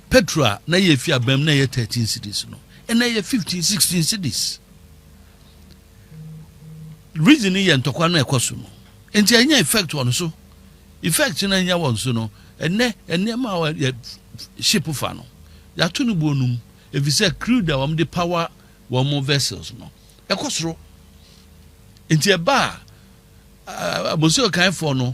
petrol na ye fi abam na ye 13 cities no and na ye 15 16 cities reason ye ntokwa no ekoso no enti anya effect on so effect na anya won so no enne ma ship fa no ya to no bonum if we say crude am the power one more vessels no ekosoro enti e ba aboso kan for no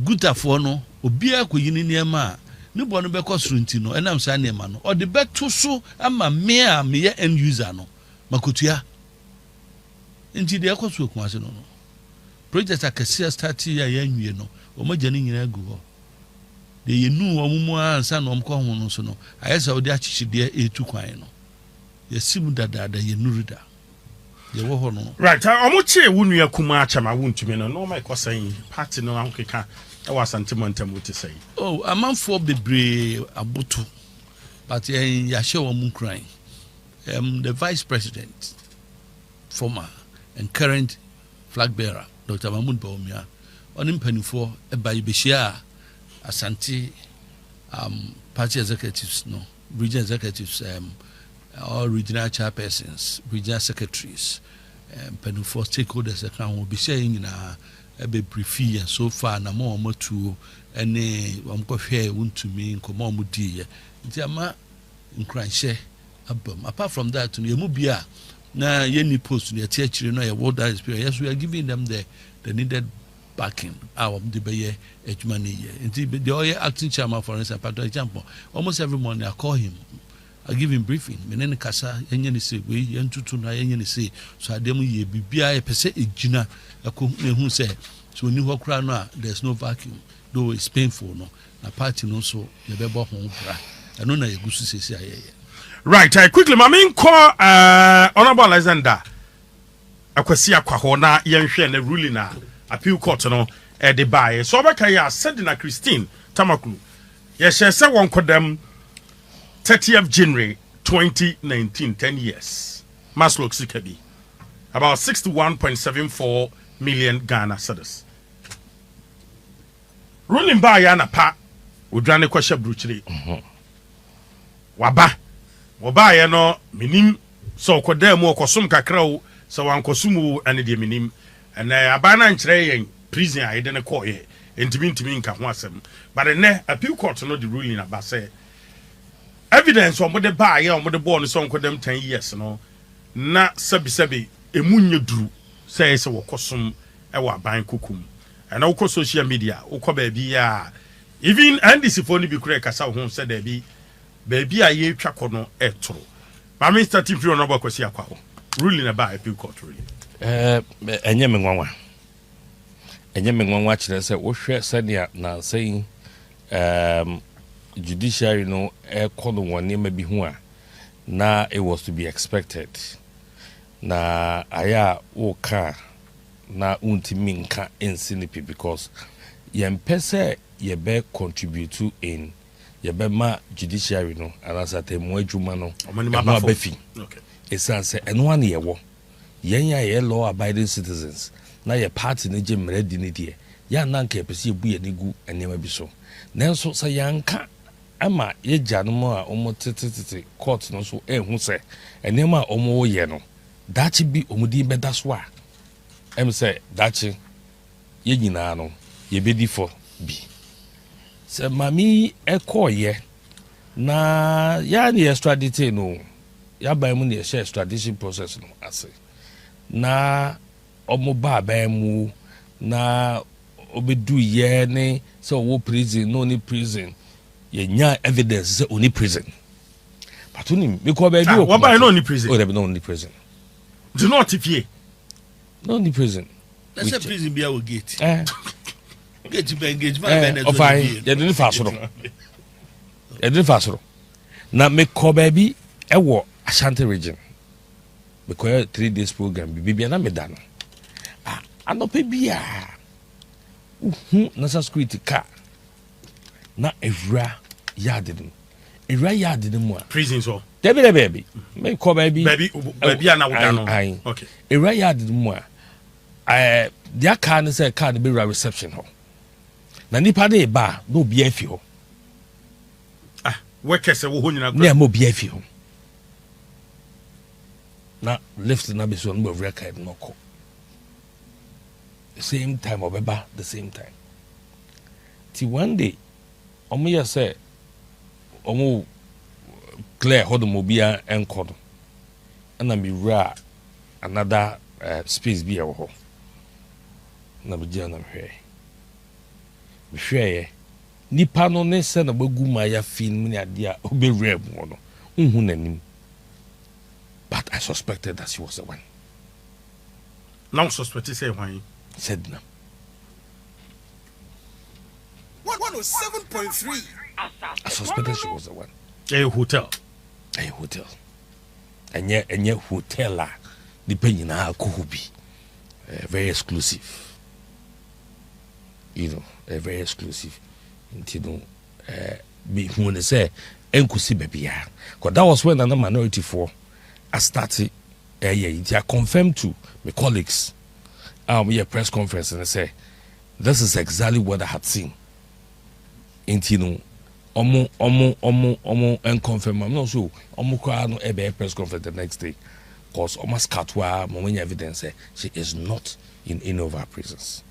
guta for no obi akoyini niema ne bo no bekosoro enti no enam sa niema no o de beto so ama me ye end user no makotua enti de ekosoro kwase no project akese start ya yanwie no o magane nyina gu ho de yenu omumu ansa no omko ho no so no ayesa odi achichide etu kwan no yesimu dada yenurida ye wo ho no right omuche wunu yakuma achama Wontumi no ma ikosan party no ahokeka e wasantemo ntam wote say oh amanfo bebre aboto but ya she wo munkran the vice president former and current flag bearer Dr. Mahmoud Bawumia onim panifo e bayi behia asante party executives no regional executives all regional chairpersons, regional secretaries, for stakeholders account will be saying na ebe briefing so far na more to any share Wontumi nkomo mudi nti ama nkranhye abam apart from that no yemu bia na yeni post no yete akire no ya world experience yes we are giving them the needed backing our the beye ejuma ne ye nti the oil acting chairman for instance part example almost every morning I call him, I give him briefing. Menene kasa yenye ni se we yentutu na yenye ni se so ademu ye bibia e pese ejina akọ nehu se so ni ho kra no there's no vacuum though it's painful no na party no so yɛbɛbɔ ho bra ɛno na yɛgu so sesi ayɛyɛ. Right, quickly, my main call, Honorable Alexander, Akwasi Akwaho na yɛnhwɛ na ruling na appeal court no de bae. So ɔbɛka yɛ Sedinam Christine Tamakulu. Yɛhyɛ sɛ wɔn kɔdam 30th January 2019, 10 years. Maslok Sikabi. About 61.74 million Ghana cedis. Ruling bae na pa udwane kwahye bruchiri. Waba. Obaye no minim so koda mu okosom kakra o so wankosum ane de minim ene abana nkyere yen prison aide ne koye ntimi nka ho asem but ne appeal court no the ruling aba say evidence o mode baaye o mode bo no so nkodam 10 years no na sabi emunye duru say se wokosom e wa ban kokum ene wo social media wo ko ba bia even NDC for ni bi kure kasa ho se da bi baby a ye twa kono etro mama starting free on Akwasi Akwaho ruling about appeal court ruling enye menwanwa kyerɛ sɛ wohwɛ sɛnea na saying judiciary no ɛkɔ no wɔ nneɛma bi ho a na it was to be expected na aya wo ka na untimi nka insinipi because yɛmpɛ sɛ yɛbɛ contribute in yɛbɛma judiciary no anasa temu adwuma no ɛno abafi ɛsiane sɛ ɛno ane yɛwɔ yɛn a yɛ law abiding citizens na yɛ party no gye mmerɛ di ne deɛ yɛn nanka yɛpɛ sɛ yɛbu yɛn gu nneɛma bi so nanso sɛ yɛnka ama yɛgya no mu a ɔmo tete court no so ɛhu sɛ nneɛma a ɔmo yɛ no daakye bi ɔmo di bɛda so a ɛm sɛ daakye yɛn nyinaa no yɛbɛdi fɔ bi sɛ mami ɛkɔɔyɛ na yɛa ne extradite no yɛaban mu ne yɛhyɛ extradition process no ase na ɔmo ba aban mu na ɔbɛdu yɛ ne sɛ ɔwɔ prison no ne prison yɛnya evidence sɛ ɔni prison but onim because baabi wɔ wɔba no ɔni prison o dɛbi no ɔni prison do not fie no ɔni prison na sɛ prison bia wɔ gate gate bɛn ɔfan yɛde ne fa soro na mekɔ baabi ɛwɔ Ashanti region mekɔyɛ 3 days program bibia na meda no anɔpɛ bia nasa security car na ewura yard no mu a prison so dɛbi mekɔ baabi ana woda no okay ewura yard no mu a dia car ne sɛ car no bɛwura reception hɔ na nipa de ba na obi afi hɔ wekese wo nyina na mo obi afi hɔ na lift na be so no record no kɔ the same time obeba the same time ti one day omo yɛ sɛ omo clear hɔ do mo bia enkɔ do na me wura another space bi ɛwɔ hɔ na be gya na hwɛ nipa no ne sɛ na bagu ma ya fin ne ade a obewura mu no unhu nanim but I suspected that she was the one. Now suspected say why Sedinam 107.3 I suspected she was the one. A hotel and yet hotel la depending on how be very exclusive, you know, very exclusive. You me when they say enkusi baby, because that was when another minority for I started. I confirmed to my colleagues. We had a press conference and I say, this is exactly what I had seen. Intino, and confirm. I'm not sure. No a press conference the next day, cause almost catwa moment evidence say she is not in any of our prisons.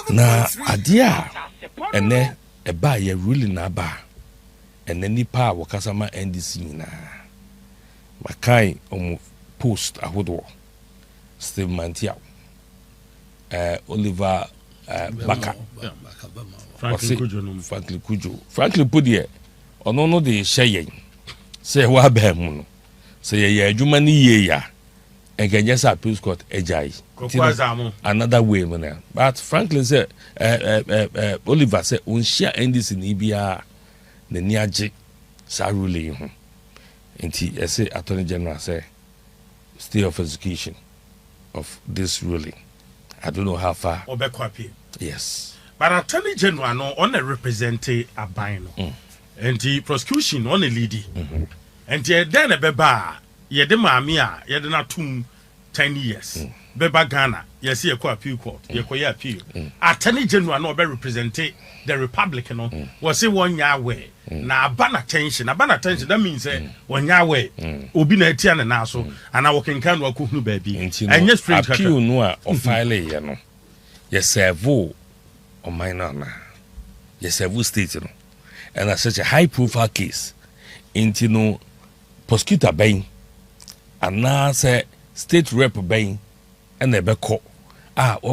Na adia ene eba ye ruling na ba ene nipa wakasama NDC na makai post ahodo Steve Mantiao Oliver Baka Franklin Kujo ono no de hye yen say wa ba mu no say ye adwuma ni ye ya and can just appeal court ejai another way man. But frankly say Oliver say unshare NDC ni bia na ni age sa ruling ho nti I say Attorney General say stay of execution of this ruling. I don't know how far yes, but Attorney General no on a representative aban no and the prosecution on a lady and then a beba ye de maami a ye de na tum 10 years beba Ghana yes ye ko appeal court ye ko ye appeal Attorney General no be represent the Republic no was say one year way na abana tension that means one year way obi na etia na so and I working kan wa ko hunu baabi and yes strange appeal no a o file ye no ye serve o minor na ye serve state no and that's such a high profile case into no prosecutor bain and now say state rep bain and the beko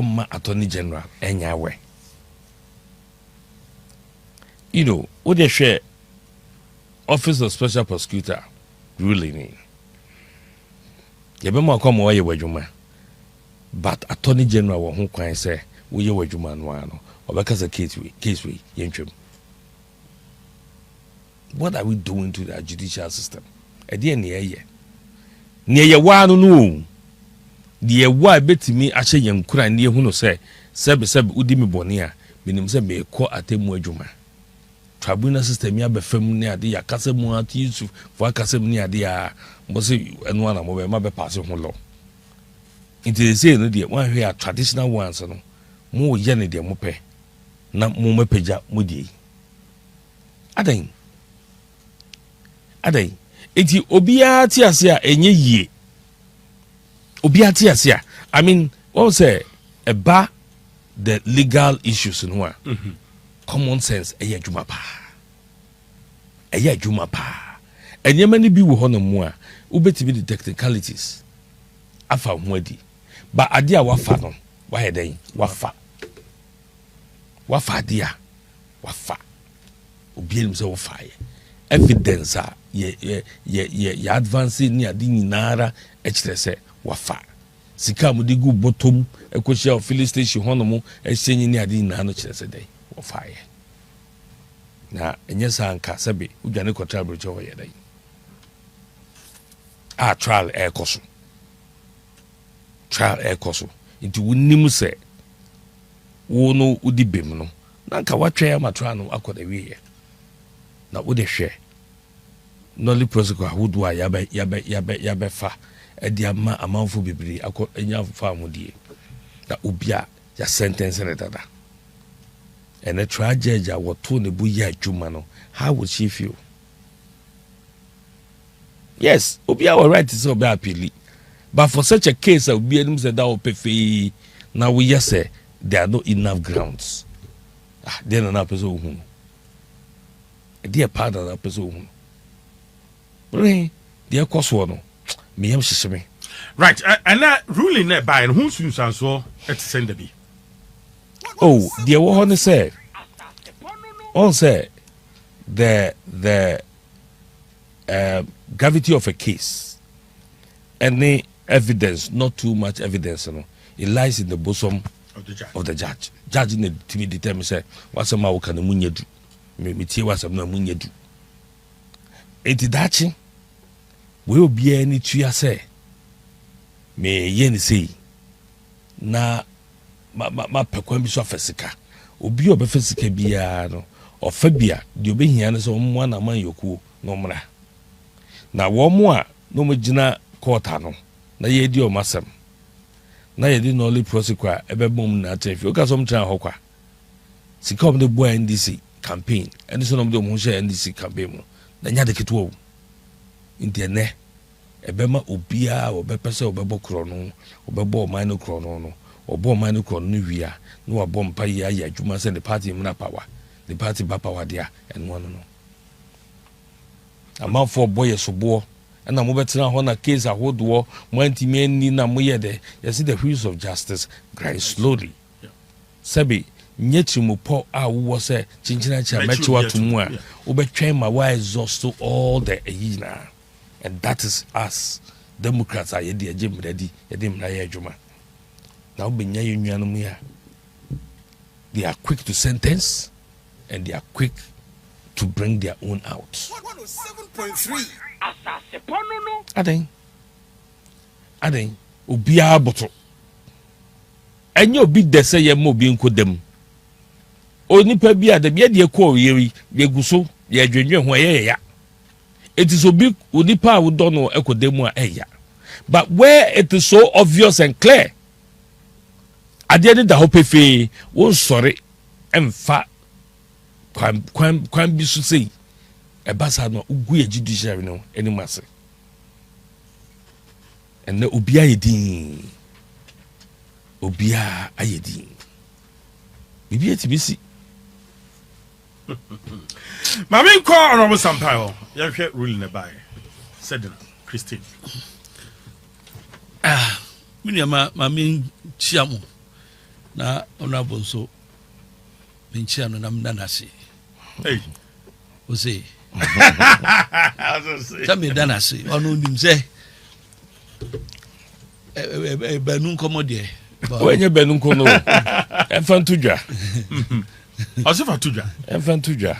my Attorney General anyway. You know what they share Office of Special Prosecutor ruling you be more come away wajuma but Attorney General who can say we ye wajuma no or because the case we yentwem. What are we doing to the judicial system? Near one no. The why bet me actually young cry near who no say, Seb Udimi Bonia, meaning say me call at a mojuma. Tribunal system ya be near the Casamua teach for Casam near the Mossy and one of my be passing law. Into the same idea, one here traditional ones, no more yenny de mope, not more peja mudi. Adai eti obia ti asia enye yie obia ti asia I mean what say about the legal issues no a common sense eya adwuma pa enye mani bi wo hono mu a ubetimi the technicalities afa ho adi ba ade a wafa no wa hedan wafa ade a wafa obienim se wafa ye evidence ye advance ni adi nyinara ekire se wafa sika mu digu bottom ekohia of filling station hono mu ehyenyi ni adi nyinara no kire se dai wafa ye na enye sanka sebe udwane kotra broche ho ye dai trial ekoso into wunim se wo no udi bem no nanka watwe amatra no akoda wiye na wo de hwe nolly prosecutor who do yabe fa edi ama amanfo bibiri akọ enya fa amodie na obia ya sentence ne dada and a trial judge woto ne bu ya adwuma no how would she feel? Yes obia were right to say obia appeal but for such a case obia nim say that opefe now we just say there are no enough grounds then na person hu dear part of that person. Bring dear Coswo no. Me am shishime. Right, and that ruling that by and who's soon so at send the be. Oh, dear one say. On say the gravity of a case and the evidence, not too much evidence, you know, it lies in the bosom of the judge. Judge need to be determined say what's a ma can the munye do. Me tie was am na munye du enti dachi we obi ani tua say me ye ni sei na ma pekwan bi so afesika obi obefesika bia no ofabia de obehia ne so mo na man yoku no mra na wo mo a no magina court no na ye di o masem na ye di no le prosecutor ebebom na atefi o ka so mtra hokwa sikom de boy NDC campaign and so no mo share NDC campaign na nya de keto interne ebema obia obepese obebo kro no obebo man kro no obo man kro no wia no obo mpa ya adwuma se the party mna power the party ba power dia and one no amount for boy sobo and na mo betra ho na case ahodo mo antimi ani na mo ye de you see the wheels of justice grind slowly sabi nyetri po a wo se chinchina cha mechiwa tumu a obetwen ma wa exhaust all the yina and that is us Democrats are yedi agye mradi yedi mraya adwuma na obenya yenuanom ya they are quick to sentence and they are quick to bring their own out 107.3 aden obia boto enye obi dese ye mo obi nkodam onipa bi ada bi de ko yeri ye guso ye adwenwe ho ye ya it is obi onipa wo do no ekodam a eya but where it is so obvious and clear ade da hopefe won sori emfa kwan bi so sei ebasa no ugu ye judiciary no enimase enne obia yedin obia ayedin bibia tibisi Mami ko honorable Sampaio ya hwe rule ne bai Sedinam Christine mini mami chiamu na honorable so minchia no nam nanasi hey ose Tami danasi onu nim se benun komodie wenye benun kono enfantudwa asifantudwa enfantudwa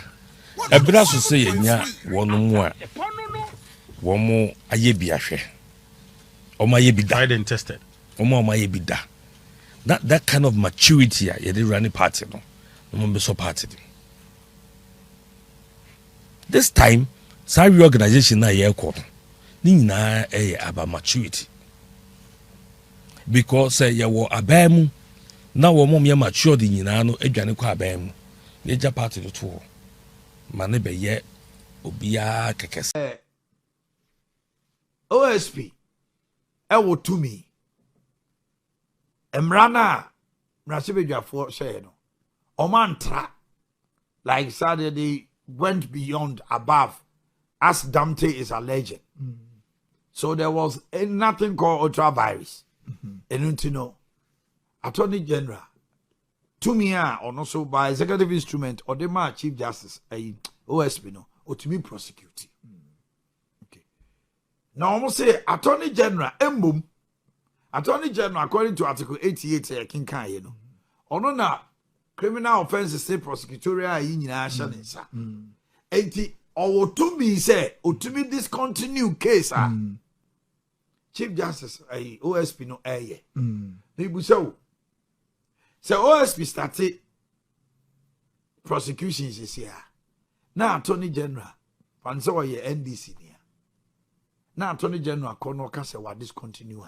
ebra so se yenya wonmu a womo ayebi ahwe omo ayebi da tried and tested omo ayebi da that kind of maturity a ye dey run party no omo be so party this time sorry organization na ye call ni nyina about maturity because ye wo abamu na wo mom ye mature di nyina no adwane kwa abamu ye ja party to mane be ye obia kekese OSP Wontumi Emrana Mrasibedwafo say no Omantra like Saturday went beyond above as Dante is alleged. So there was nothing called ultra virus. And you know, Attorney General Tumia or also by executive instrument or the Chief Justice OSP no or to me prosecute. Okay. Now almost say Attorney General Embum Attorney General according to Article 88 King Kai no. Ono na criminal offenses say prosecutorial in Shanisa. Enti Wontumi say Wontumi discontinue case Chief Justice OSP no eye. Nibu so OSP started prosecutions this year. Now Attorney General Panso ye NDC near. Now Attorney General Kono Kase wa discontinue.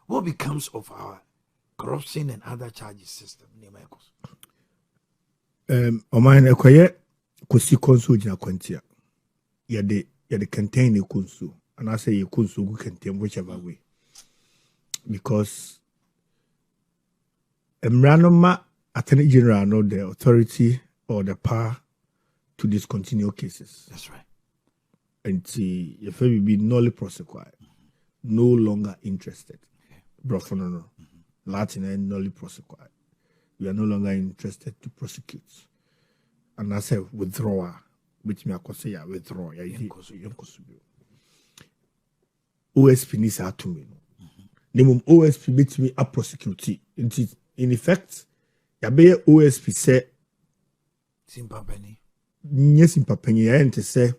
What becomes of our corruption and other charges system? Oman ekoye kosi konsu jina kwantia. Yade contain the kunsu. And I say you kunsu gu contain whichever way. Because Emranoma Attorney General know the authority or the power to discontinue cases. That's right. And see if we be nolly prosecuted, no longer interested. Brofono, Latin and nolly prosecuted. We are no longer interested to prosecute. And I say withdraw, which me I say withdraw. OSP needs to me. Nimum OSP makes me a prosecute. In effect, yabe OSP say Simpapeni. Yes, Simpapeni, and to say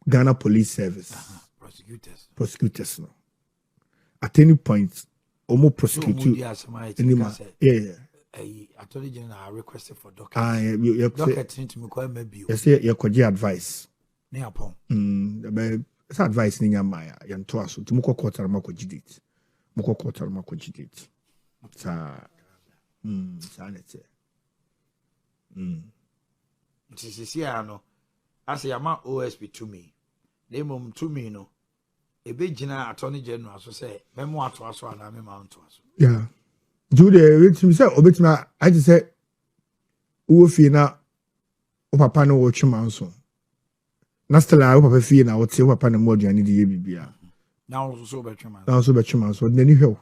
Ghana Police Service. Prosecutors no. At any point, almost prosecute you. Yeah. Attorney General requested for docket. Docket to me call maybe. Yes, you could give advice. Near upon. It's advice in your Maya, and to us to Moko Quarter Mako Jidit. Moko Quarter Mako Jidit. Sanity. Sisiano, as a man OSP to me. Name to me no. A big general Attorney General so say, memoir to us and I'm a to us. Yeah. Do the himself, Obitima, I just say, Uofina, Papa no watch manso. Nastala, Papa Fina, what say Papa no more than the ABBA. Now so better man. Now so better man, so then you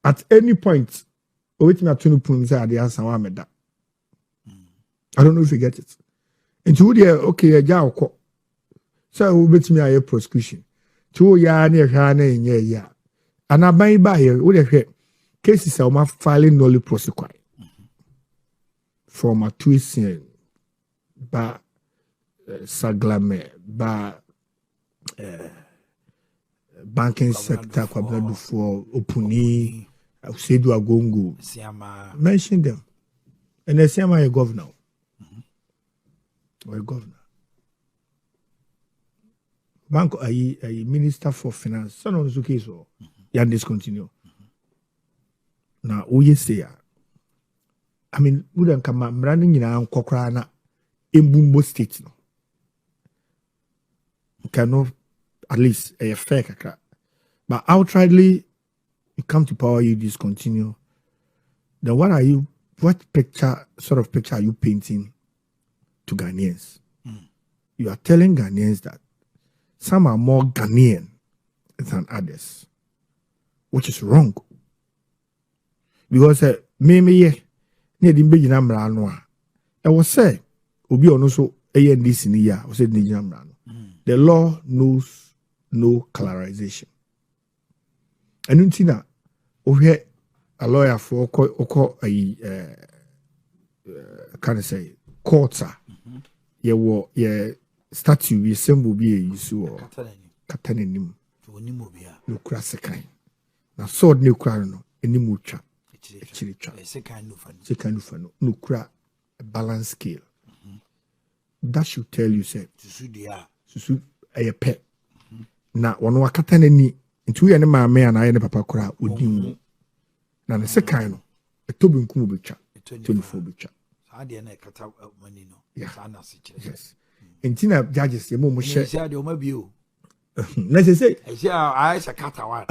at any point, Obitima Tunu Punza, the answer I made that. I don't know if you get it. Into the okay, a jaw. So we bet me a prosecution. 2 years near Hana in ya. And I buy here with a cases are filing nolly prosecute. From a twist ba saglame ba banking sector kwabla for opuni Sedu Agongo. Mention them. And the same a governor. Or a governor. Bank a minister for finance. Son of the case or you discontinue. Now we say I mean, wouldn't come running in our Kokrana in Bumbo State. No, cannot at least a fair crack. But outrightly, you come to power, you discontinue. Then what sort of picture are you painting to Ghanaians? You are telling Ghanaians that some are more Ghanaian than others, which is wrong. Because maybe near the big number, I was say, Obi also NDC niya, was said the law knows no colorization. And until now, a lawyer for can I say courts ye statue we symbol be a issue or katanim no crassicain. Now sword no crano any mucha second no cra balance scale. That should tell you say susu a pet. Now one wakatanani into any mamma and I and papa cra would do. Now the second a tobin kubicha 24 bicha. Yes. And Tina judges your mom share. Let's say, I shall cut one.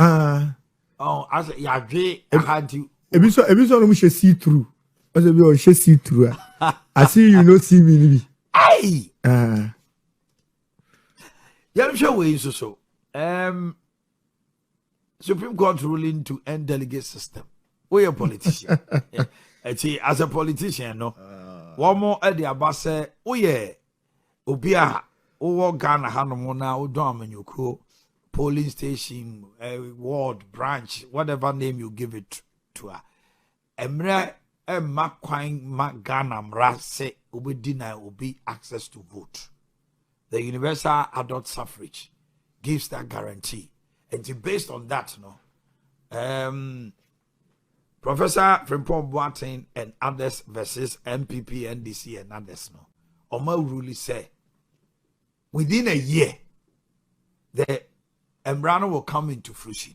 Oh, as ya dream, I had to. Episode we shall see through. As we shall see through. I see you not see me. Hey! Yeah, sure way so. Supreme Court ruling to end delegate system. We a politician. As a politician, no. One more at the abase. Oh yeah. Obia. Oh Ghana Hanomona. Oh Dominico. Polling station. Ward branch. Whatever name you give it to her. Emre. Makwine Ghana Mra say. Obi deny Obi access to vote. The universal adult suffrage gives that guarantee. And based on that, Professor Frimpong Boateng and others versus MPP, NDC and others, Oma really say, within a year, the Embrano will come into fruition.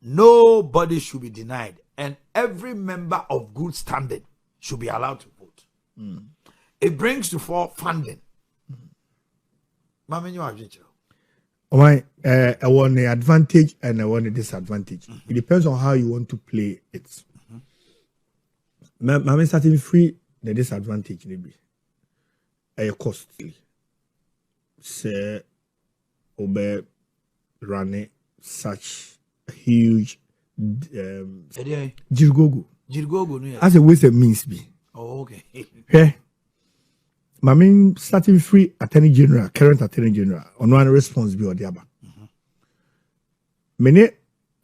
Nobody should be denied, and every member of good standing should be allowed to vote. It brings to fore funding. Mama, you are I want the advantage and I want the disadvantage. It depends on how you want to play it. Mama starting free, the disadvantage maybe a costly. Say, Obe running such a huge Jirgogo. Jirgogo, as a ways and means be. Oh, okay. Okay. Mami starting free attorney general, current attorney general, on one response be or the other. Many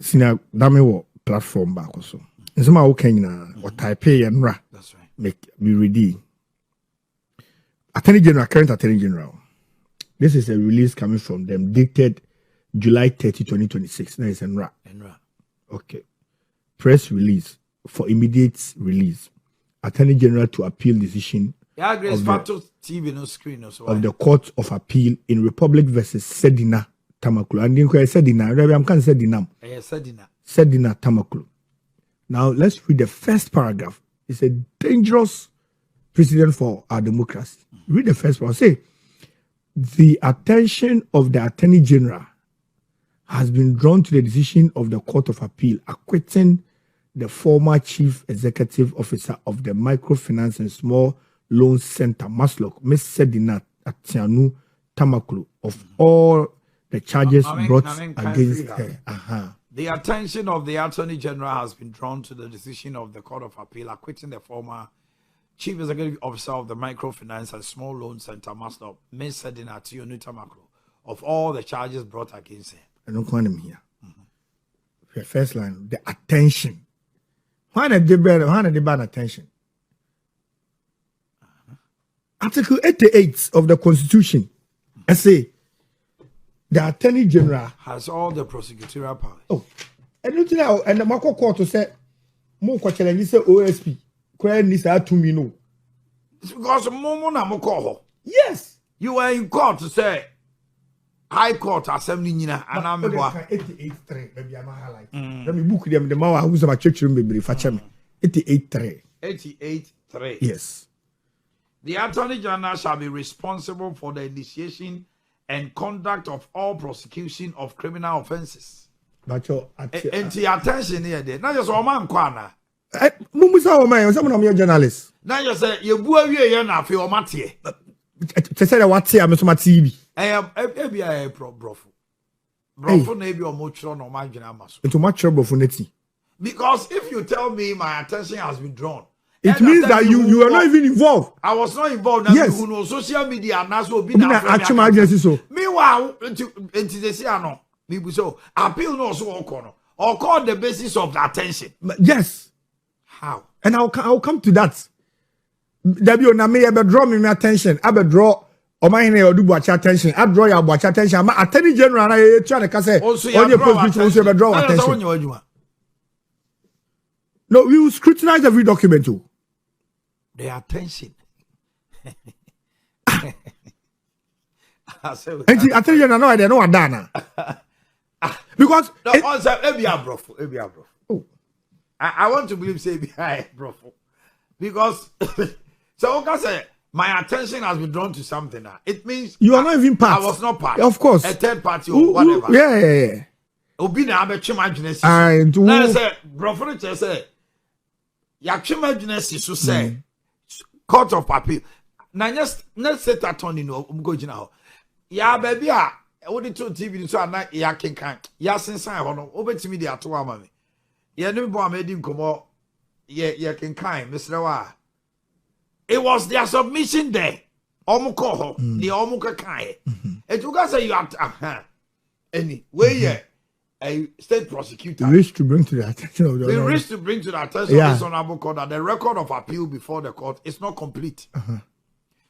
sina dame platform back also. And some are na or Taipei and Ra. That's right. Make be ready. Attorney general, current attorney general. This is a release coming from them, dated July 30, 2026. Now it's in Ra. Okay. Press release for immediate release. Attorney general to appeal decision. Yeah, Grace Factor TV no screen also. Of the Court of Appeal in Republic versus Sedinam Tamakulu. And then Sedinam, I'm can Sedinam. Sedinam Tamakulu. Now let's read the first paragraph. It's a dangerous precedent for our democracy. Read the first paragraph. Say, the attention of the Attorney General has been drawn to the decision of the Court of Appeal acquitting the former Chief Executive Officer of the Microfinance and Small Loan Center, Maslok, Ms. Sedinam Tamakulu, of all the charges brought against her. The attention of the Attorney General has been drawn to the decision of the Court of Appeal acquitting the former Chief Executive Officer of the Microfinance and Small Loan Center, Master Ms. Sedinam of all the charges brought against him. I don't want him here. The first line, the attention. Why did they ban attention? Article 88 of the Constitution, I say, the Attorney General has all the prosecutorial powers. Oh, and you know, and the Mako Court to say, more question say OSP, Queen is to me no. Because Momona Moko. Yes, you were in court to say High Court Assembly, and I'm 88.3. Maybe I'm highlight. Let me book them. The Mawa who's a church room, baby, for 88.3. 88.3. Yes. The Attorney General shall be responsible for the initiation and conduct of all prosecution of criminal offences. But your attention here, there. Now just a man, Kwana. Mumusa, oh man, someone of your journalists. Now you say you boy, you na fi o matie. To say that what's here, I'm so much TV. Ebi a brofo. Brofo na ebi o mo chro no ma dwena maso. Into much trouble for neti. Because if you tell me my attention has been drawn, it means that you are not even involved. I was not involved. Yes. Who know social media and that's what be na actual agency so. Meanwhile, into the say no. Me so appeal no so or call the basis of the attention. Yes. How? And I'll come to that. W na me be draw me attention. I be draw o my na odu watch attention. I draw your watch attention. Ama Attorney General na e try na say on your prosecution also be draw attention. No, we will scrutinize every document too. The attention. And the Attorney General no idea no adana. Because no, oh. I want to believe say behind bro. Because so okay say my attention has been drawn to something now. It means you are not even part. I was not part. Of course. A third party or whatever. Yeah. Obi na abechi madwene si. Now say bro for it say ya twe madwene si so say court of appeal. Na just let's set attorney no go gina ho. Ya baby a we to TV so na ya kenkan. Ya sensan ho no obetimi dey ato ama me. Ye no bo amedi nkomo ye kenkan Mr. Wa. It was their submission there. Omuko ho. The omuka kan. And you guys say you are any way a state prosecutor. We wish to bring to the attention of the we wish to bring to the attention of this honorable court that the record of appeal before the court is not complete.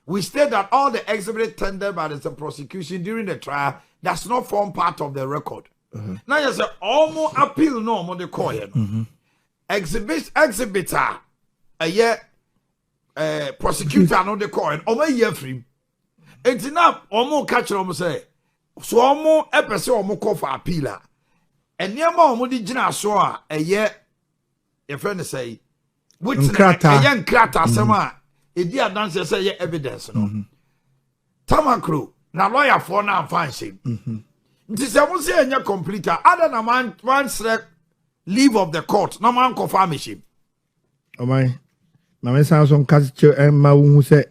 We state that all the exhibits tendered by the prosecution during the trial does not form part of the record. Now you say almost appeal no more the court. Exhibitor a year prosecutor no the court or a year free. It's enough almost catch them say so almost episode almost call for appeal. And near more di jina so a year your friend say which a young crata sama e di adance say evidence no tamakro na lawyer for na fancy nti se mo say enya completer other na man select leave of the court no man confirmation o my na me san so nka ma wu say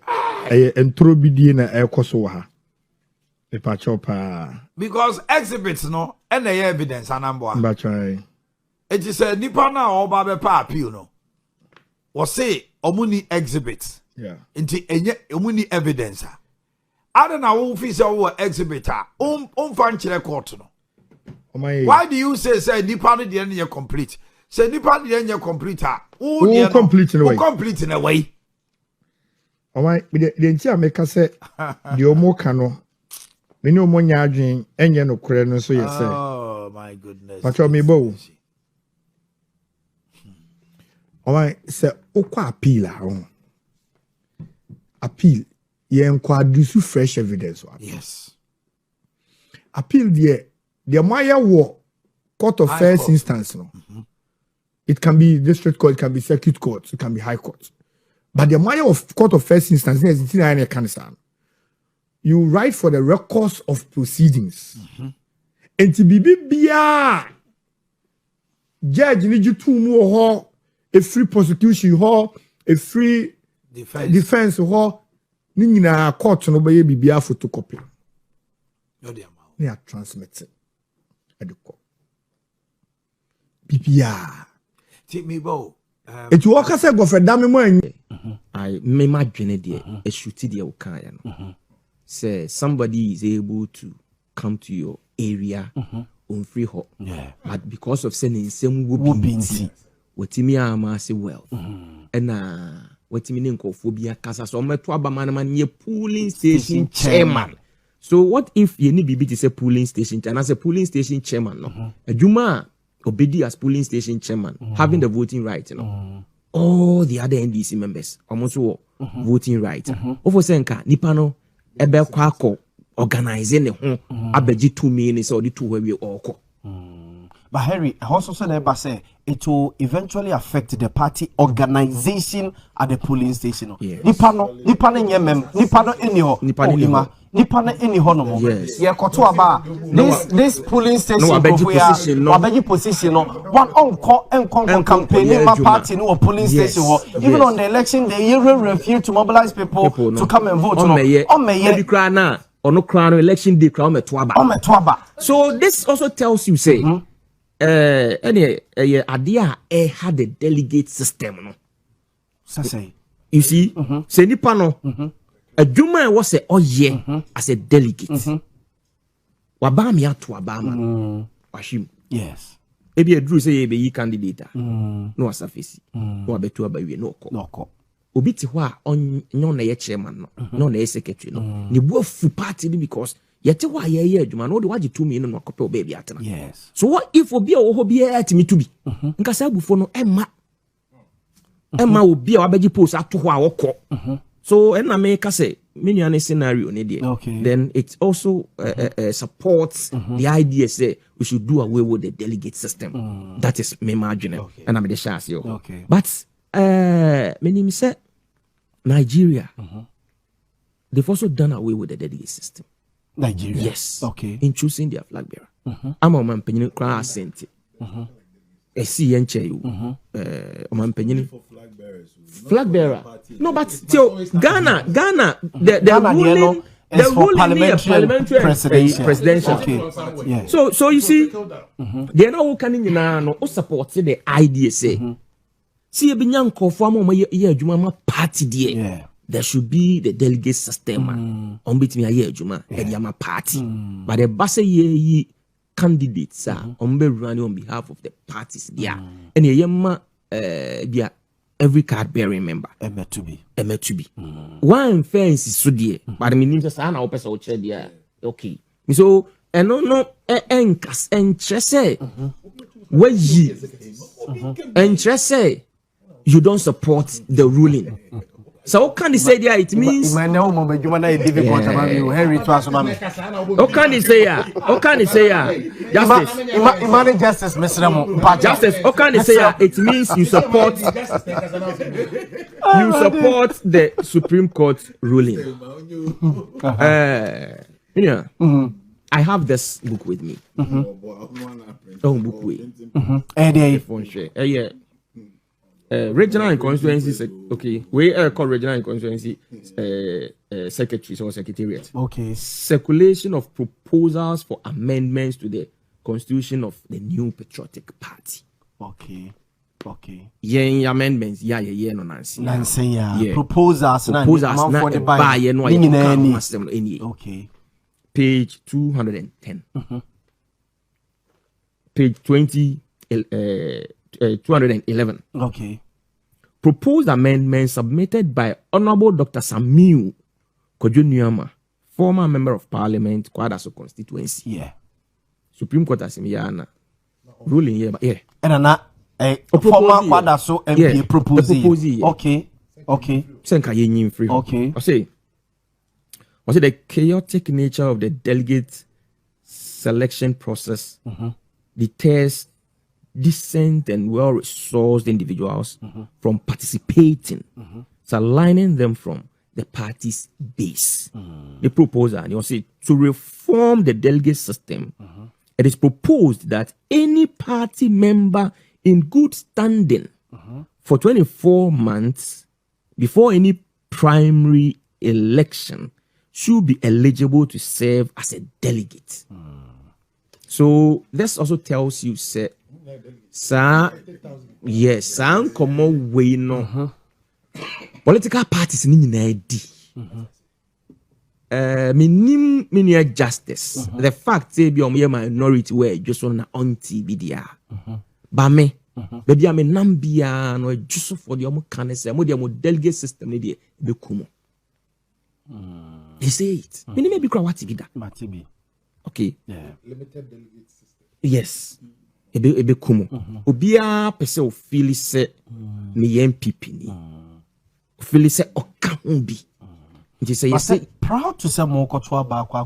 entro bidie na ekoso ha e pa chopa because exhibits no and the evidence anamboa but try it is a nipa na oba be pa appeal no was say omuni exhibits into enye omuni evidence ada na wo fi say wo exhibitor fan kire court no why do you say nipa no de na complete say nipa de na complete who complete in a way o my the ntia make say the omo ka no me no mo nya adwen enye no kure no so yese oh my goodness but me bo o my say ukwa appeal appeal ye nkwa dusu fresh evidence yes appeal the moya wo court of first instance no it can be district court, it can be circuit court, it can be high court, but the moya of court of first instance is in can you write for the records of proceedings. And to be bia judge need you to move a free prosecution a free defense ni na court no be bia photocopy. They are transmitted at the court. PPR. Take me bow. It you walk as a go for damn money. I may imagine it there, a shooty dear Okaya. Say somebody is able to come to your area on free hop. But because of sending some whooping, what me ama say well. And what me name phobia casa so me to abamana ye polling station chairman. So what if you need to say polling station and as a polling station chairman no? A Juma obedi as polling station chairman having the voting right, you know. All the other NDC members almost voting right. Over senka nipano ebe kwako organizing the home abeji 2 minutes or the 2 where we all call. But Harry, I also say it will eventually affect the party organization at the polling station. Nipano any honomo. Yes. Yeah, kotoaba. This polling station position. One on campaigning my party no polling station. Even on the election, they refuse to mobilize people to come and vote. Election day So this also tells you say idea had a delegate system no. You see, say nipano. A Juma was as a delegate. Wabami to Obama. Washim. Yes. Maybe a Drew say be candidate. No surface. No betu abawi no ko. Obiti wa on no chairman no secretary no. Ni fu party because yete wa ye Juma no de waji 2 million no kope baby atena. Yes. So what if obi obi atimi to be? Nka sa bufo no Emma obi abaji post ato ho awoko. So, and I make say many scenario then it also supports the idea say we should do away with the delegate system. That is me marginal, and I'm the chassis. But many say Nigeria, they've also done away with the delegate system. Nigeria, yes, in choosing their flag bearer. I'm a man penny cry sent. A CNC, flag bearer. No, but still, Ghana, the parliamentary presidential. Yeah. So you see, they're not coming in now. Support the idea say, see a binyanko form of Juma party there. There should be the delegate system on between a year Juma and Yama party, but the Bassa ye candidates are running on behalf of the parties there, and Yama be every card bearing member. To be. One fence is so dear, but I mean, just an opus or chair there. Okay, so and no, enkas and chese. Where ye and chese, you don't support the ruling. So what can they say there? It means Harry what can they say here? What can they say here? Justice, Justice, what can they say here? It means you support the Supreme Court ruling. I have this book with me. Book with. Regional and constituency, okay. We call regional and constituency secretaries or secretariat. Okay. Circulation of proposals for amendments to the constitution of the new patriotic party. Okay. Yeah, amendments. Yeah, no Nancy. Proposals na okay. Page 210. Page 211. Okay. Proposed amendment submitted by Honorable Dr. Samiu Kojo, former member of Parliament, Kwadaso constituency. Yeah. Supreme Court Asimiana. Ruling here, yeah. And former Kwadaso MP proposal. Okay. Senka yin free. Okay. I say the chaotic nature of the delegate selection process deters decent and well-resourced individuals from participating, so aligning them from the party's base. The proposal, and you say, to reform the delegate system, it is proposed that any party member in good standing for 24 months before any primary election should be eligible to serve as a delegate. So this also tells you, sir, Sa yes, san komo we no. Political parties ni nyina di. Minim justice. The fact say be minority way just on TV dia. Ba me baby am nambia no just for the can say mo delegate system ni dey be kumo. They say it. Minim be kwa what be that. Matibi. Okay. Yeah. Limited delegate system. Yes. Ebe kumo. Obia pese o feel say me MPP ni. Feel say okambi. Say proud to say more kotoa ba kwa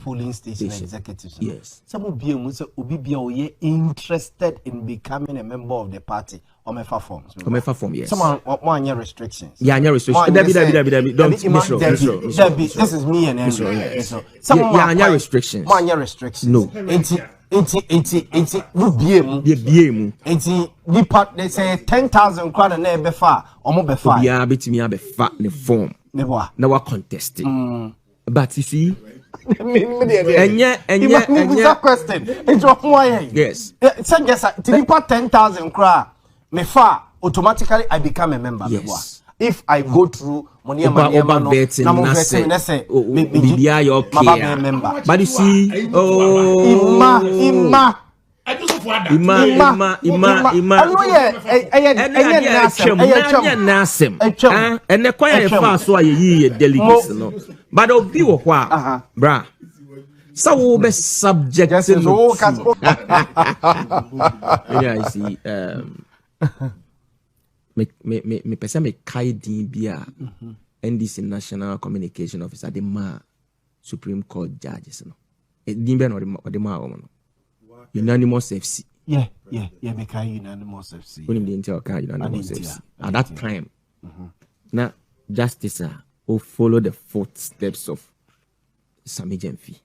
polling station executives. Yes. Some of you say obi bia oye interested in becoming a member of the party. Omefa forms. Omefa form, yes. Some more restrictions. Yeah, restrictions. Debbie. Don't Debbie. This is me and Andrew. Some more restrictions. More restrictions. No. Enti BM. Enti nipa they say 10,000 crown na be fa. Omo be fa. Obia betimi abefa ne form. Now we're contesting. But you see, question. Yes. Say 10,000 cry. Me fa automatically I become a member. Yes. If I go through money but you see, Ima. And the choir fast so ye delegates no. But of you bra. So be subject to I see me person me kai din bia NDC National Communication Officer the ma Supreme Court judges no. Din be no the ma no. Unanimous FC. Yeah, me kai unanimous FC. When the intel kai unanimous FC. At that time. Now justice will follow the footsteps of Sami Jemfi.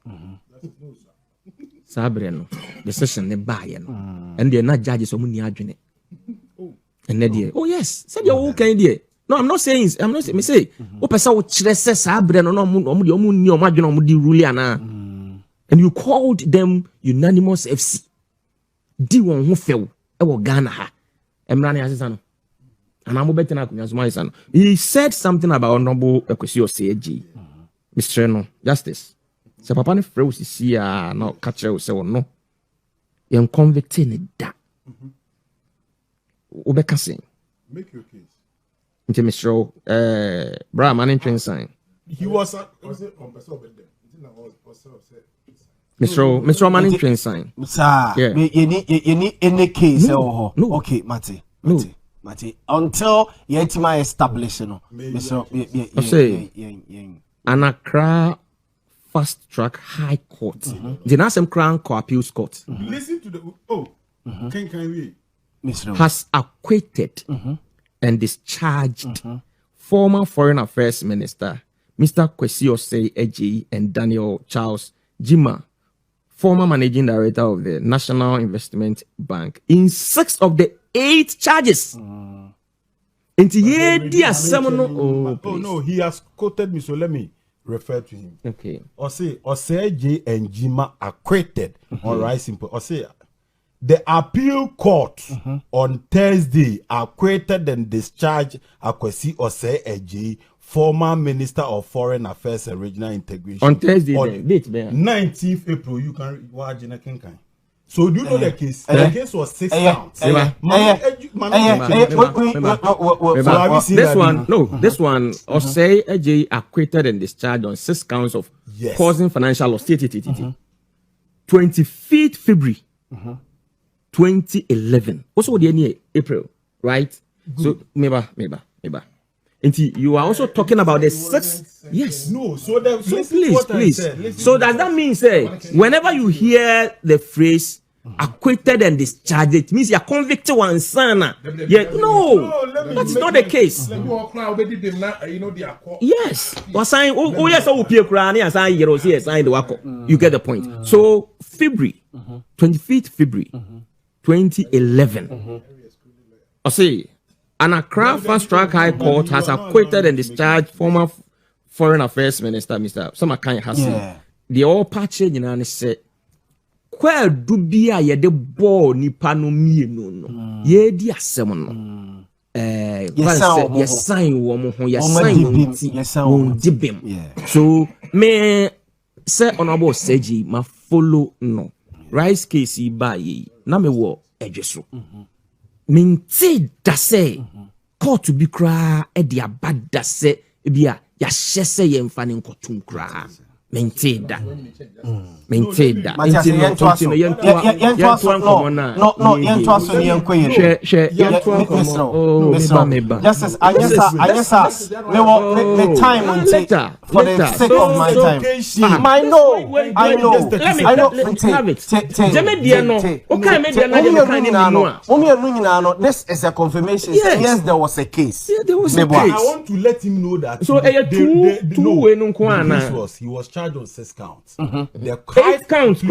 Sabreno, the session ne buy no. And they're not judges of money adwene. And they oh yes, said you okay there. No, I'm not saying me say, o pesa wo kire se Sabreno no omu ni omu adwene omu di rule ana. And you called them unanimous FC. Di won ho few e wo Ghana ha. Emra na asesa no. And I'm better now. He said something about Honorable Ekwesi Oseji. Mr. No, justice. So papa ne frɛ osisi a no ka kyerɛ sɛ wo no yɛn convict ne da wobɛka sen make your case nti Mr. Bra man in sign he was on Mr. man in sign sir you need any case no. Okay Mate until yetima establish no Mr. Anakra Fast Track High Court. The Nasem Crown Appeals Court. Listen to the can we? Has acquitted and discharged former Foreign Affairs Minister Mr. Kwesi Osei-Eji and Daniel Charles Jima, former Managing Director of the National Investment Bank, in 6 of the 8 charges. Oh no, he has quoted me, so let me refer to him. Okay. Osei and Jima acquitted. All right, simple. The appeal court on Thursday acquitted and discharged Kwesi Osei-Eji, former Minister of Foreign Affairs and Regional Integration. On Thursday, on 19th April, you can watch in a kinkai. So do you know the case? The case was 6 counts. This one, Osei-Eji acquitted and discharged on 6 counts of causing financial loss. 25th February 2011. Also, the April, right? So, maybe. And you are also talking about the 6. Yes. No. Please. So does that mean, whenever you hear the phrase acquitted and discharged, it means you're convicted one son? Yeah. No, that's not the case. Yes. You get the point. So February 25th February 2011. I say. And Accra Fast Track High Court has acquitted and discharged former Foreign Affairs Minister Mr. Samakan Hassan. The all party said kwa du bia ye de ball nipa no mienu no ye di asem no ye sign wo mo ho ye sign dibem so me say honorable Seji ma follow no rice case ba ye na me wo edweso minti da say court to be cry e dia bad say bia ya hyese ye mfa ne nkotum kra maintain that. Maintain that. Just as Anyasa, the time will take for the sake of my time. I know. This is a confirmation. Yes, there was a case. I want to let him know that. So he was charged on 6 counts. The 8 counts,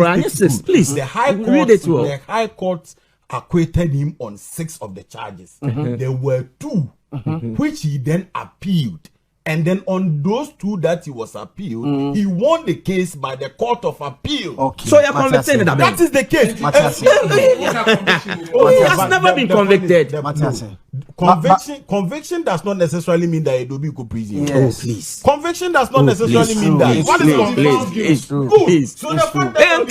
please. The High Court acquitted him on 6 of the charges. There were 2 which he then appealed. And then on those 2 that he was appealed, he won the case by the Court of Appeal. Okay. So you're convicted. That is the case. He has never been convicted. Conviction does not necessarily mean that Edo go prison. Yes. Oh, please. Conviction does not necessarily mean that. What is conviction? Please. So the fact that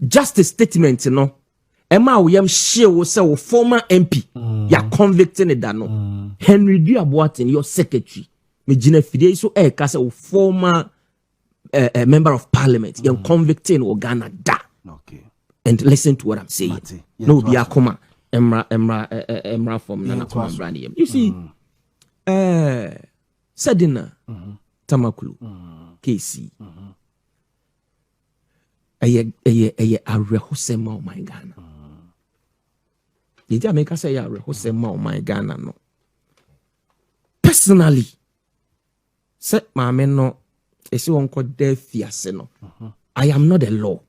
justice statement no Emma we am share we say former MP ya convicting that no Henry Duaboatin your secretary me gina fide so e ka say former member of parliament you convicting or Ghana da. Okay. And listen to what I'm saying. No be akoma emra from Nana Koma brand. You see Sedinam Tamakulu KC eye arehosema o my Ghana. Did I make us say arehosema o my Ghana no? Personally, set my men no esi won ko de fiase no. I am not a law.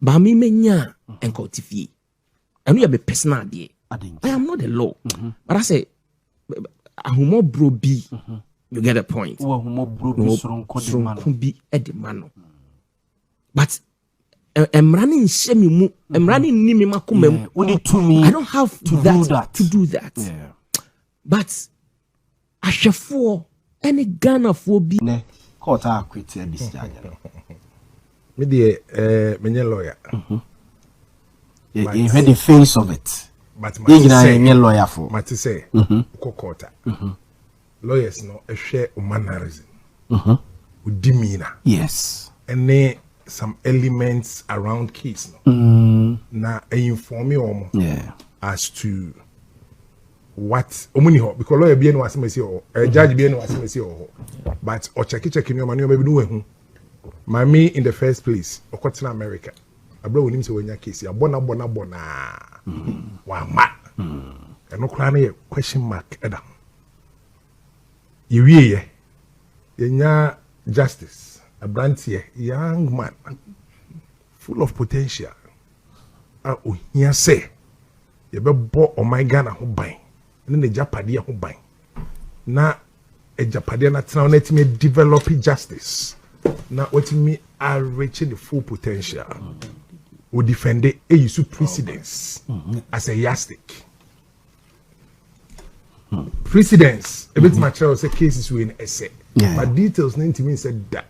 Ba mi menya enko tifie. Enu ya be personal dey. I am not a law. But I say ahumo bro bi. You get a point. Ahumo bro bi soronko bi edemano. But emrani nshemi mu emrani nimi makumem I don't have to do that. Yeah. But ashefo any Ghana for be court acquitted discharge. Me the menye lawyer. You heard the face of it. But my lawyer for. But say court. Lawyers no a share mannerism. Udimina. Yes. And some elements around case no. Na inform me as to what omuni because lawyer be no asemesi o judge be no asemesi o but o check no mani o be no ehu mami in the first place okotina America abro wonim se wonya case abona wa ma eno kra na question mark eda ye yenya justice a brantie young man full of potential ohia say ye be bo o my Ghana ho ban ne japade ho ban na japade na tena na timi develop justice na watimi are reaching the full potential we defend a use precedence as a yardstick. Precedence a bit material say cases we in essay but details need to mean said that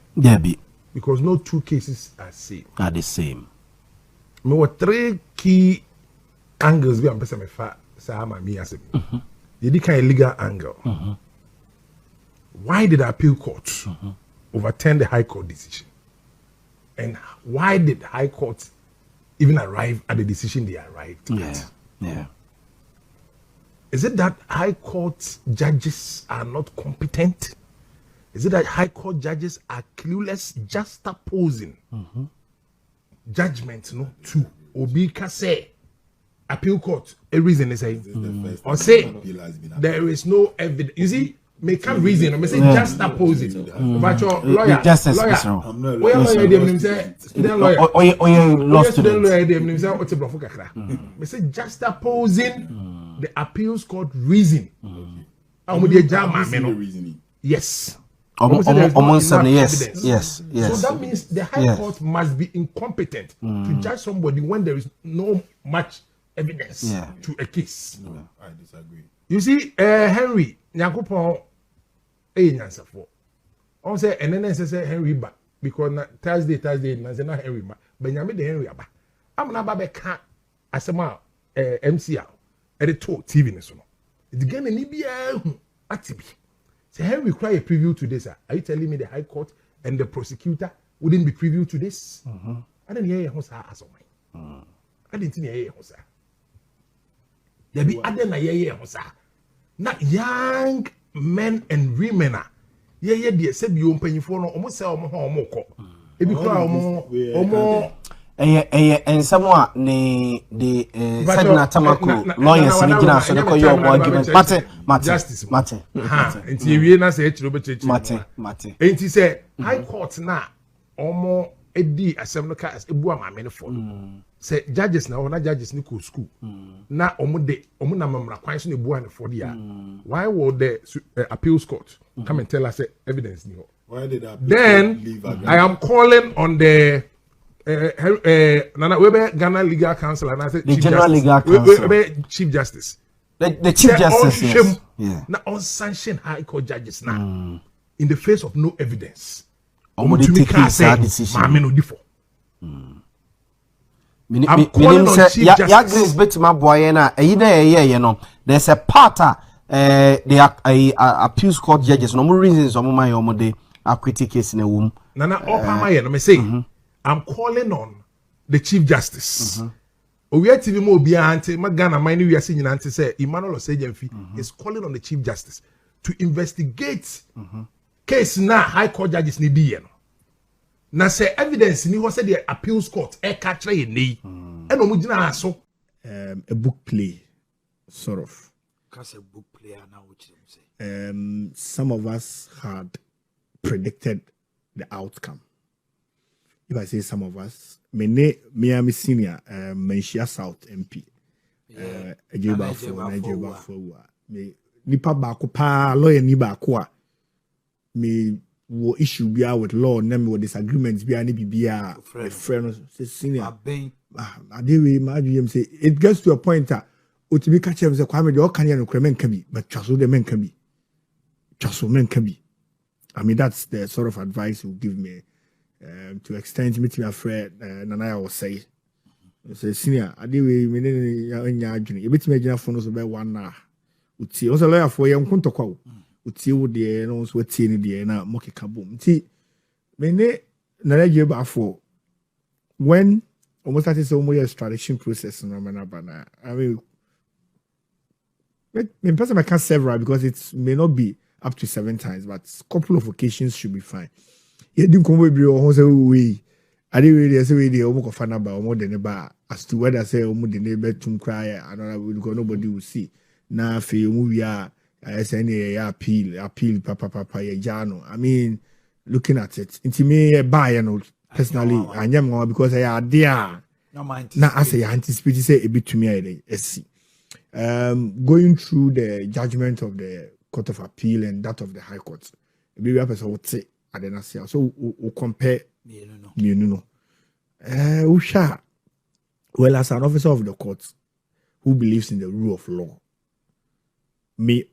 because no 2 cases are the same. Me were 3 key angles we am pesa me fa Sahama me as the kind of legal angle. Why did the appeal court overturn the High Court decision? And why did the High Court even arrive at the decision they arrived at? Yeah. Is it that High Court judges are not competent? Is it that High Court judges are clueless, just opposing judgment to Obika say appeal court? A reason is saying or say there is no evidence. You see, make a reason. I say just oppose it. But your lawyer, lawyer, them say student lawyer, student lawyer, them say what's a bluff kakra. I say just opposing the appeals court reason. Yes. Yes. So that means the High Court must be incompetent to judge somebody when there is no much evidence to a case. I disagree. You see, Henry, Nyankopon, Nyansafo. On say, and then say Henry ba because Thursday, na say na Henry ba. Benjamin the Henry ba. I'm na ba be ka asema MCA. Ede to TV ne so no. It again ni bia hu atibi. Say Henry cry a preview to this. Are you telling me the High Court and the prosecutor wouldn't be privy to this? I didn't hear Hosa as I didn't hear Hosa. There be other na hear Hosa. Not young men and women. Yeah, dear said you open your phone almost say omo ko. E bi kra omo and someone the Sedinam Tamako lawyers in Gina so they call your argument. Mate. Nti ewie na say chiro bechechi. Mate. Nti say High Court na omo edi asem no ka ebu amame no for. Say judges na judges ni ko school. Na omo na mamra kwan so na ebu an for dia. Why would the appeals court come and tell us evidence ni ho? Why did that? Then I am calling on the Nana Webe Ghana Legal Council and I said the General Legal Council. Chief Justice. The Chief Justice. Yes. Yeah. Now unsanctioned High Court judges now in the face of no evidence. Wontumi take decision. I'm calling on Chief Justice. Ya Grace betima boy na eyi na ye no. There's a part the appeals court judges no more reasons omo man omo de acquittal case na wom. Nana Opama ye no me say I'm calling on the Chief Justice. We are TV mo bia ante magana mine we are seeing ante say Emmanuel Osejemfi is calling on the Chief Justice to investigate case na High Court judges ni di no. Na say evidence ni ho say the appeals court e ka kire ye nei. E no mo gina aso a book play sort of. Cause a book player now which say. Some of us had predicted the outcome. If I say some of us, me senior, Menchia South MP, Ejeba for me nipa bako pa lawyer ni bako me wo issue bia with law na me wo disagreements bia ni bibia friend senior adewe ma adwem say it gets to a point that otimi ka chem say kwame de o kan ye no kreme nka bi but twaso de menka bi twaso menka bi. I mean that's the sort of advice you give me. To extend me to my friend, Nana will say, senior, I do we mean ya journey. A bit major phone was about 1 hour. Would see also lawyer for young Contocao. Would see what the nose were seeing the air now, mocky kaboom. See, many Nana before when almost that is almost a extradition process in Ramanabana. I mean, in person, I can't several because it may not be up to 7 times, but a couple of occasions should be fine. You didn't come with your home way. I didn't really say the Omo Fana ba more than a bar as to whether say Omo the neighbor to cry and nobody will see. Now for you movie I say appeal papa jano. I mean looking at it. Into me buy and personally I am because I are there. Now as I anticipate say a bit to me I see. Going through the judgment of the Court of Appeal and that of the High Court. Maybe a person would say so we compare Usha, well, as an officer of the court who believes in the rule of law, me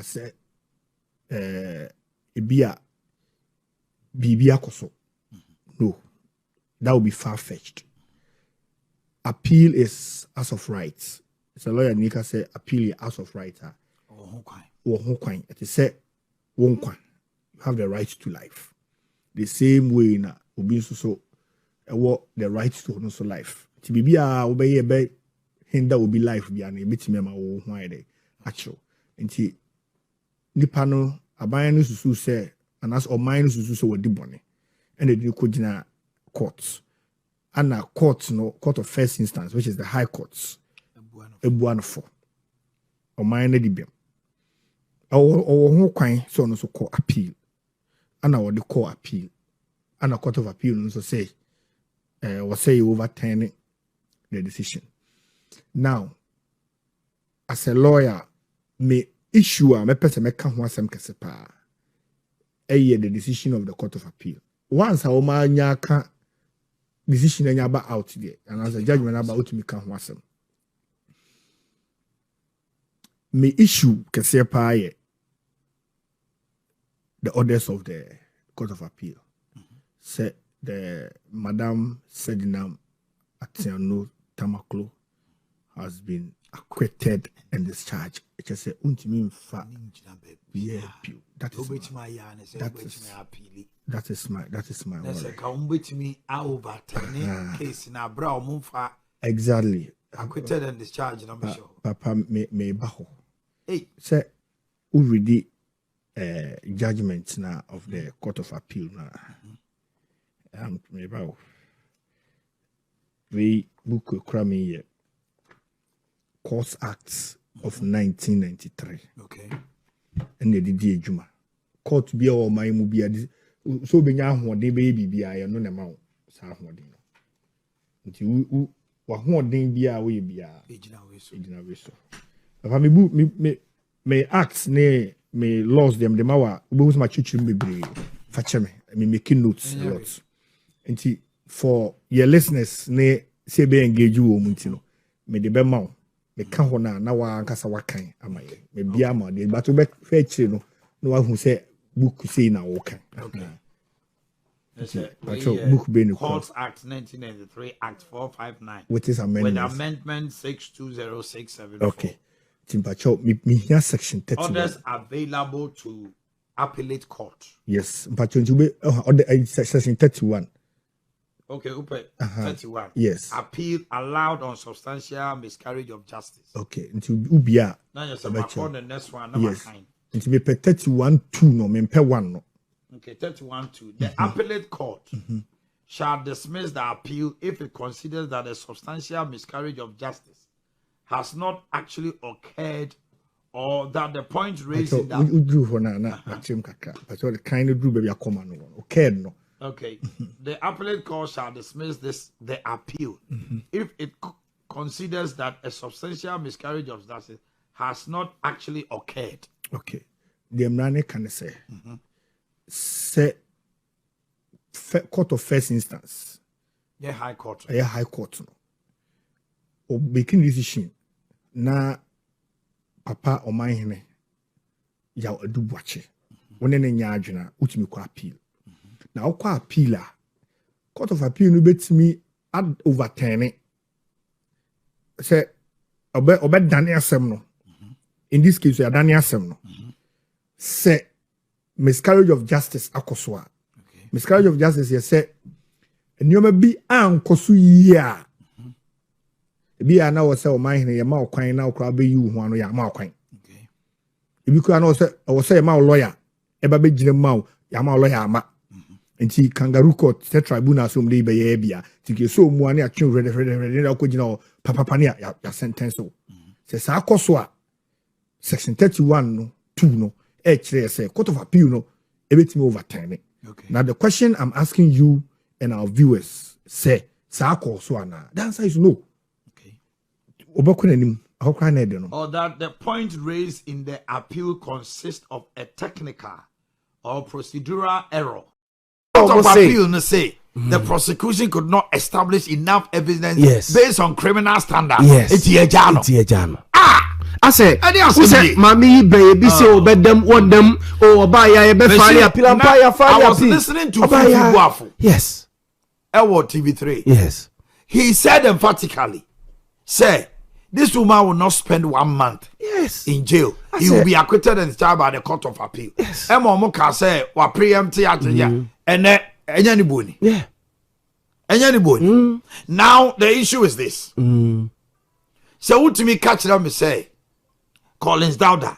say bibia koso. No, that would be far-fetched. Appeal is as of rights. It's a lawyer Nika say appeal is as of right. It is say won have the right to life. The same way na obi so the right to also life. Ti bibia obey be hinder will be life bia na ebetime ma wo ho ayde actual. Nti nipa no aban no susu say anas oman no susu so wodi bone. And they ko gina court. And a court no court of first instance which is the High Courts. Ebuano for. Oman no dibem. Ho kwan so no so call appeal. Ana what they call appeal. And a court of appeal also say was say overturning the decision. Now, as a lawyer, me issue me person me kan ho asem kese pa. The decision of the court of appeal. Once a woman nya decision anya about out there, and as a judgment about me kan ho asem. Me issue kese pa the orders of the court of appeal. Say the Madam Sedinam Atiano Tamaklo has been acquitted and discharged. It just say Wontumi fa that is my exactly acquitted and discharged. Papa me baho. Hey, say already judgment now of the court of appeal now. We book cramming Courts Acts of 1993. Okay. And they did Juma. Court be all my movie. So be now one day baby I am no amount. Until you one day be away be a so. If I me acts ne me laws them mawa who's my children be brave. Fetch me. I mean making notes lots. Nti for your listeners ne say be engage you omuntino me de be ma me ka ho na wa nkasa wakan amaye me bia ma de but be fetch no no wa hu say book say na wo kan. Okay. Book be Courts Act 1993 Act 459 with his amendment. With amendment 62067. Okay. Timpacho me here section 31. Orders available to appellate court. Yes, mpacho nti order section 31. Okay, 31. Yes. Appeal allowed on substantial miscarriage of justice. Okay, into ubia. Now you say for the next one. Yes. Into me 31-2 no, me pe 1 no. Okay, 31-2. The appellate court shall dismiss the appeal if it considers that a substantial miscarriage of justice has not actually occurred, or that the point raised in that. But the kind of do baby a common one. Okay, no. Okay, the appellate court shall dismiss the appeal if it considers that a substantial miscarriage of justice has not actually occurred. Okay, the Mrane can say court of first instance. Yeah, high court. Yeah, high court. Or making decision na papa or my hene ya do watch when any nyajuna utimi ko appeal. Now, kwa appeal, court of appeal no bet me add overturn. Say, obey Daniel Semno. In this case, we are Daniel Semno. Say, miscarriage of justice akoswa. Miscarriage of justice, you say, and you may be ankosu ya. Be a now say, my hand, your mouth crying now, crab you one of your mouth crying. If you can also say, my lawyer, eba be jim mouth, yama lawyer, ma. And see kangaroo court, the tribunal, some day by Abia, to so money at you, ready, papa pania, ya sentence. Says Akoswa, section 31, 2, no, say, court of appeal, no, everything overturning. Okay. Now, the question I'm asking you and our viewers say, Sakoswana, the answer is no. Okay. Or that the point raised in the appeal consists of a technical or procedural error. Of appeal say the prosecution could not establish enough evidence based on criminal standards. I say, Mammy, baby, so bed them, want them, or buy a fire. I was listening to Waffle. Yes. Elwood TV3. Yes. He said emphatically, say, this woman will not spend 1 month in jail. He will be acquitted and discharged by the court of appeal. Yes. Moka say, wa preempt and anybody. Yeah. Anybody. Now the issue is this. So what to me catch them me say Collins Dowda.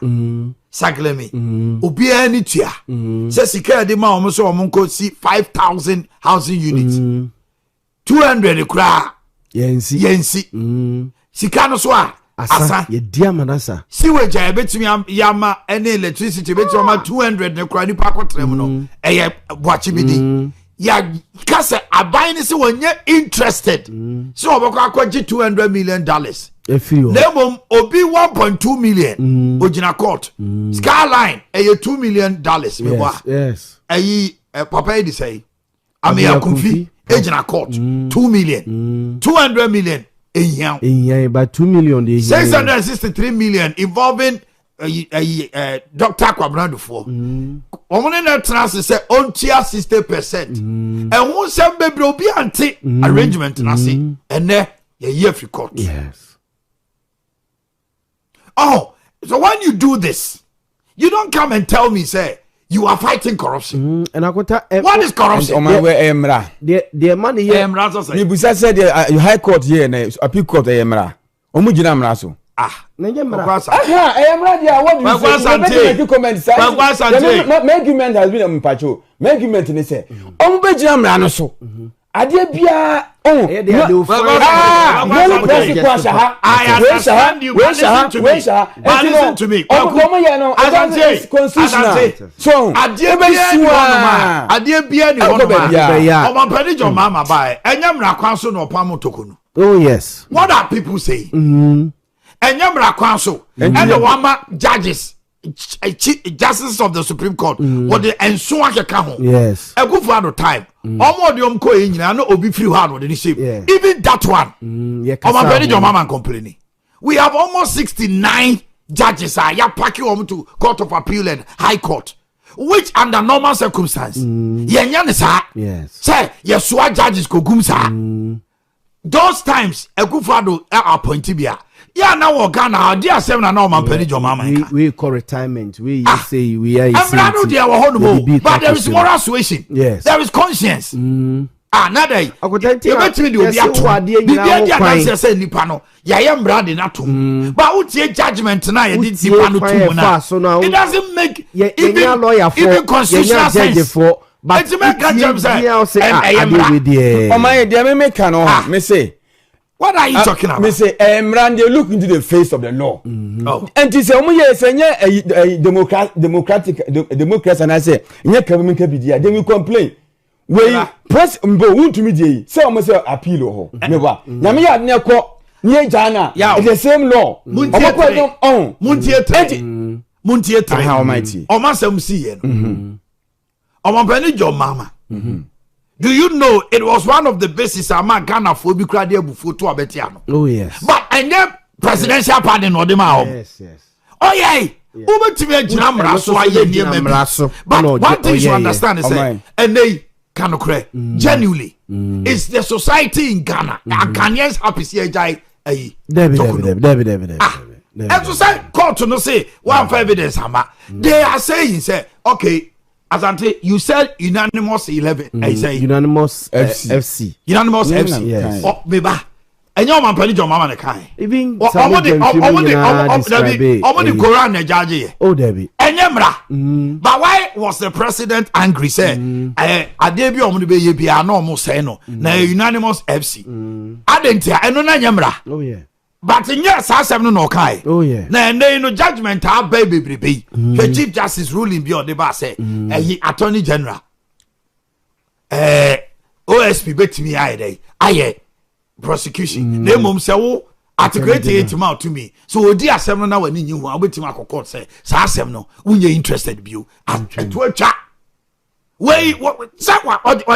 Saglemi. Obi any tia. Say sika de ma omo so omo see 5,000 housing units. 200 kra. Yensi. Sika no so a asa ye dia manasa sewage a betumi yama any electricity betumi ama 200 ne kura nipa kotrem no eye boachi bidi ya kase aban ni se wonye interested so obako akwaji $200 million Lemom obi 1.2 million ojina court skyline $2 million yes ayi papa e say Amia Kumfi ejina court 2 million 200 million ehia about 2 million 663 million involving Dr. Kwabrando for omone na trans say ontia 60% and who sem bebre obi ante arrangement na say ene ye free court. Yes. Oh, so when you do this, you don't come and tell me, say, you are fighting corruption. And I got what is corruption? The money here. Nibusa said the High Court here and Appeal Court Emra. Omujina Mraso. Emra, Argument has been a Mpacho. Argument in say, Ombejina Mranoso. Adia bia I understand you. Listen to me. So, Adia bia ni Mama by Enyamra Council no Pamo Tokunu. Oh yes. What are people saying? Enyamra Council and the Wama judges. Justice of the Supreme Court what the ensuwa keka ho yes a good for the time omo de omko e nyina no obi free hand with the shape even that one omo pedi your mama complaining we have almost 69 judges are ya packing them to Court of Appeal and High Court which under normal circumstance yenya ne sa yes say yesua judges ko gum sa those times a good for the appointee bia yeah, now Ghana, dear 7 and normal penny your mama. We call retirement. We say we are. But there is moral suasion. Yes, there is conscience. Another day, I could tell you bet me you be at one. The say Nipano, Yayam Brady Natum. But what's your judgment tonight? It doesn't make even lawyer for even constitutional sense. But to make a judge say, I am oh my dear, me can me say. What are you talking about? Me say, they look into the face of the law. Oh. And to say, a democracy, and I say, government can be there. Then we complain. We press Wontumi say almost appeal or never. Namia Neko, near Jana, it's the same law. Muntiet, how mighty. O Master MC. O my your mama. Do you know it was one of the bases among Ghana for be crowded before to Abetiano? Oh yes. But and then presidential pardon or the mouth. Yes, yes. Oh yeah. Over to me Jamra so I near. But one thing you understand is and they can cry genuinely. It's the society in Ghana. Ghanaians happy see David. And to say court to no say one for evidence they are saying say okay. Asante, you said unanimous 11. I say unanimous FC. Unanimous FC. Yes. Oh, beba. And your man pedi your mama na kai. Even the Quran na judge. Oh, Debbie. Enyemra. But why was the president angry? Say, adebi omo be ye bia na omo say no. Na unanimous FC. Adentia eno na enyemra. Oh yeah. But in yes, I have no kai. Oh yeah. Now no judgment our baby. The Chief Justice ruling beyond the bar say he Attorney General. OSP bet me I prosecution. They mum say oh articulate it out to me. So dear seven now when you are waiting my court say sa no when you're interested you and to chat. Wait what or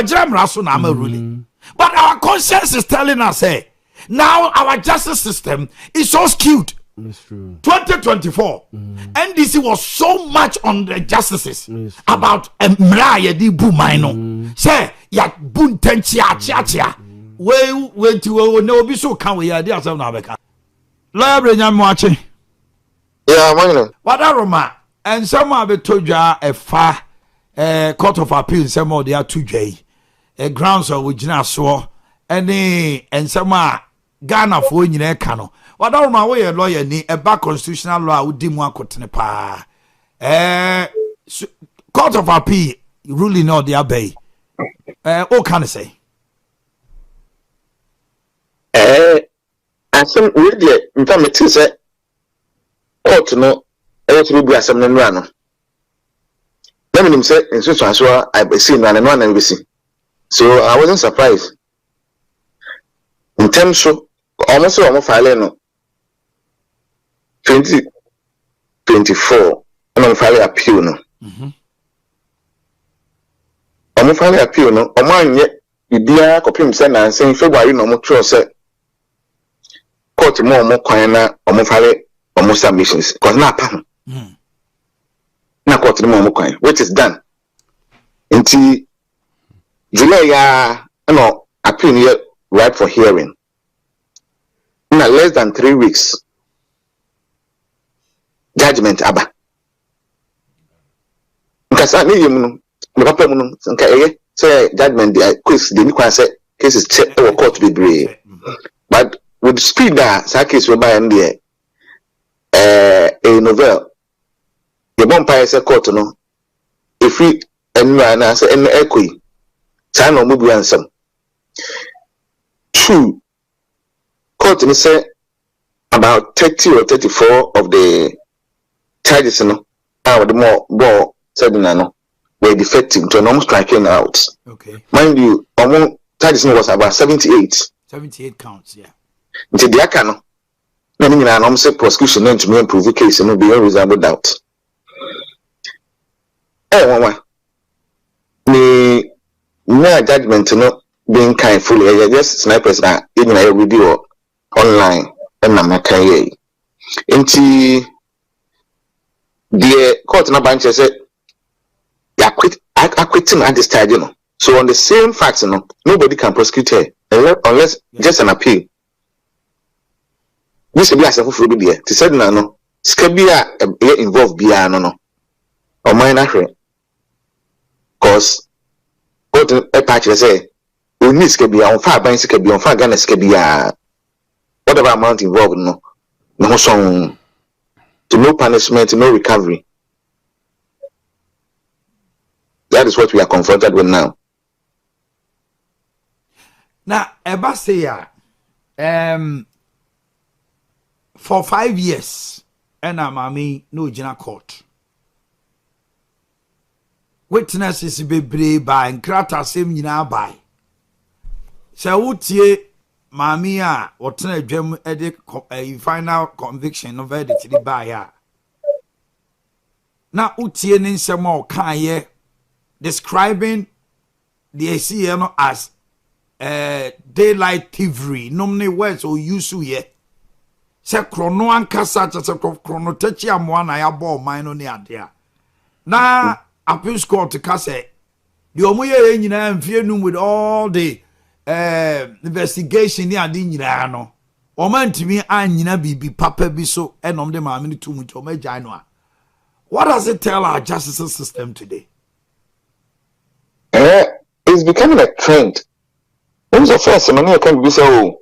jam raso na ruling. But our conscience is telling us say now our justice system is so skewed. That's true. 2024, NDC was so much on the justices about Mraya di Bumaino. Say, ya buntenchia chia. Wait to no be so can we idea of Nabeka. Lawyer Brenham watching. Yeah, man. What are Roma? And some of it told you a far Court of Appeal, some of the 2J, a grounds of which now saw any and some Ghana for in a cano. What are my way a lawyer ni a back constitutional law would dim one cotton pa. Court of Appeal ruling out the abbey. What can I say? And asem we de nta meti se court no e to bi asem no nra no na minim se nso so aso I see no na be see. So I wasn't surprised. In terms of almost file no 2024 and file appeal no. File appeal no anye bibia kopim se na nsen February no mo tro se court mo kwan na file submissions because na pa na court mo kwan which is done until July no appeal here right for hearing. In less than 3 weeks, judgment aba. Because I need you, the papa say judgment the quiz the new say cases check our court be brave. But with speed that case will buy in there a novel. The bumpire say court no if we and say and equi. Sign or move ransom. Two court say about 30 or 34 of the charges no the more Sedinam were defective to almost striking out. Okay. Mind you, among charges was about 78. 78 counts, yeah. Until the akano. Many almost say prosecution and to me improve the case and no beyond reasonable doubt. Mama. No judgment no being kind fully. Just snipers that even a video online and I'm not carrying. Into the court na bench said acquitting at this stage, you know. So on the same facts, you know, nobody can prosecute her unless just an appeal. This will be as a full there. To say no, Skabia involved bia no. Or minor because what a patch say we need Skabia on far by Skabia on far Ghana Skabia. Whatever amount involved, no song to no punishment, no recovery. That is what we are confronted with now. Now, Eba say for 5 years, and I'm no jina court. Witnesses be brave by and crata same yina by. So what ye Mami what a gem edit a final conviction of verdict by ya. Now utie nin some more can describing the ACN as daylight thievery. Nomne words or use ye. Se chrono ankasa se chrono techi amwana ya bo mine on the na appeal court to kase the omoye nyina mfie num with all the investigation ni ade nyina no o man timi anyina bibi papa bi so enom de maame ni tumu to magya no a. What does it tell our justice system today? It's becoming a trend. When's the first time I can be so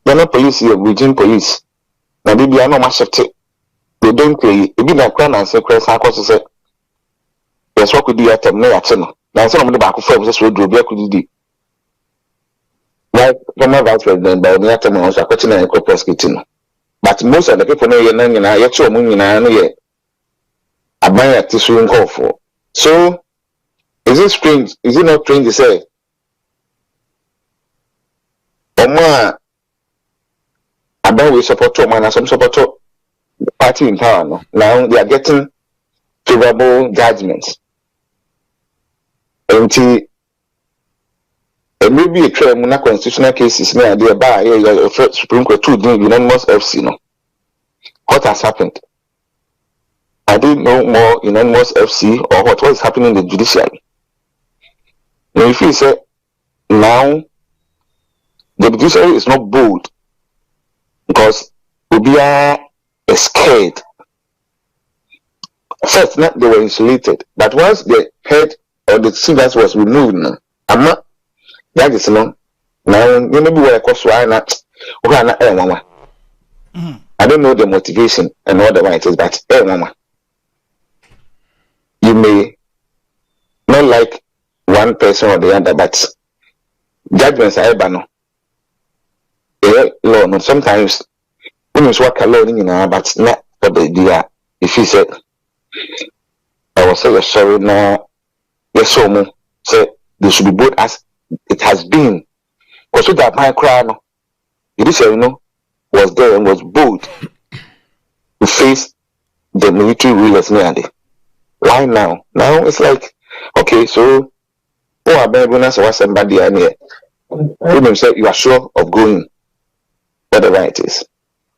they're not police here, Virgin police. Now they are not much of it. They don't play. It be like when I say Chris Harkos say yes, what could do at no channel. Now some of the back of firms will do be could do. Like former vice president by the time I was a question and prosecuting. But most of the people know you're not yet so moon yet. I buy a tissue call for. So is it strange? Is it not strange to say? Oma Addo we support man and some support party in power no. Now they are getting favorable judgments. And maybe a trend in constitutional cases near the bar Supreme Court to do unanimous FC no. What has happened? I didn't know more unanimous FC or what was happening in the judiciary. Now if you say now the judiciary is not bold because Ubia is scared. First, they were insulated, but once the head or the civil was removed, that is no. Now, you may be where I don't know the motivation and all the right is, but you may not like one person or the other, but judgments are no. Law, no, sometimes When you work alone in but not the idea. If he said, I was say sorry now, yes, so say they should be both as it has been. Because with that my crown, it is was there and was bold to face the military rulers nearly. Why now? Now it's like, okay, so I was somebody here. Women say you are sure of going, whatever it is.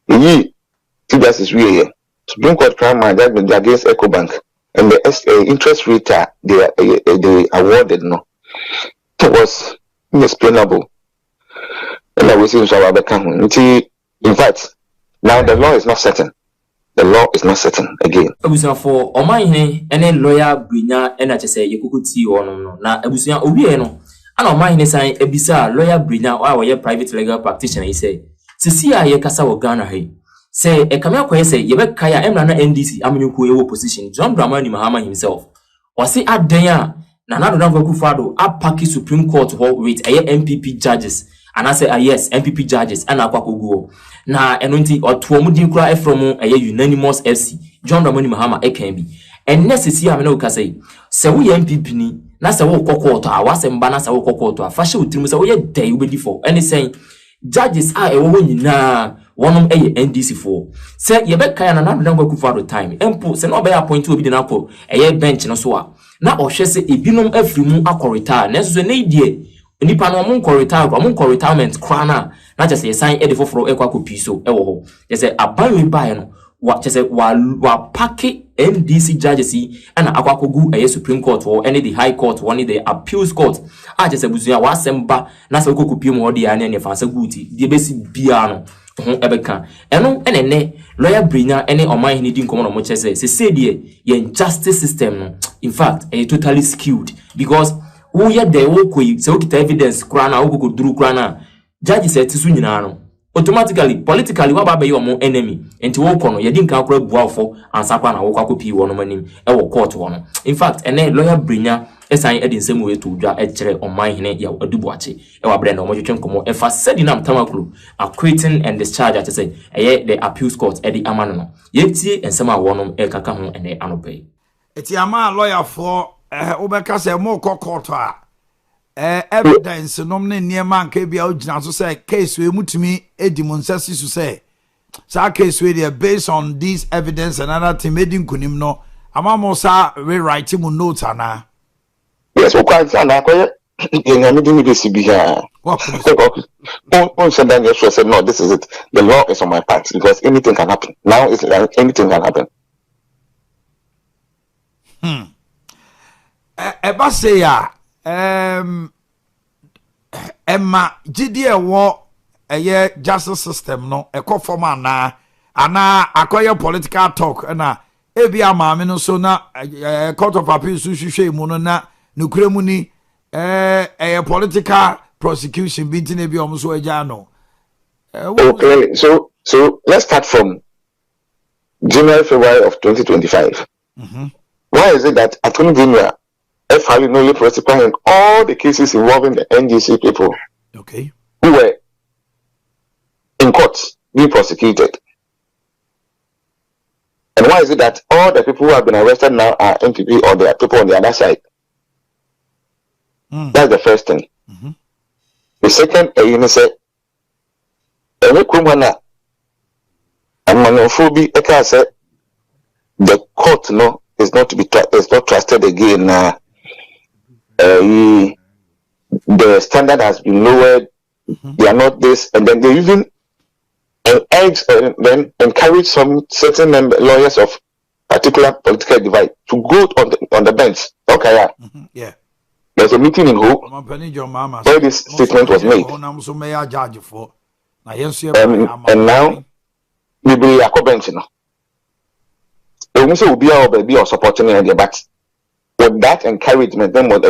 That is real. Supreme Court crime my judgment against EcoBank and the interest rate they awarded it was inexplainable. And I will see in fact, now the law is not certain. The law is not certain again. Ebusia for Omahine any lawyer Brinya and I say you could see or no. Now Ebusia Obieno. And Omahine sign Ebisa lawyer Brinya or your private legal practitioner. He say, Cecilia Yakasa or Ghana hey. Say a Kamako say Yebek Kaya Emrana NDC Aminuku position. John Dramani Mahama himself. Or say at Daya Nana Kufado up Paki Supreme Court hold with a MPP judges. And I say yes, MPP judges and Aquaco. Na enunti otuomudi kura from a unanimous FC John Dramani Mahama can be and necessary ameno ka say we MPP ni na se wo kokko to awasem na se wo kokko to afashe utimu se wo ye dey we for any saying judges are ewo nyina wonom NDC for say ye be kaya na nango Akufo-Addo time empo se no be appoint obi de na ko bench no so a na ohwe se ebinom afri mu akorita na so ne die nipa no mo retirement krana na just say sign edifo for ekwa kopi so ewo ho just say aban buy no wa just say wa pack NDC judges and akwa kogu Supreme Court or any the High Court one the Appeals Court a just say busuya wa semba na say kokopi mo de ya ne fa guti de besi bia no ho ebeka eno enene lawyer Brinya any oman hini di nkomo no mo chese say the justice system no in fact totally skewed because who yet they will so get evidence krana who could do krana judge said to sunyana automatically politically what about your enemy and to walk on you didn't calculate buafo and sakwana walk up one manim e court one in fact and then lawyer Brinya esan edin same way to dwa echere on my hine ya adubuache e wa brenda omo twetwen komo e fa Sedinam tamaklu acquitting and discharge at say the appeals court e di amano no yetie ensema wonom e kaka ho ene anope eti ama lawyer for obeka say mo court evidence nom ne niema nka bia ogina so say case we mutumi edimunsasi so say sa case we dey based on this evidence and other thing edin kunim no ama mo sa rewrite mu notes ana yes o kwa sana ko yenga mi dimi besi bia on said that yes said no this is it the law is on my part because anything can happen now it's like anything can happen eba say ya Emma GDA wo justice system no form ana akoye political talk na ebi amaame no so na court of appeal so hwehwe mu no na nukremu ni political prosecution binti na bi omo so agya no okay so let's start from January February of 2025. Why is it that Attorney General filing only principal in all the cases involving the NDC people who were in court being prosecuted? And why is it that all the people who have been arrested now are MPP or the people on the other side? That's the first thing. The second, you say, the court is not to be is not trusted again. The standard has been lowered. They are not this, and then they even then encourage some certain lawyers of particular political divide to go on the bench. Okay, yeah. There's a meeting in Hope where this statement was made, and now we be a bench now. They say be or supporting the but. With that encouragement, then what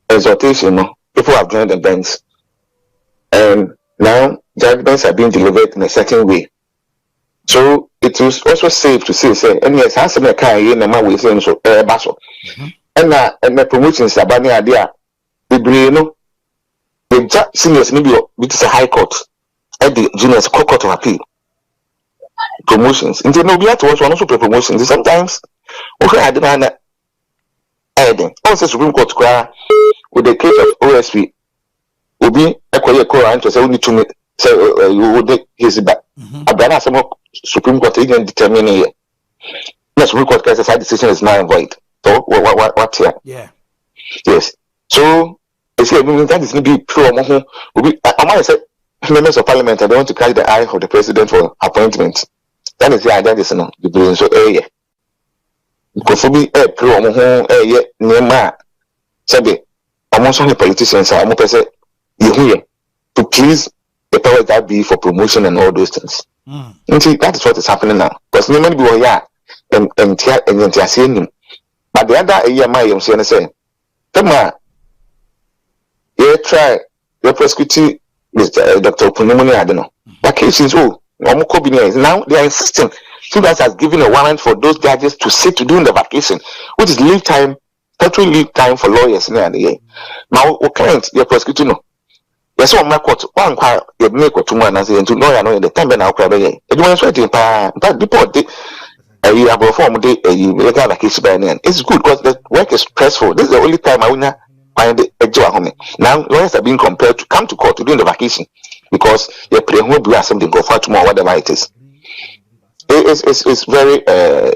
exhortation, people have joined the bench, and now judgments are being delivered in a certain way. So it was also safe to say, and yes, has some kind in the man with him so basso, and the promotions are banning idea. The brain, the seniors maybe it is a high court, at the juniors court of appeal promotions. And then we have to watch one also promotions. Sometimes okay, I didn't adding also Supreme Court with the case of OSP will be a core to say only to me say you would his back. Abana some Supreme Court again determine here. The Supreme Court case that decision is now void. So what here? Yeah. Yes. So you see, that is going to be pro. I might say members of parliament are going to catch the eye of the president for appointment. That is the idea. This no the so yeah. Because we pro yeah nema sabi almost only politicians are almost say you here to please the powers that be for promotion and all those things. And see, that is what is happening now. Because many people here and seeing but the other year my am saying Tama you try your prosecuting Mr. Dr. Pulmonary Addo. Vacations now they are insisting Students has given a warrant for those judges to sit to during the vacation, which is leave time, statutory leave time for lawyers in the year. Now, what client your prosecutor no? Yes, on my court, one quite you make what 2 months and to lawyer no in the time now crab again. It was sweating but report you have a form day legal vacation by then. It's good because the work is stressful. This is the only time I will find a job home. Now lawyers are being compelled to come to court during the vacation because they pray who do something go far tomorrow, whatever it is. It's very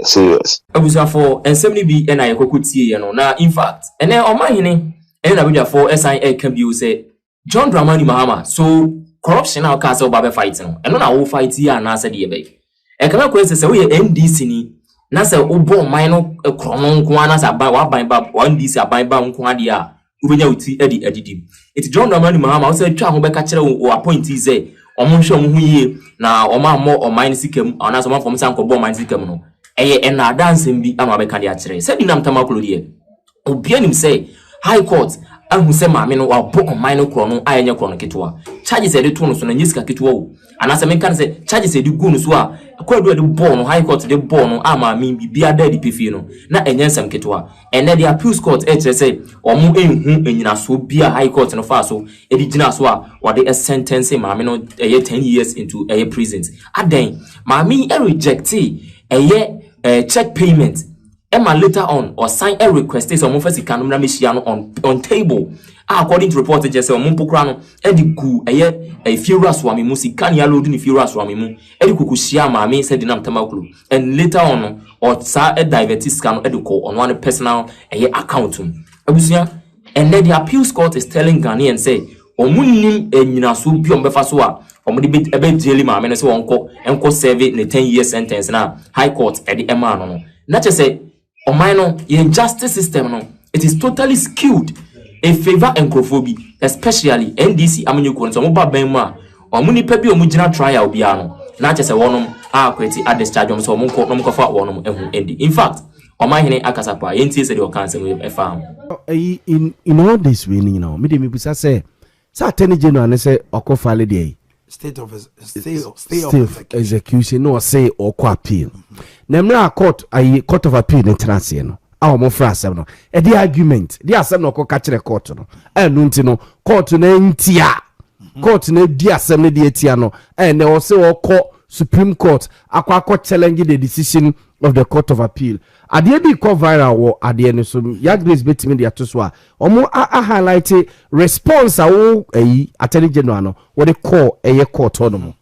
serious. Abusafo ensem bi na yekokutie ye no na in fact ene omahene na abusafo SIA can be say John Dramani Mahama so corruption na ka say oba fight no eno na wo fight here na say de be e kama ko say we NDC ni na say obo man no krono nko ana say ban wa ban ba NDC aban ba nko ade a ubenya uti edidi it John Dramani Mahama wo say twa ho be ka kire wo appointee say omunhwe omunhu yie na omammo oman sikam ona so mafom san kobo oman sikam no eye ena dansem bi ama be ka de akire Sedinam tamakolo de obianim say high court ahu se maame no wabo oman no kro no ayenye kro no ketwa charges e de to no so na nyisika ketwa wo ana se me kan se charges e de gu no so a akwado de ball no high court de ball no ama mi bibia da de pefie no na enyensam ketwa ene de appeals court e kire say omo enhu enyina so bia high court no fa so e di gina so a wade a sentence maame no 10 years into a prisons aden maame e reject check payment Emma later on or sign a request is on first economy machine on table. According to reports, just a mumpocrano, Ediku, a funeral swami musi can yellow in funeral swami mu, Edikushia mame Sedinam tamaklu, and later on or sa a divertis scan educo on one personal account. Abusia, and then the appeals court is telling Ghanaian say, Omunim and Yinasu Pion Befasua, or Mudibit a bit jelly mamma and so on, serve in a 10-year sentence now, high court at the Emano. Not just say, or minor justice system no it is totally skewed in favor and crophobia, especially NDC amanyuko so mo ba ban mu a omuni pa bi omugina trial bia no na chese wonom a kweti at discharge so mo ko fa wonom ehu endi in fact omahene akasapa yentie se de o kan se we fa in all this way you know me de me busa say attorney general ne say okofale de state of execution no say or appeal. Nemra court of appeal in transi no. Our mo fra asem no. E the argument, the asem no ko ka kire court no. Enu nti no court na ntia. Court na di asem na di etia no. Ne o say o Supreme Court akwa challenge the decision of the Court of Appeal. Ade bi ko viral wo ade no so ya Grace betimi de atoso a omo a highlight response awo attorney general no wo de call court no mo.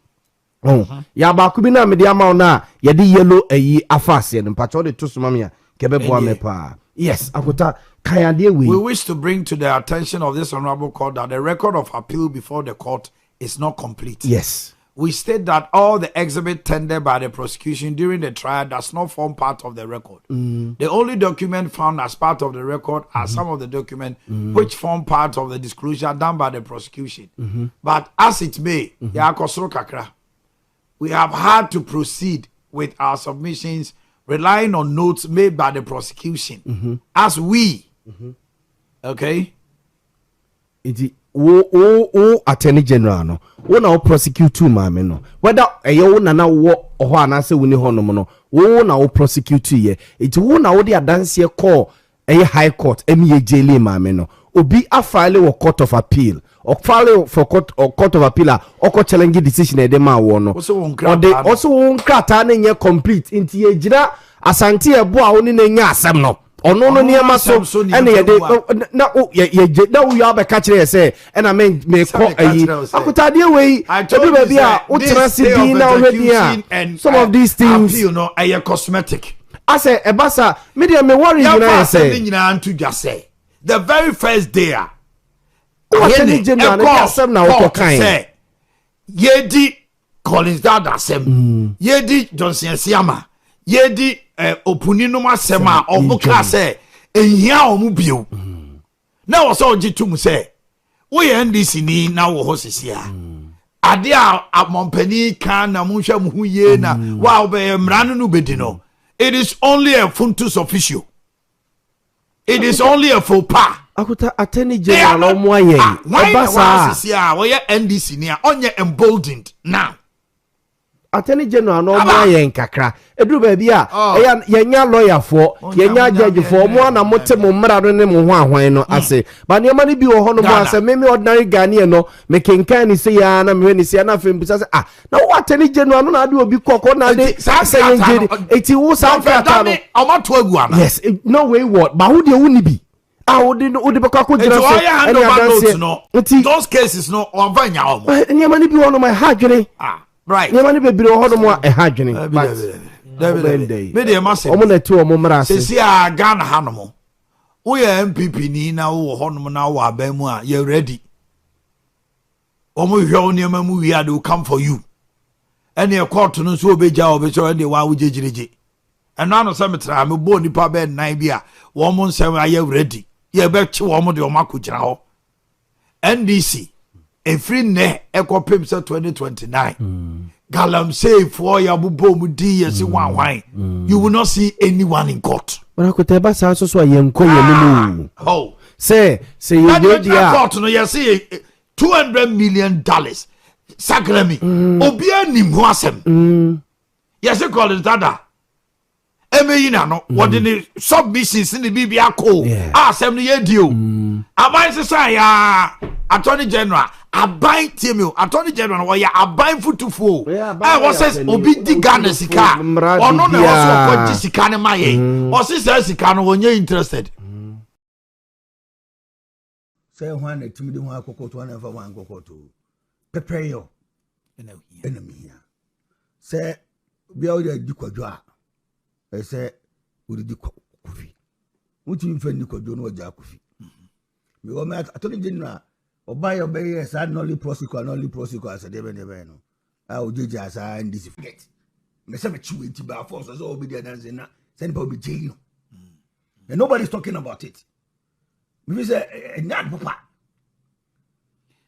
Ya ba ku bi na me de ama na ye de yellow afase no pacho de to so ma me a kebebo me pa. Yes, akota kayade we. We wish to bring to the attention of this honorable court that the record of appeal before the court is not complete. Yes. We state that all the exhibit tendered by the prosecution during the trial does not form part of the record. The only document found as part of the record are some of the documents which form part of the disclosure done by the prosecution. But as it may, we have had to proceed with our submissions relying on notes made by the prosecution as we, okay? O attorney general no wo na prosecute two maame no whether wo na na wo ho anase woni ho no no wo na wo prosecute ye it wo na wo de adanse call high court emi ye jele maame no obi afile wo court of appeal or file for court of appeal or challenge decision e de ma wo no also won krata na nye complete inti ye gira asante ebo a oni na nya asem no ono no niam so ene ye de na ye na wo ya be ka kire say ena me ko ayi akutade we obi ba bia wo trans din na wo dia some of these things you know are cosmetic. I say ebasa me dey me worry you know say the very first day Attorney General na asem na wo kan yedi Collins Dada asem yedi Johnson Siama yedi opuni no masem a obuka say ehia omu bio na wo so gitum say we NDC ni na wo hosisi a ade a amompani kan na munhwa mu hu ye na wa obey mranu no bedi no. It is only a funtus official. It is only a faux pas. Akuta Attorney General Omoye. Why NDC near onye emboldened now. Attorney General Omoye nkakra. Edru baby a yenya lawyer for yenya judge for mo na mote mo mra no ne mo ho ahwan no ase. Ba ne ma ne bi wo ho no mo ase me ordinary Ghanaian no me kenkan ni se ya na me ni se na fem bisa se na wo Attorney General no na de obi kokko na de say ngedi eti wo sa kata no amato agu ana. Yes, no way what ba wo de wo ni bi odi beka ko jira so those cases no ovanya omo ne ma ne bi wo no ma hadwene right ne ma ne bebire wo no mo hadwene me dey massive omo na tu omo mra ase se a Ghana hanomo wo ye MPP ni na wo honom na wo abamu a you ready omo hwe onema mu wi ade come for you ene e court no so obeja obeso ene wa wo jejireje eno ano se metra me bo nipa be nan bi a wo mo nsem aye ready ye be chi wo mo de o makogina ho NDC every ne ekopem se 2029 galamsey for ya bubo mu di yes wan you will not see anyone in court. But akote ba sa so yenko yemu oh say you go dia court no you see $200 million sakrami obi anim ho asem yes call it dada emeyina no what the submissions in the bibia ko asem no ye dio aban se ya Attorney General aban temi Attorney General wo ya aban futufuo wo says obi di Ghana sika ono na wo so ko sika ne maye o se sika no wonye interested say when the timid one akokoto na fa wan akokoto prepare yo enemy here say bia o di kwadwo a say o di kofi muti mfa ni kwadwo no waja kofi me o ma Attorney General oba yo be yes I only prosecute as de be no a o jeje as NDC forget me say me chiwe ti ba force so obi dey dance na send pa obi jail no and nobody's talking about it. Me say not papa.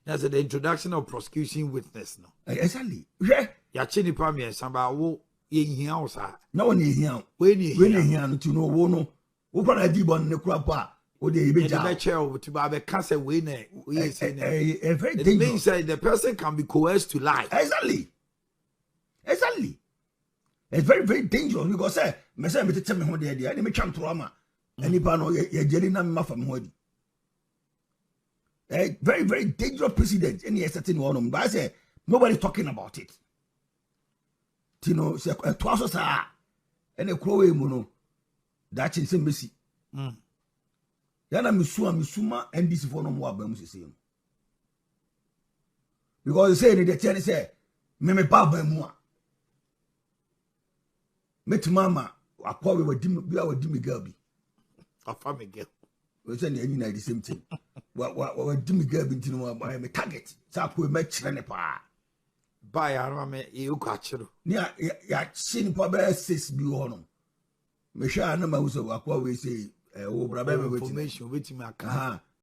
That's the introduction of prosecution witness no. Exactly. Yeah. Ya chini pa me samba wo ye hia o sa. Na won ye hia. We ni hia no tu no wo no. Wo pa na di bon ne kura pa. O de be ja. The chair to ba be cancer we na we say na. Very dangerous. It means that the person can be coerced to lie. Exactly. It's very, very dangerous because say me tell me ho de me twam trauma. Anipa no ye jeri na me fam ho di. Very, very dangerous precedent. Any certain one, but I say nobody's talking about it. Tino say twaso sa ene krowe mu no that chin se mesi. Yana misuma NDC for no mo abam sese. Because say the tell say me ba mu a. Met mama akwa we wadi me girl bi. Afa me girl. We say any na the same thing. What do me girl binti no my target. Sa ko me kire ne pa. Ba ya no me e ku akiro. Ni ya chi ni pa be 6 bi ho no. Me hwa na ma wo akwa we say wo bra be information wetin me aka.